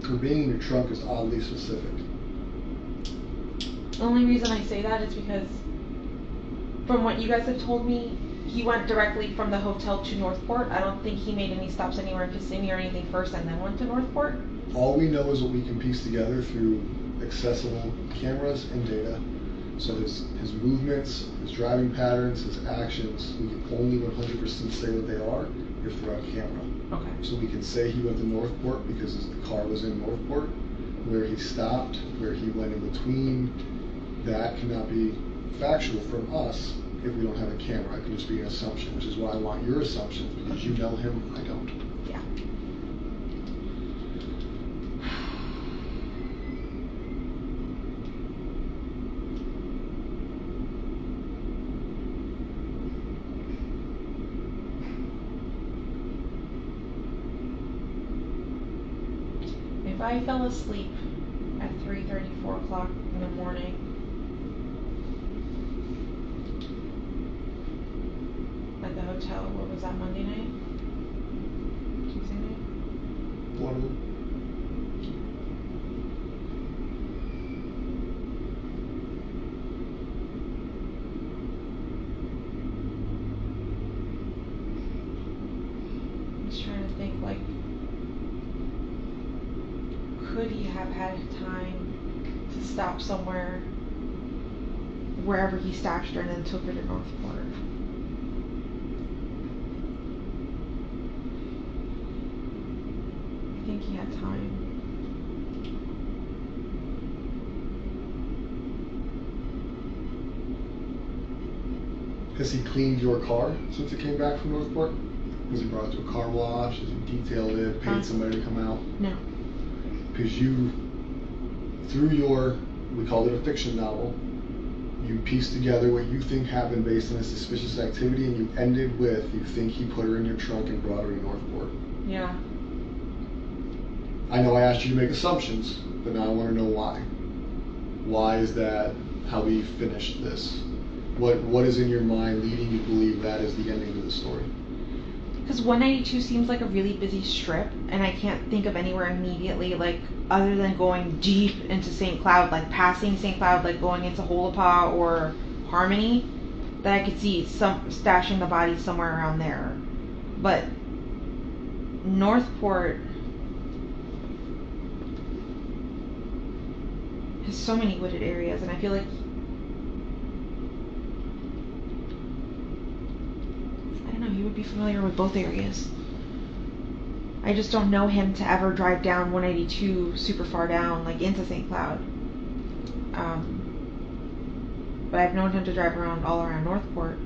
For being in your trunk is oddly specific. The only reason I say that is because from what you guys have told me, he went directly from the hotel to Northport. I don't think he made any stops anywhere in Kissimmee or anything first and then went to Northport. All we know is what we can piece together through accessible cameras and data. So his movements, his driving patterns, his actions, we can only 100% say what they are if they're on camera. Okay. So we can say he went to Northport because his car was in Northport. Where he stopped, where he went in between, that cannot be factual from us if we don't have a camera. It can just be an assumption, which is why I want your assumptions, because you know him, I don't. Yeah. If I fell asleep at 3:30, 4 o'clock in the morning, at the hotel, what was that, Monday night? Tuesday night? One of them. I'm just trying to think, like, could he have had time to stop somewhere, wherever he stashed her, and then took her to Northport? think he had time. Has he cleaned your car since it came back from Northport? Has he brought it to a car wash? Has he detailed it, paid somebody to come out? No. Because you, through your, we called it a fiction novel, you pieced together what you think happened based on a suspicious activity, and you ended with, you think he put her in your trunk and brought her to Northport. Yeah. I know I asked you to make assumptions, but now I want to know why. Why is that how we finished this? What is in your mind leading you to believe that is the ending of the story? Because 192 seems like a really busy strip, and I can't think of anywhere immediately, like, other than going deep into St. Cloud, like passing St. Cloud, like going into Holapa or Harmony, that I could see some stashing the body somewhere around there. But Northport has so many wooded areas, and I feel like he would be familiar with both areas. I just don't know him to ever drive down 192 super far down, like into St. Cloud. But I've known him to drive around all around Northport.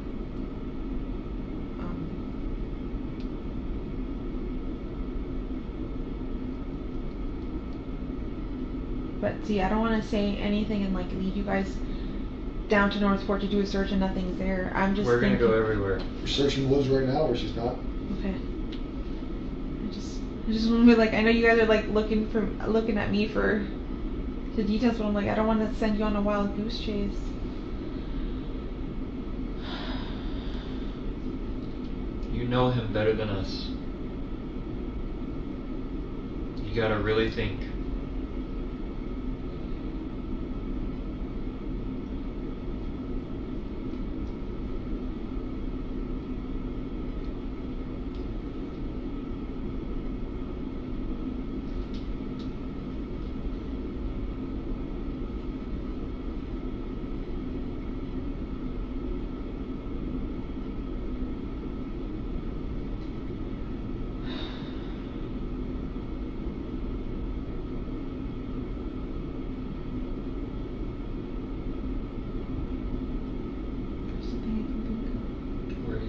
But see, I don't want to say anything and like lead you guys down to Northport to do a search and nothing's there. I'm just. We're gonna go everywhere. We're searching woods right now, where she's not. Okay. I just want to be like, I know you guys are like looking at me for the details, but I'm like, I don't want to send you on a wild goose chase. You know him better than us. You gotta really think.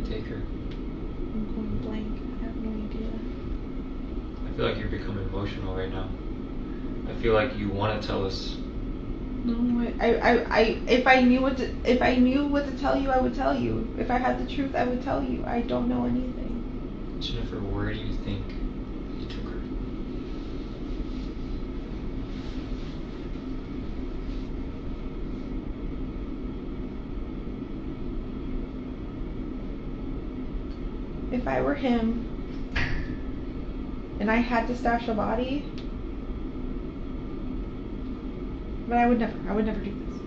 Take her. I'm going blank. I have no idea. I feel like you're becoming emotional right now. I feel like you want to tell us. No, if I knew what to tell you, I would tell you. If I had the truth, I would tell you. I don't know anything. Jennifer, where do you think you took her? If I were him and I had to stash a body, but I would never do this.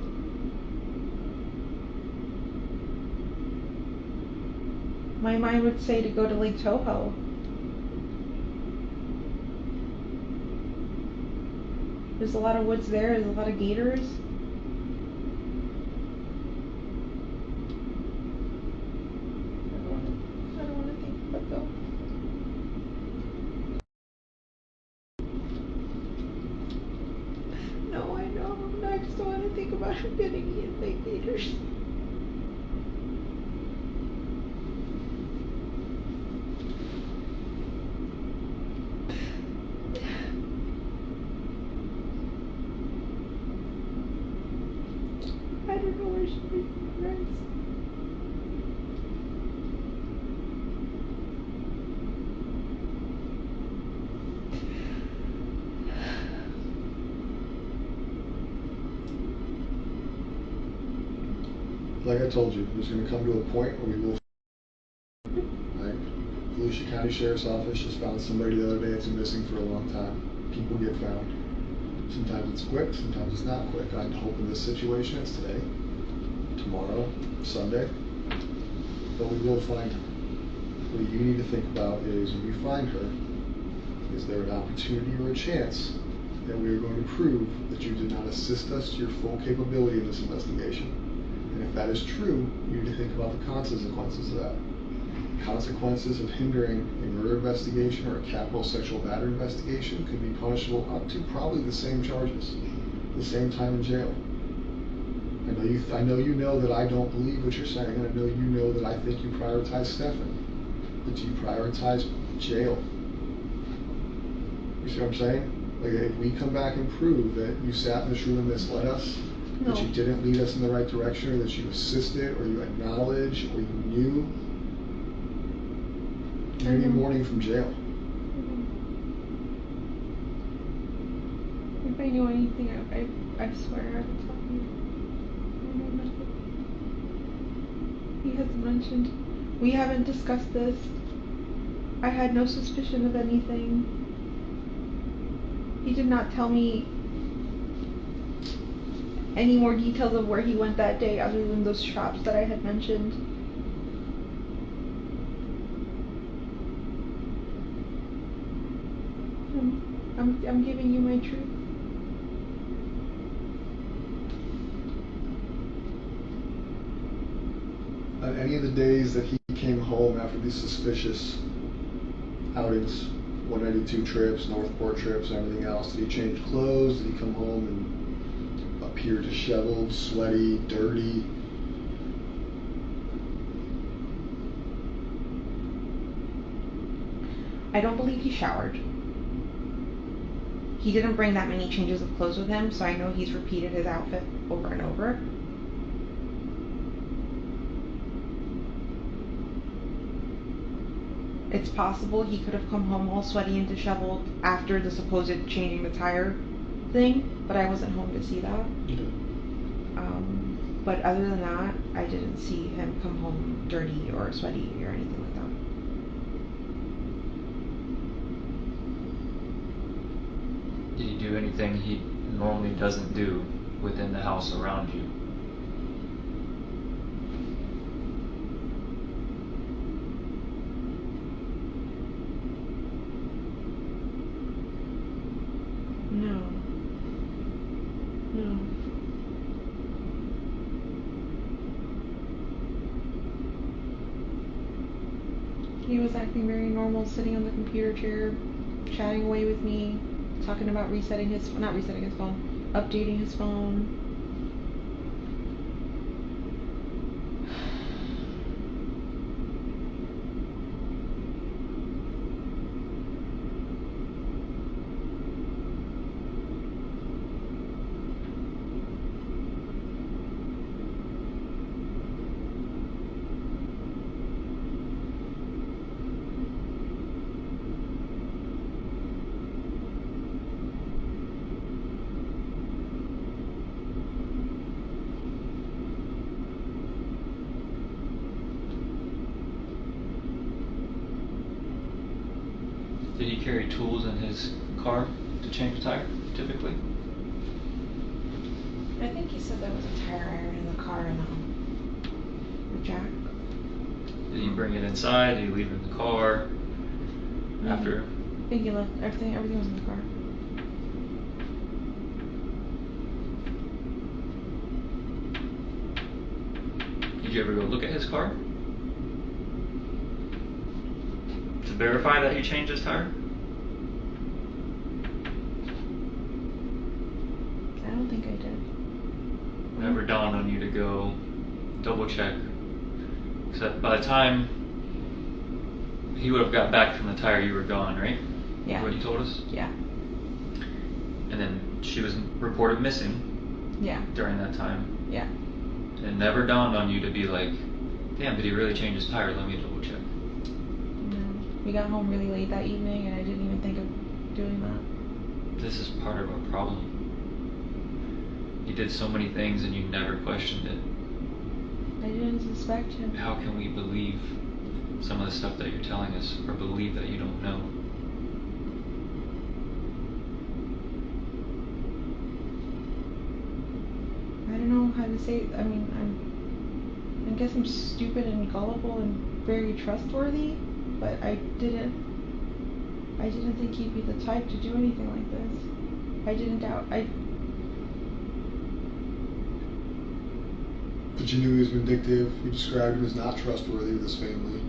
My mind would say to go to Lake Toho. There's a lot of woods there, there's a lot of gators. About him getting eaten by gators. I don't know where she runs. Like I told you, there's going to come to a point where we will. Right? Volusia County Sheriff's Office just found somebody the other day that's been missing for a long time. People get found. Sometimes it's quick, sometimes it's not quick. I hope in this situation it's today, tomorrow, Sunday. But we will find her. What you need to think about is when we find her, is there an opportunity or a chance that we are going to prove that you did not assist us to your full capability in this investigation? And if that is true, you need to think about the consequences of that. consequences of hindering a murder investigation or a capital sexual battery investigation could be punishable up to probably the same charges, the same time in jail. I know you know that I don't believe what you're saying, and I know you know that I think you prioritize Stefan, that you prioritize jail. You see what I'm saying? Like, if we come back and prove that you sat in this room and misled us, No. that you didn't lead us in the right direction, or that you assisted, or you acknowledged, or you knew, you're gonna be mourning from jail. If I knew anything, I swear I would tell you. I know nothing. He hasn't mentioned. We haven't discussed this. I had no suspicion of anything. He did not tell me any more details of where he went that day other than those shops that I had mentioned. I'm giving you my truth. On any of the days that he came home after these suspicious outings, 192 trips, Northport trips, and everything else, did he change clothes? Did he come home and appear disheveled, sweaty, dirty? I don't believe he showered. He didn't bring that many changes of clothes with him, so I know he's repeated his outfit over and over. It's possible he could have come home all sweaty and disheveled after the supposed changing the tire thing, but I wasn't home to see that. Yeah. But other than that, I didn't see him come home dirty or sweaty or anything like that. Did he do anything he normally doesn't do within the house around you? No. No. He was acting very normal, sitting on the computer chair, chatting away with me, talking about not resetting his phone, updating his phone. Did he carry tools in his car to change a tire, typically? I think he said there was a tire iron in the car and the jack. Did he bring it inside? Did he leave it in the car? After? I think he left everything was in the car. Did you ever go look at his car? To verify that he changed his tire? I don't think I did. Never dawned on you to go double check. Except by the time he would have got back from the tire, you were gone, right? Yeah. What he told us? Yeah. And then she was reported missing Yeah. during that time. Yeah. It never dawned on you to be like, damn, did he really change his tire? Let me double check. No. We got home really late that evening and I didn't even think of doing that. This is part of our problem. He did so many things and you never questioned it. I didn't suspect him. How can we believe some of the stuff that you're telling us or believe that you don't know? I don't know how to say it. I mean, I guess I'm stupid and gullible and very trustworthy, but I didn't think he'd be the type to do anything like this. But you knew he was vindictive. You described him as not trustworthy with his family.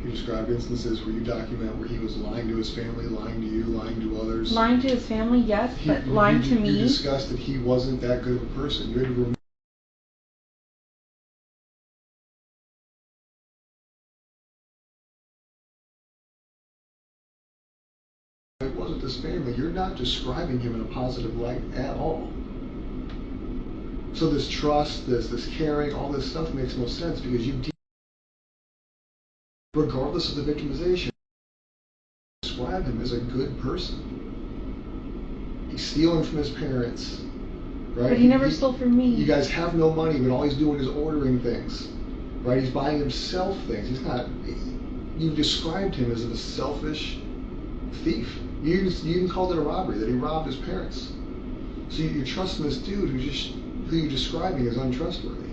You You described instances where you document where he was lying to his family, lying to you, lying to others. Lying to his family, yes, but lying to me. You discussed that he wasn't that good of a person. You had to remove. It wasn't his family. You're not describing him in a positive light at all. So this trust, this caring, all this stuff makes no sense because you, regardless of the victimization, describe him as a good person. He's stealing from his parents, right? But he never stole from me. You guys have no money, but all he's doing is ordering things, right? He's buying himself things. He's not. You described him as a selfish thief. You even called it a robbery, that he robbed his parents. So you're trusting this dude who you're describing as untrustworthy.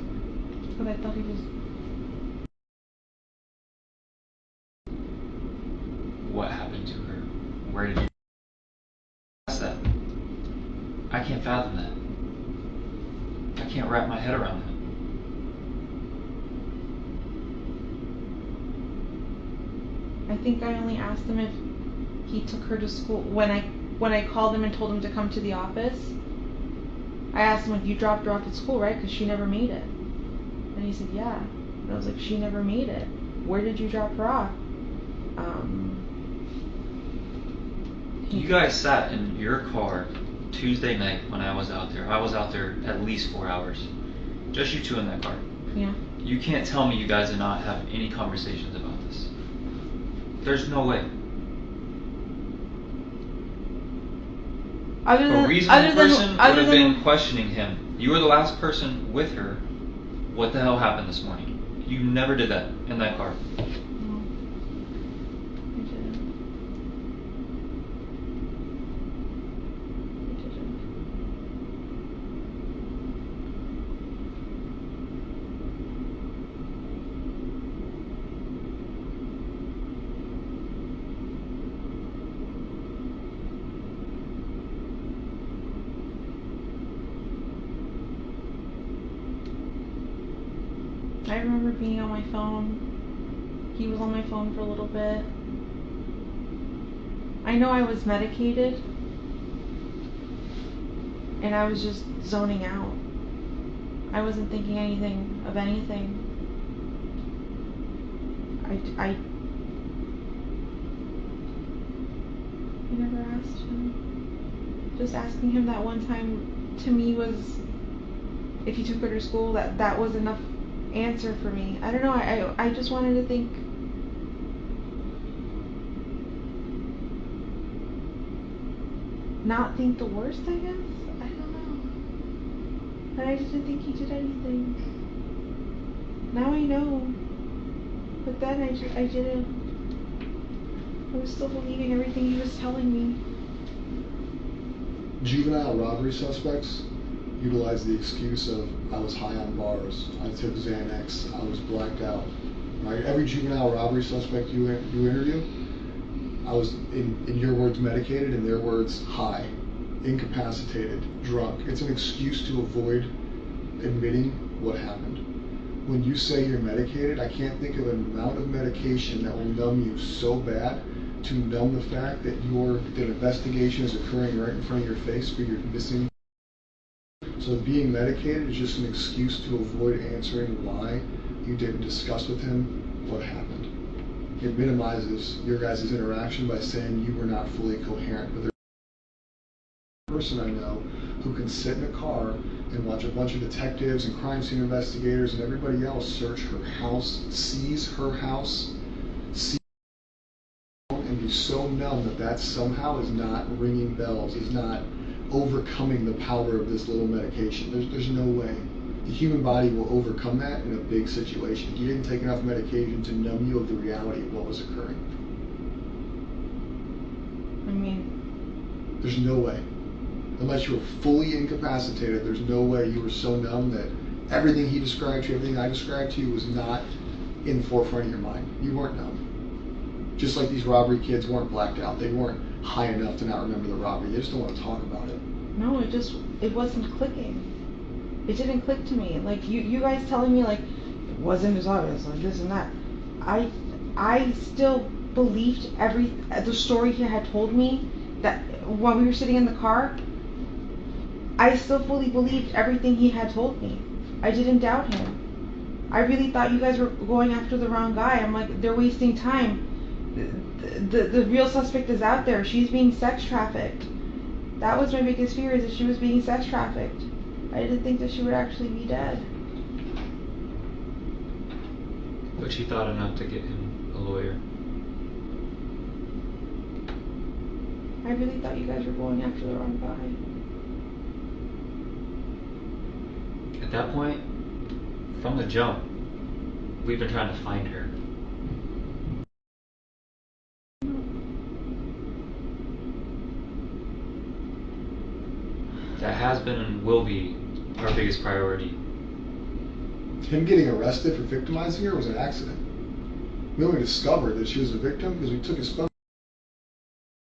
But I thought he was. What happened to her? Where did you ask that? I can't fathom that. I can't wrap my head around that. I think I only asked him if he took her to school. When I called him and told him to come to the office, I asked him, like, you dropped her off at school, right? Because she never made it. And he said, yeah. And I was like, she never made it. Where did you drop her off? You guys sat in your car Tuesday night when I was out there. I was out there at least 4 hours. Just you two in that car. Yeah. You can't tell me you guys did not have any conversations about this. There's no way. A reasonable person would have been questioning him. You were the last person with her. What the hell happened this morning? You never did that in that car. No, I didn't. I remember being on my phone. He was on my phone for a little bit. I know I was medicated. And I was just zoning out. I wasn't thinking anything of anything. I never asked him. Just asking him that one time to me was, if he took her to school, that was enough answer for me. I don't know, I just wanted to think. Not think the worst, I guess? I don't know. But I just didn't think he did anything. Now I know. But then I didn't. I was still believing everything he was telling me. Juvenile robbery suspects utilize the excuse of, I was high on bars, I took Xanax, I was blacked out. Right? Every juvenile robbery suspect you interview, I was, in your words, medicated, in their words, high, incapacitated, drunk. It's an excuse to avoid admitting what happened. When you say you're medicated, I can't think of an amount of medication that will numb you so bad to numb the fact that the investigation is occurring right in front of your face for your missing. So being medicated is just an excuse to avoid answering why you didn't discuss with him what happened. It minimizes your guys' interaction by saying you were not fully coherent. But there's a person I know who can sit in a car and watch a bunch of detectives and crime scene investigators and everybody else search her house, seize her house, and be so numb that somehow is not ringing bells, is not overcoming the power of this little medication. There's no way. The human body will overcome that in a big situation. You didn't take enough medication to numb you of the reality of what was occurring. I mean, there's no way. Unless you were fully incapacitated, there's no way you were so numb that everything he described to you, everything I described to you was not in the forefront of your mind. You weren't numb. Just like these robbery kids weren't blacked out. They weren't high enough to not remember the robbery. They just don't want to talk about it. No, it wasn't clicking. It didn't click to me. Like, you guys telling me, like, it wasn't as obvious, like this and that. I still believed the story he had told me, that while we were sitting in the car, I still fully believed everything he had told me. I didn't doubt him. I really thought you guys were going after the wrong guy. I'm like, they're wasting time. The real suspect is out there. She's being sex trafficked. That was my biggest fear, is that she was being sex trafficked. I didn't think that she would actually be dead. But she thought enough to get him a lawyer. I really thought you guys were going after the wrong guy. At that point, from the jump, we've been trying to find her. That has been and will be our biggest priority. Him getting arrested for victimizing her was an accident. We only discovered that she was a victim because we took his phone.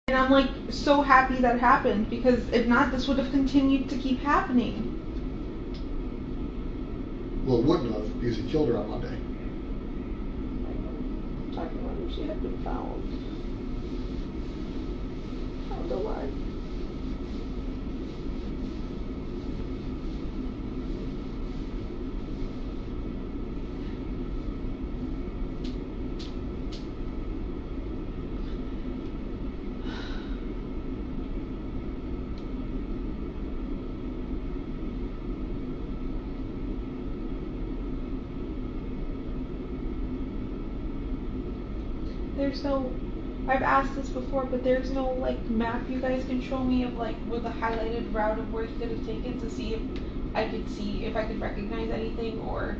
And I'm like so happy that happened, because if not, this would have continued to keep happening. Well, it wouldn't have, because he killed her on Monday. Talking about if she had been found. Found alive. There's no, I've asked this before, but there's no like map you guys can show me of like with a highlighted route of where he could have taken, to see if I could recognize anything or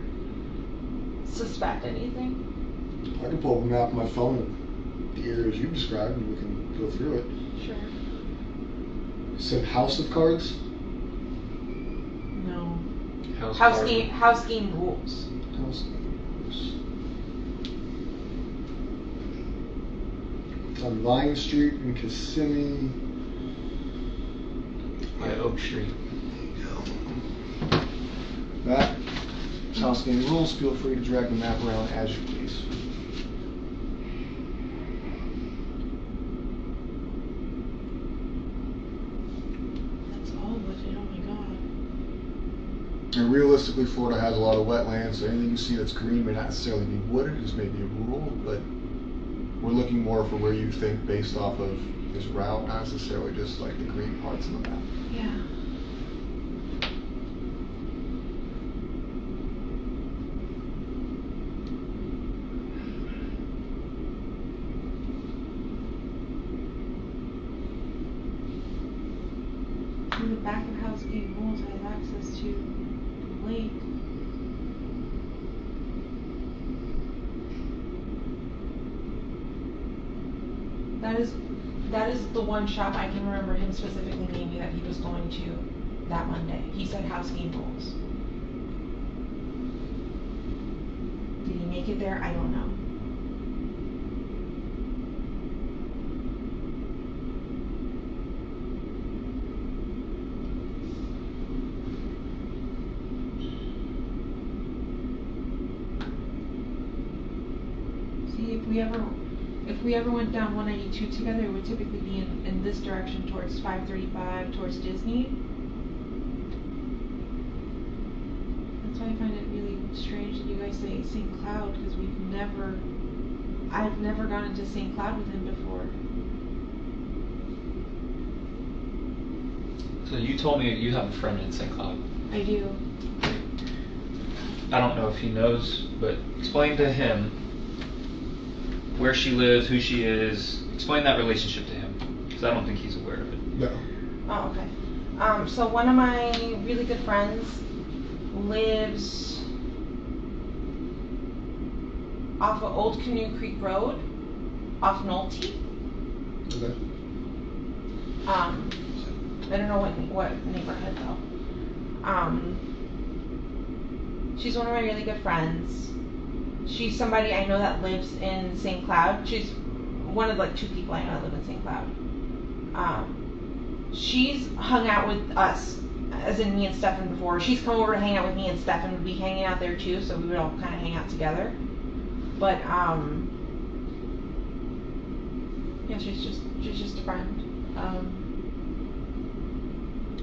suspect anything. I can pull up a map on my phone of the areas you described and we can go through it. Sure. You said House of Cards? No. House game House of rules. Cards. On Vine Street in Kissimmee. by Oak Street. That is house game rules. Feel free to drag the map around as you please. That's all of it. Oh my god. And realistically, Florida has a lot of wetlands, so anything you see that's green may not necessarily be wooded. It's maybe a rural, but we're looking more for where you think based off of his route, not necessarily just like the green parts of the map. Yeah. In the back of house game rules, I have access to the lake. That is the one shop I can remember him specifically naming that he was going to that Monday. He said house game rules. Did he make it there? I don't know. See, if we ever went down 192 together, it would typically be in this direction towards 535, towards Disney. That's why I find it really strange that you guys say St. Cloud, because I've never gone into St. Cloud with him before. So you told me you have a friend in St. Cloud. I do. I don't know if he knows, but explain to him where she lives, who she is. Explain that relationship to him, because I don't think he's aware of it. No. Oh, okay. So one of my really good friends lives off of Old Canoe Creek Road, off Nolte. Okay. I don't know what neighborhood though. She's one of my really good friends. She's somebody I know that lives in St. Cloud. She's one of like two people I know that live in St. Cloud. She's hung out with us, as in me and Stefan before. She's come over to hang out with me, and Stefan would be hanging out there too, so we would all kind of hang out together. But Yeah, she's just a friend.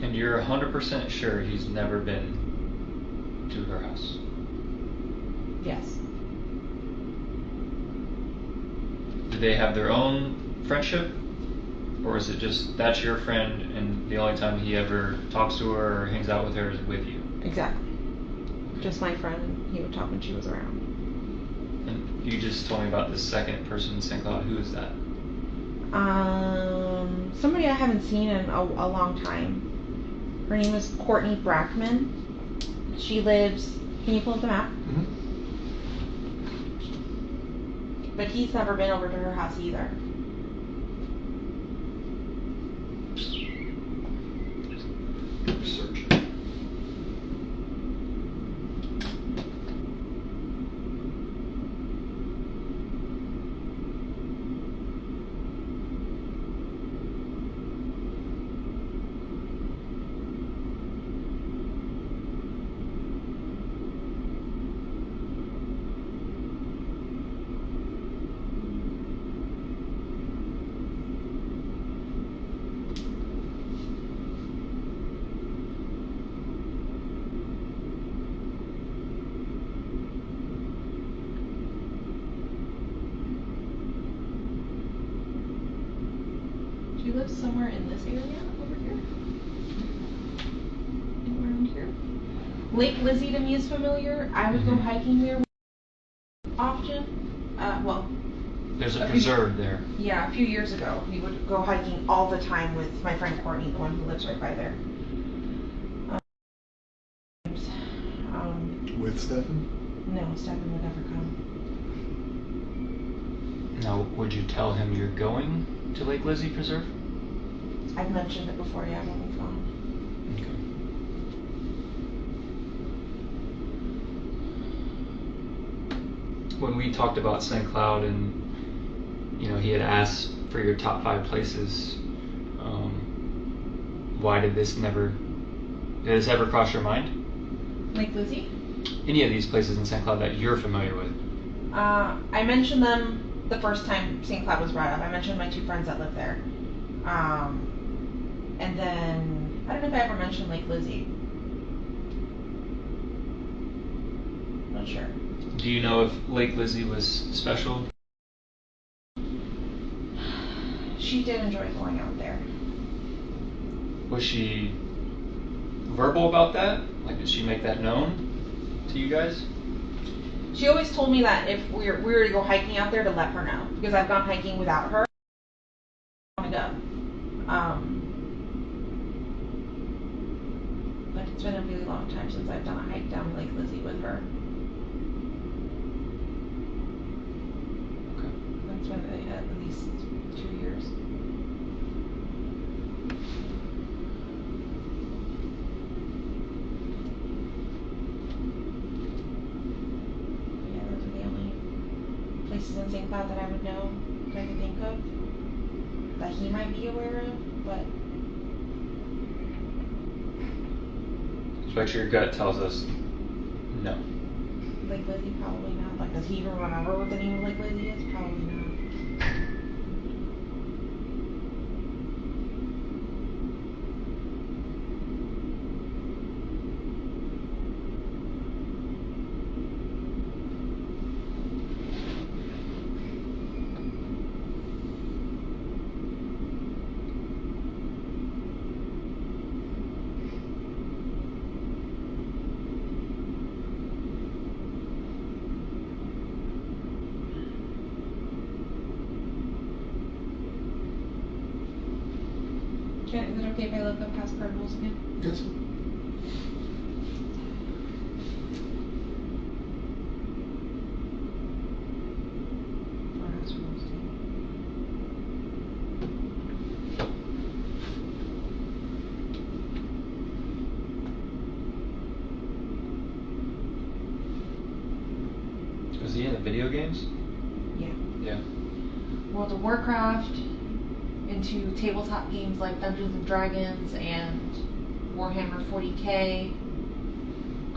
And you're 100% sure he's never been to her house? Yes. Do they have their own friendship? Or is it just that's your friend and the only time he ever talks to her or hangs out with her is with you? Exactly. Just my friend, and he would talk when she was around. And you just told me about this second person in St. Cloud. Who is that? Somebody I haven't seen in a long time. Her name is Courtney Brackman. She lives. Can you pull up the map? Mm-hmm. But he's never been over to her house either. Search. She lives somewhere in this area over here. Around here. Lake Lizzie to me is familiar. I would go hiking there often. Well, There's a preserve there. yeah, a few years ago, we would go hiking all the time with my friend Courtney, the one who lives right by there. With Stefan? No, Stefan would never come. Now, would you tell him you're going to Lake Lizzie Preserve? I've mentioned it before, yeah, when we've gone. Okay. When we talked about St. Cloud and, you know, he had asked for your top 5 places, why did this ever cross your mind? Lake Lizzie? Any of these places in St. Cloud that you're familiar with? I mentioned them the first time St. Cloud was brought up. I mentioned my 2 friends that live there. And then, I don't know if I ever mentioned Lake Lizzie. Not sure. Do you know if Lake Lizzie was special? She did enjoy going out there. Was she verbal about that? Like, did she make that known to you guys? She always told me that if we were to go hiking out there to let her know, because I've gone hiking without her. I want to go. But it's been a really long time since I've done a hike down Lake Lizzie with her. Okay. It's been at least 2 years. Yeah, those are the only places in St. Cloud that I would know, that I could think of, that he might be aware of, but But your gut tells us no. Lake Lizzie, probably not. Like, does he even remember what the name of Lake Lizzie is? Probably not. Okay, is it okay if I look up past card rules again? Yes. Or house rules too? Was he into video games? Yeah. Yeah. World of Warcraft, into tabletop games like Dungeons and Dragons and Warhammer 40k,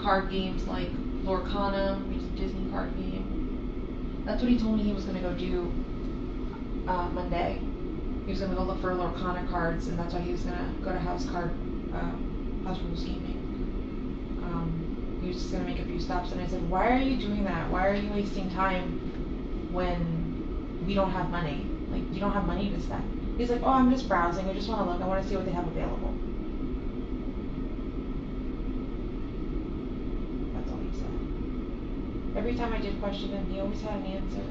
card games like Lorcana, which is a Disney card game. That's what he told me he was going to go do Monday. He was gonna go look for Lorcana cards, and that's why he was gonna go to house rules gaming. He was just gonna make a few stops, and I said, "Why are you doing that? Why are you wasting time when we don't have money? Like, you don't have money to spend." He's like, "Oh, I'm just browsing. I just want to look. I want to see what they have available." That's all he said. Every time I did question him, he always had an answer.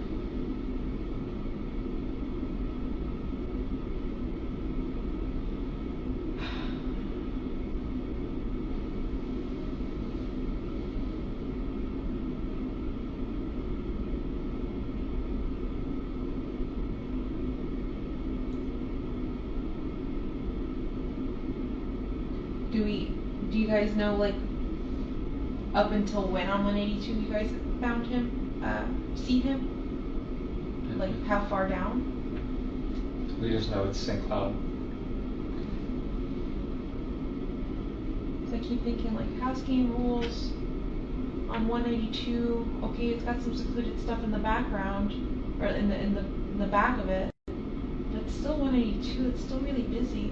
Do you guys know, like, up until when on 182 you guys found him, see him? Like, how far down? We just know it's St. Cloud. So I keep thinking, like, house game rules on 182. Okay, it's got some secluded stuff in the background, or in the back of it, but it's still 182. It's still really busy.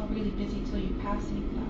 Really busy till you pass St. Cloud.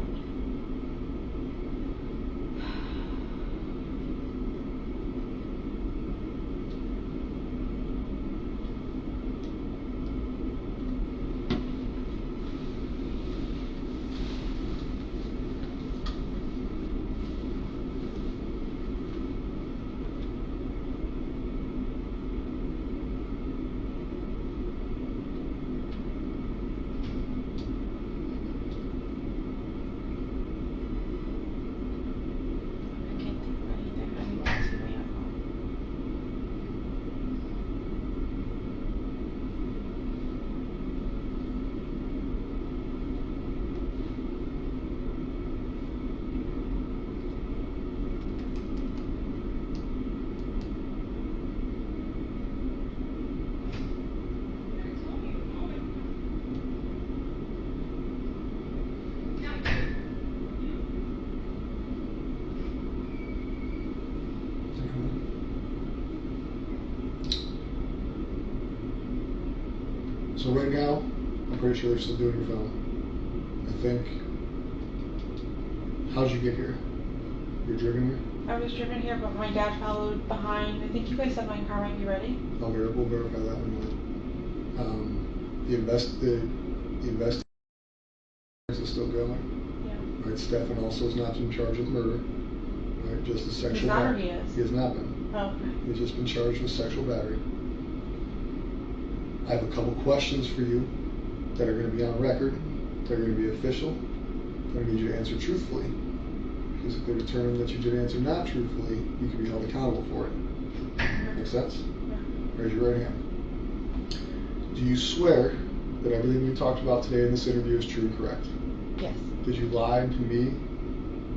So right now, I'm pretty sure they're still doing your phone. I think. How'd you get here? You're driven here? I was driven here, but my dad followed behind. I think you guys said my car might be ready. We'll verify that in a minute. The investigation is still going. Yeah. Right, Stefan also is not in charge of murder. Right, just a sexual. He's not, or he is? He has not been. Oh, okay. He's just been charged with sexual battery. I have a couple questions for you that are going to be on record. They're going to be official. I'm going to need you to answer truthfully. Because if they determine that you did answer not truthfully, you can be held accountable for it. Make sense? Yeah. Raise your right hand. Do you swear that everything we talked about today in this interview is true and correct? Yes. Did you lie to me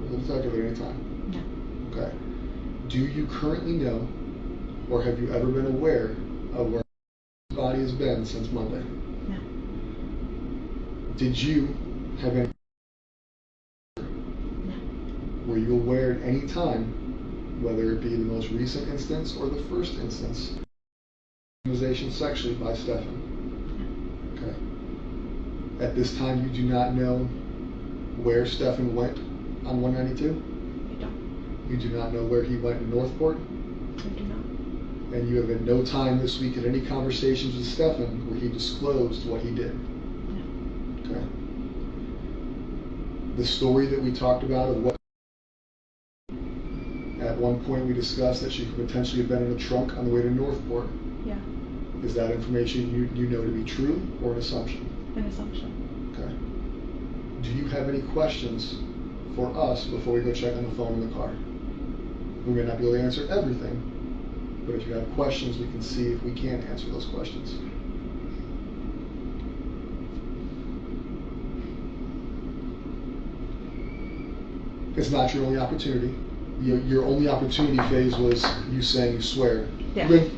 or the detective at any time? No. Okay. Do you currently know, or have you ever been aware of where his body has been since Monday? No. Did you have any? No. Were you aware at any time, whether it be the most recent instance or the first instance, victimization sexually by Stefan? Okay. At this time, you do not know where Stefan went on 192? I don't. You do not know where he went in Northport? I do not. And you have at no time this week had any conversations with Stefan where he disclosed what he did? No. Okay. The story that we talked about of what at one point we discussed that she could potentially have been in a trunk on the way to Northport. Yeah. Is that information you know to be true or an assumption? An assumption. Okay. Do you have any questions for us before we go check on the phone in the car? We may not be able to answer everything, but if you have questions, we can see if we can answer those questions. It's not your only opportunity. Your only opportunity phase was you saying you swear. Yeah. With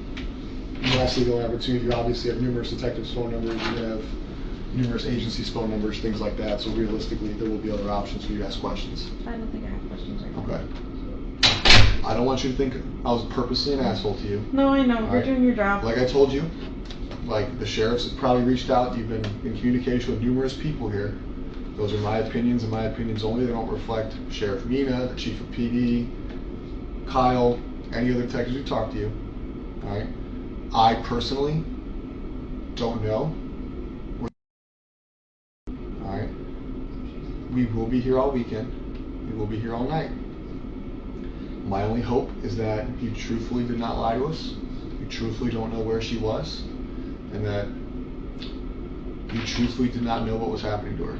lastly, the only opportunity, you obviously have numerous detectives' phone numbers, you have numerous agencies' phone numbers, things like that. So realistically, there will be other options for you to ask questions. I don't think I have questions right now. Okay. I don't want you to think I was purposely an asshole to you. No, I know. You're Alright. doing your job. Like I told you, like the sheriffs have probably reached out. You've been in communication with numerous people here. Those are my opinions and my opinions only. They don't reflect Sheriff Mina, the chief of PD, Kyle, any other detectives who talked to you. All right. I personally don't know. All right. We will be here all weekend. We will be here all night. My only hope is that you truthfully did not lie to us. You truthfully don't know where she was, and that you truthfully did not know what was happening to her.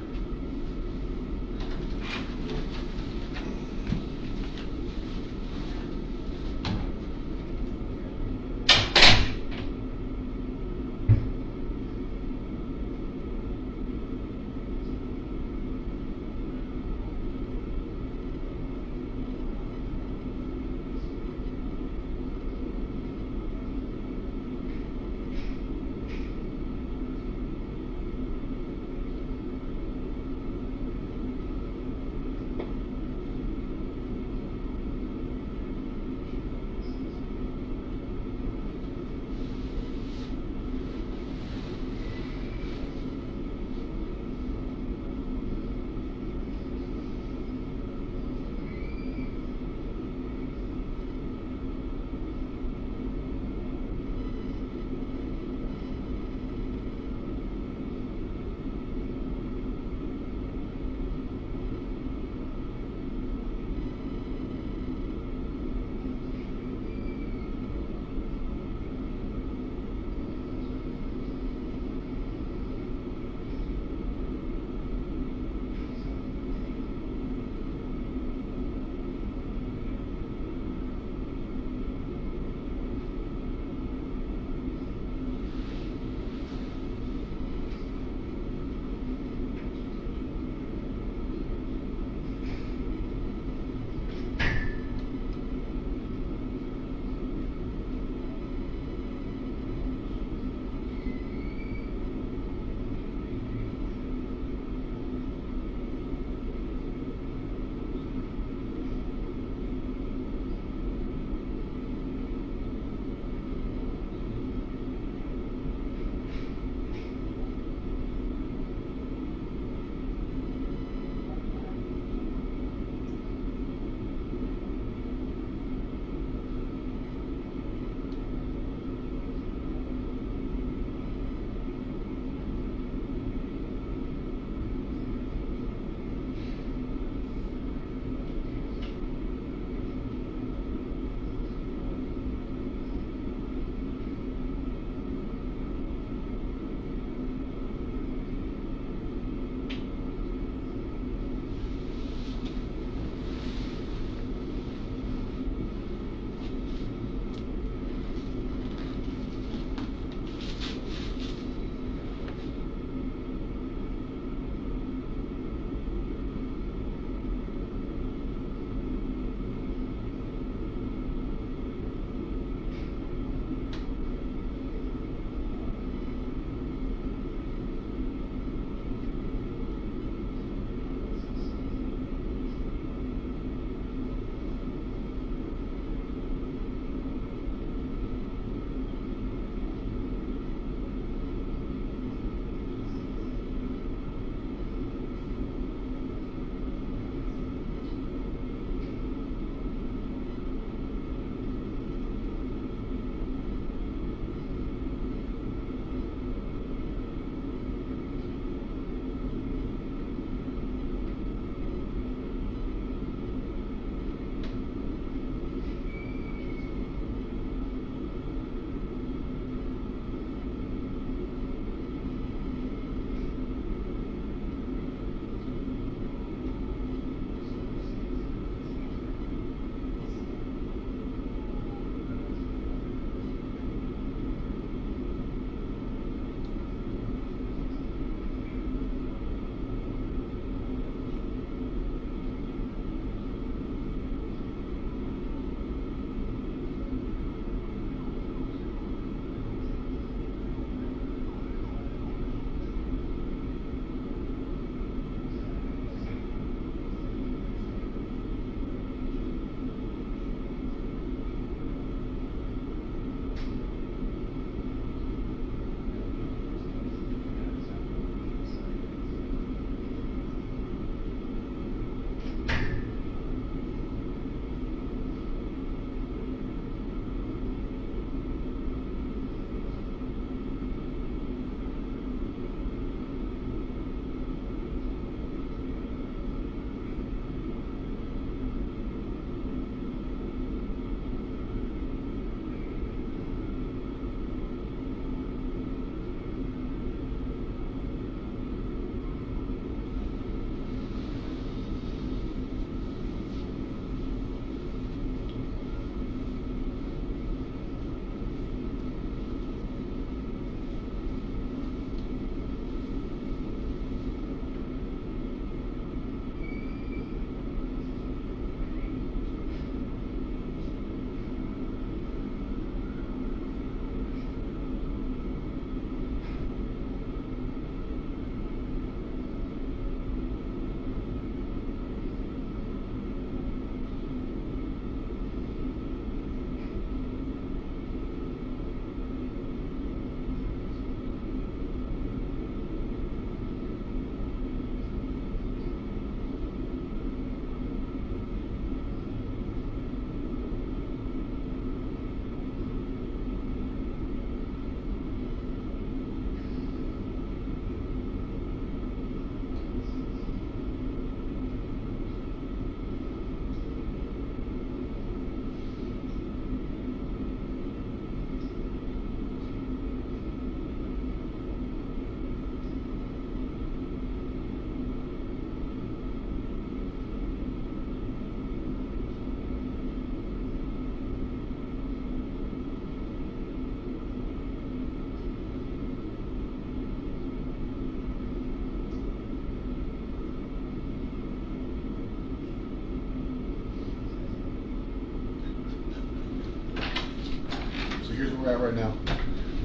right now.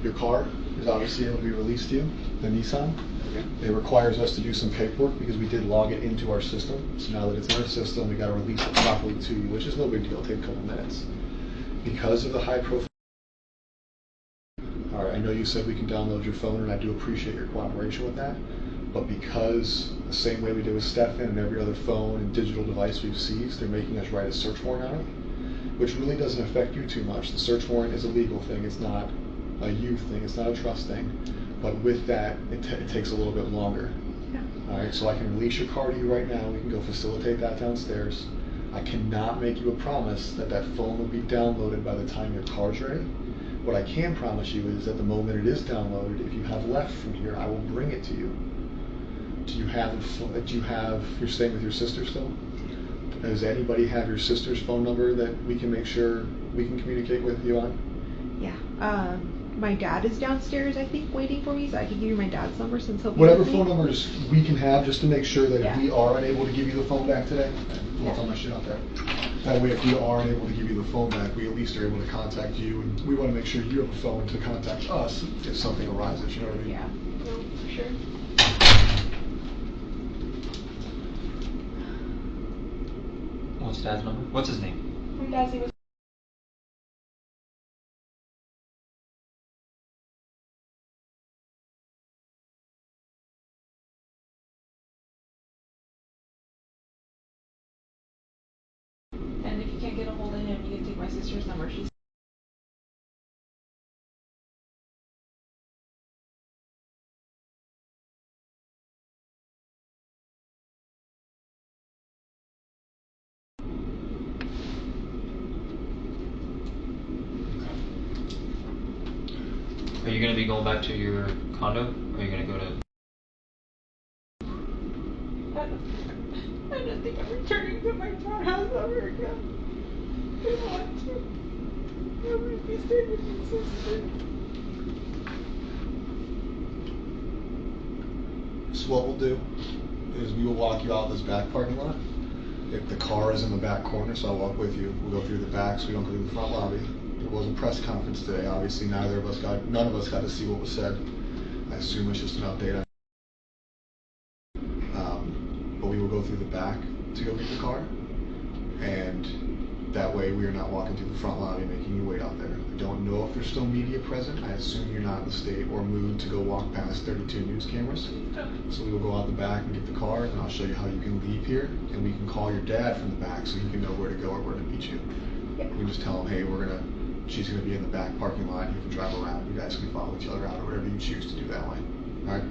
Your car is obviously able to be released to you, the Nissan. It requires us to do some paperwork because we did log it into our system. So now that it's in our system, we got to release it properly to you, which is no big deal. It'll take a couple minutes. Because of the high profile. All right, I know you said we can download your phone, and I do appreciate your cooperation with that. But because the same way we did with Stefan and every other phone and digital device we've seized, they're making us write a search warrant on it, which really doesn't affect you too much. The search warrant is a legal thing. It's not a you thing. It's not a trust thing. But with that, it takes a little bit longer. Yeah. All right, so I can release your car to you right now. We can go facilitate that downstairs. I cannot make you a promise that that phone will be downloaded by the time your car's ready. What I can promise you is that the moment it is downloaded, if you have left from here, I will bring it to you. You're staying with your sister still? Does anybody have your sister's phone number that we can make sure we can communicate with you on? Yeah. My dad is downstairs, I think, waiting for me, so I can give you my dad's number since he'll be Whatever with me. phone numbers we can have, just to make sure that Yeah. if we are unable to give you the phone back today, we'll throw my shit out there. That way, if we are unable to give you the phone back, we at least are able to contact you, and we want to make sure you have a phone to contact us if something arises. You know what I mean? Yeah. No, for sure. What's Dad's number? What's his name? My dad's name was. And if you can't get a hold of him, you can take my sister's number. She's. Are you gonna be going back to your condo? Or are you gonna go to? I don't think I'm returning to my townhouse ever again. I don't want to. I'm gonna be staying with my sister. So what we'll do is we will walk you out this back parking lot. If the car is in the back corner, so I'll walk with you. We'll go through the back, so we don't go through the front lobby. There was a press conference today. Obviously, none of us got to see what was said. I assume it's just an update. But we will go through the back to go get the car, and that way we are not walking through the front lobby making you wait out there. I don't know if there's still media present. I assume you're not in the state or mood to go walk past 32 news cameras. So we will go out the back and get the car, and I'll show you how you can leave here, and we can call your dad from the back so he can know where to go or where to meet you. Yeah. We just tell him, hey, she's gonna be in the back parking lot. You can drive around. You guys can follow each other out or whatever you choose to do that way. All right.